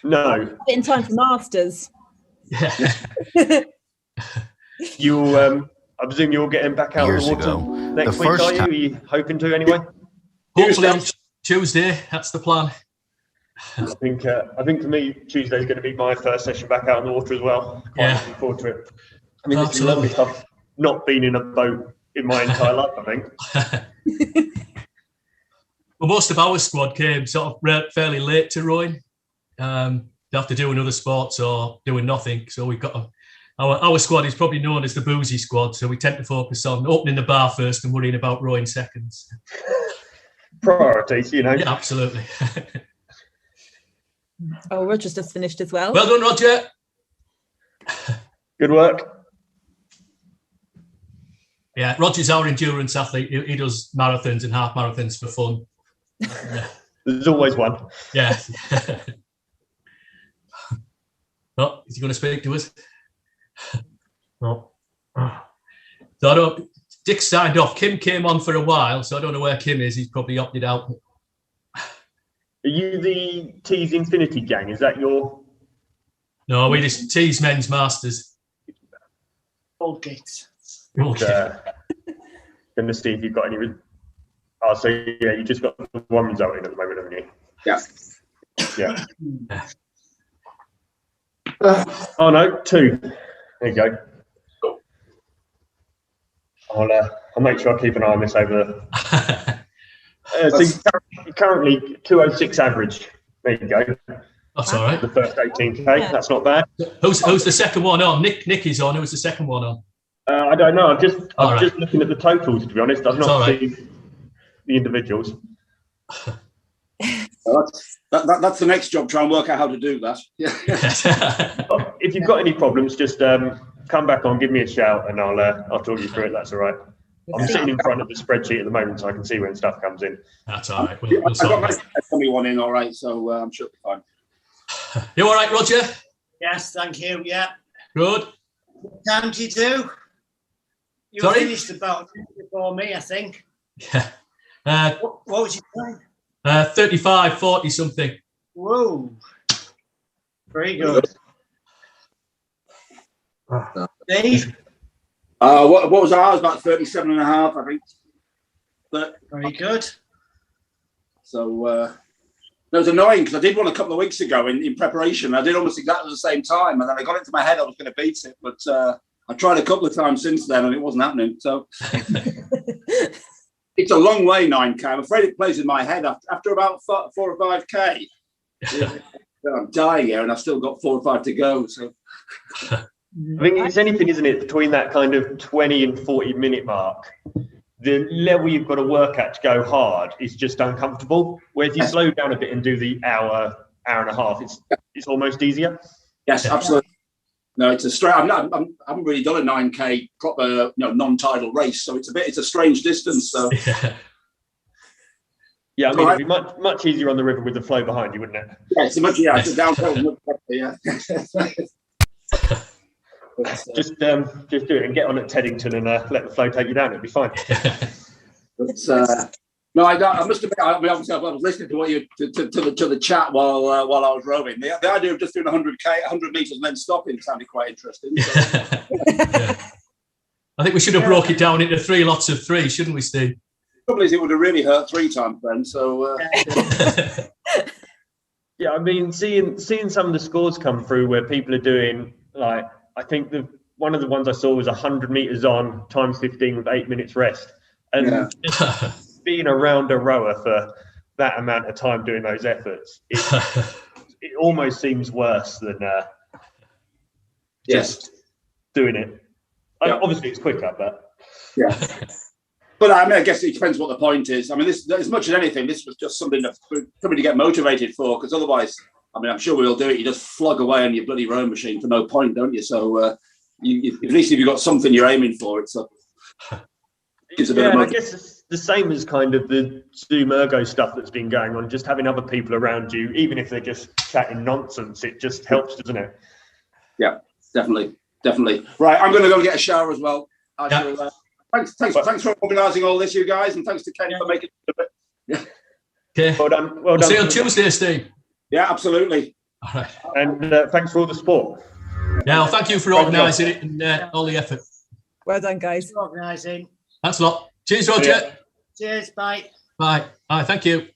No. In time for Masters. Yeah. I presume you're getting back out on the water next week, are you? Are you hoping to anyway? Hopefully on Tuesday. That's the plan. I think for me, Tuesday's going to be my first session back out on the water as well. Quite looking forward to it. I mean, it's the longest I've not been in a boat in my entire life, I think. Well, most of our squad came sort of fairly late to rowing. After doing other sports or doing nothing. So we've got our squad is probably known as the boozy squad. So we tend to focus on opening the bar first and worrying about rowing seconds. Priorities, you know. Yeah, absolutely. Oh, Roger's just finished as well. Well done, Roger. Good work. Yeah, Roger's our endurance athlete. He does marathons and half marathons for fun. Yeah. There's always one. Yeah. Oh, is he going to speak to us? No. So I don't. Dick signed off. Kim came on for a while, so I don't know where Kim is. He's probably opted out. Are you the Tees Infinity gang? Is that your? No, we just Tees Men's Masters. Old gates. Okay. Going to see if you've got any. Oh, so yeah, you just got the one result in at the moment, haven't you? Yeah. Yeah. Oh no, 2. There you go. I'll make sure I keep an eye on this over. So you're currently 206 average. There you go. That's all right. The first 18k. That's not bad. Who's the second one on? Nick is on. Who's the second one on? I don't know. I'm just looking at the totals, to be honest. I've not seen the individuals. That's the next job. Try and work out how to do that. Yeah. If you've got any problems, just come back on, give me a shout, and I'll talk you through it. That's all right. I'm sitting in front of the spreadsheet at the moment, so I can see when stuff comes in. That's all right. I got my one in all right, so I'm sure it'll be fine. You all right, Roger? Yes, thank you. Yeah. Good. What time do you do? You Sorry? finished about before me, I think. Yeah. What was your time? 35, 40 something. Whoa. Very good. Dave? What was ours? About 37 and a half, I think. But very good. So it was annoying because I did one a couple of weeks ago in preparation. I did almost exactly the same time, and then I got into my head I was going to beat it, but I tried a couple of times since then, and it wasn't happening. So it's a long way, 9K. I'm afraid it plays in my head after about 4 or 5K. I'm dying here, and I've still got 4 or 5 to go. So. I think it's anything, isn't it, between that kind of 20 and 40 minute mark. The level you've got to work at to go hard is just uncomfortable. Whereas you slow down a bit and do the hour and a half, it's almost easier. Yes, absolutely. No, it's a straight. I haven't really done a 9K proper, non-tidal race, so it's a strange distance. So. Yeah, I mean, it'd be much easier on the river with the flow behind you, wouldn't it? Yeah, it's a downhill. Yeah. Just do it and get on at Teddington and let the flow take you down. It'll be fine. But no, I must admit. I mean, obviously, I was listening to what you to the chat while I was rowing. The idea of just doing 100 meters and then stopping sounded quite interesting. So. I think we should have broke it down into 3 lots of 3, shouldn't we, Steve? The trouble is, it would have really hurt 3 times then. So. Yeah, I mean, seeing some of the scores come through where people are doing like. I think one of the ones I saw was 100 meters on times 15 with 8 minutes rest, and just being around a rower for that amount of time doing those efforts, it almost seems worse than just doing it. Obviously, it's quicker, but But I mean, I guess it depends what the point is. I mean, this as much as anything, this was just something to get motivated for, because otherwise. I mean, I'm sure we'll do it. You just flog away on your bloody rowing machine for no point, don't you? So, at least if you've got something you're aiming for, it's a bit of I guess it's the same as kind of the Zoom Ergo stuff that's been going on. Just having other people around you, even if they're just chatting nonsense, it just helps, doesn't it? Yeah, definitely. definitely. Right, I'm going to go and get a shower as well. Thanks for organising all this, you guys, and thanks to Ken for making it a bit. Okay. Well done. Well done. See you on Tuesday, Steve. Yeah, absolutely. All right. And thanks for all the support. Yeah, well, thank you for organising it and all the effort. Well done, guys. Organising. Thanks a lot. Cheers, Roger. Cheers. Bye. Bye. Bye. Thank you.